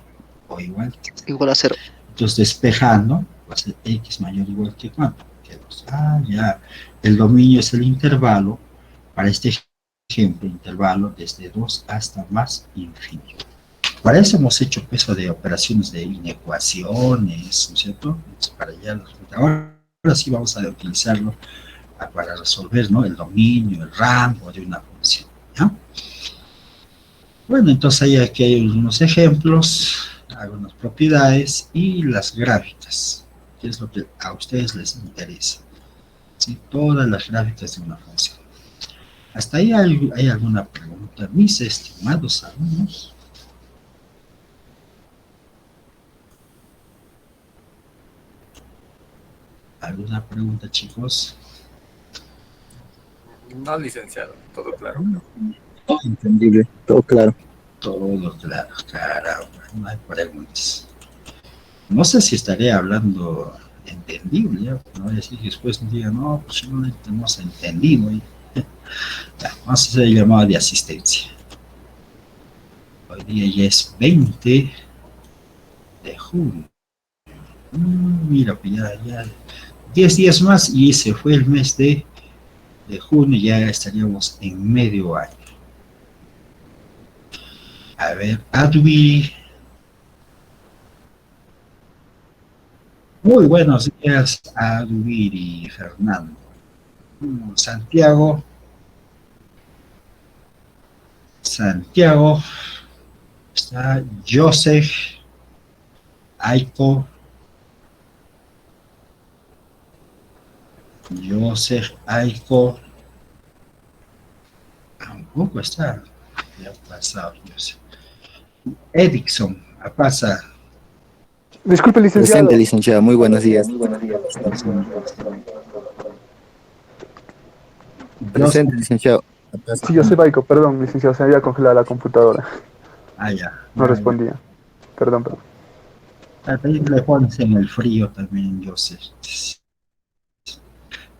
S1: o igual que 0.
S3: Igual a 0.
S1: Entonces, despejando, va a ser x mayor o igual que cuánto. Que 2. Ya. El dominio es el intervalo, para este ejemplo, intervalo desde 2 hasta más infinito. Para eso hemos hecho peso de operaciones de inecuaciones, ¿no es cierto? Entonces, para allá, ahora sí vamos a utilizarlo para resolver, ¿no? El dominio, el rango de una función, ¿ya? Bueno, entonces aquí hay algunos ejemplos, algunas propiedades y las gráficas, que es lo que a ustedes les interesa, ¿sí? Todas las gráficas de una función. ¿Hasta ahí hay alguna pregunta, mis estimados alumnos? ¿Alguna pregunta, chicos?
S4: No, licenciado, todo claro.
S11: Todo entendible, todo claro.
S1: Todo claro, caramba, no hay preguntas. No sé si estaré hablando entendible, ¿ya? No voy a decir que después me digan, no, pues no lo hemos entendido. Ya, vamos a hacer el llamado de asistencia. Hoy día ya es 20 de junio. Mira, pues ya 10 días más y se fue el mes de junio, ya estaríamos en medio año. A ver, Adwi. Muy buenos días, Adwi y Fernando. Santiago. Está Joseph, Aiko, tampoco está, ya ha pasado, Joseph. Edison, pasa.
S13: Disculpe, licenciado.
S11: Presente, licenciado. Muy buenos días. Presente, licenciado.
S13: Sí, yo soy Baico, perdón, licenciado, se me había congelado la computadora.
S1: Ya.
S13: No respondía. Perdón.
S1: También le pones en el frío también, Joseph.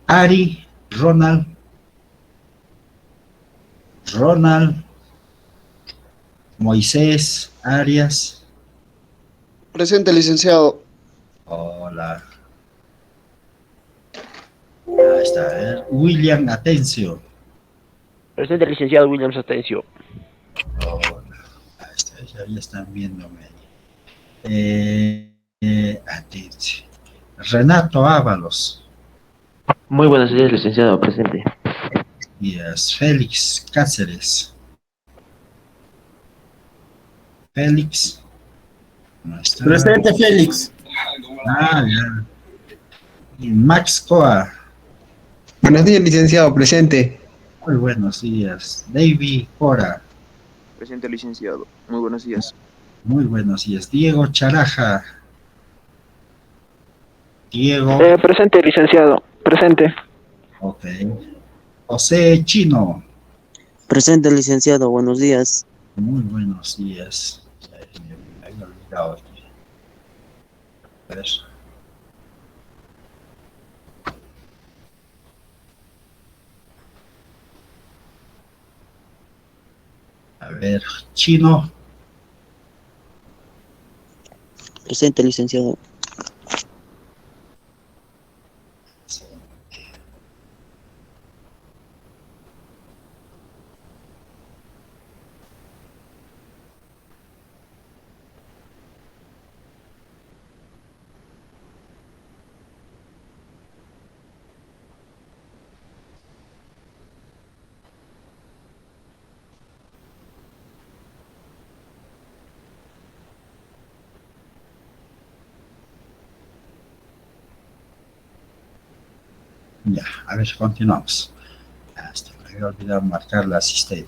S1: Ari, Ronald, Moisés, Arias.
S14: Presente, licenciado.
S1: Hola. Ahí está, a ver. William Atencio.
S15: Presente, licenciado Williams Atencio.
S1: Hola. Ahí está, ya están viéndome. Atencio. Renato Ábalos.
S15: Muy buenos días, licenciado. Presente.
S1: Yes. Félix Cáceres. Félix. No está.
S16: Presente, Félix.
S1: Ya. Y Max Coa.
S16: Buenos días, licenciado. Presente.
S1: Muy buenos días. David Cora.
S17: Presente, licenciado. Muy buenos días.
S1: Muy buenos días. Diego Charaja. Diego.
S18: Presente, licenciado. Presente.
S1: Ok. José Chino.
S3: Presente, licenciado. Buenos días.
S1: Muy buenos días. Me había olvidado aquí. A ver. A ver, Chino.
S3: Presente, licenciado.
S1: Ya, a ver, continuamos. Hasta me había olvidado marcar la asistencia.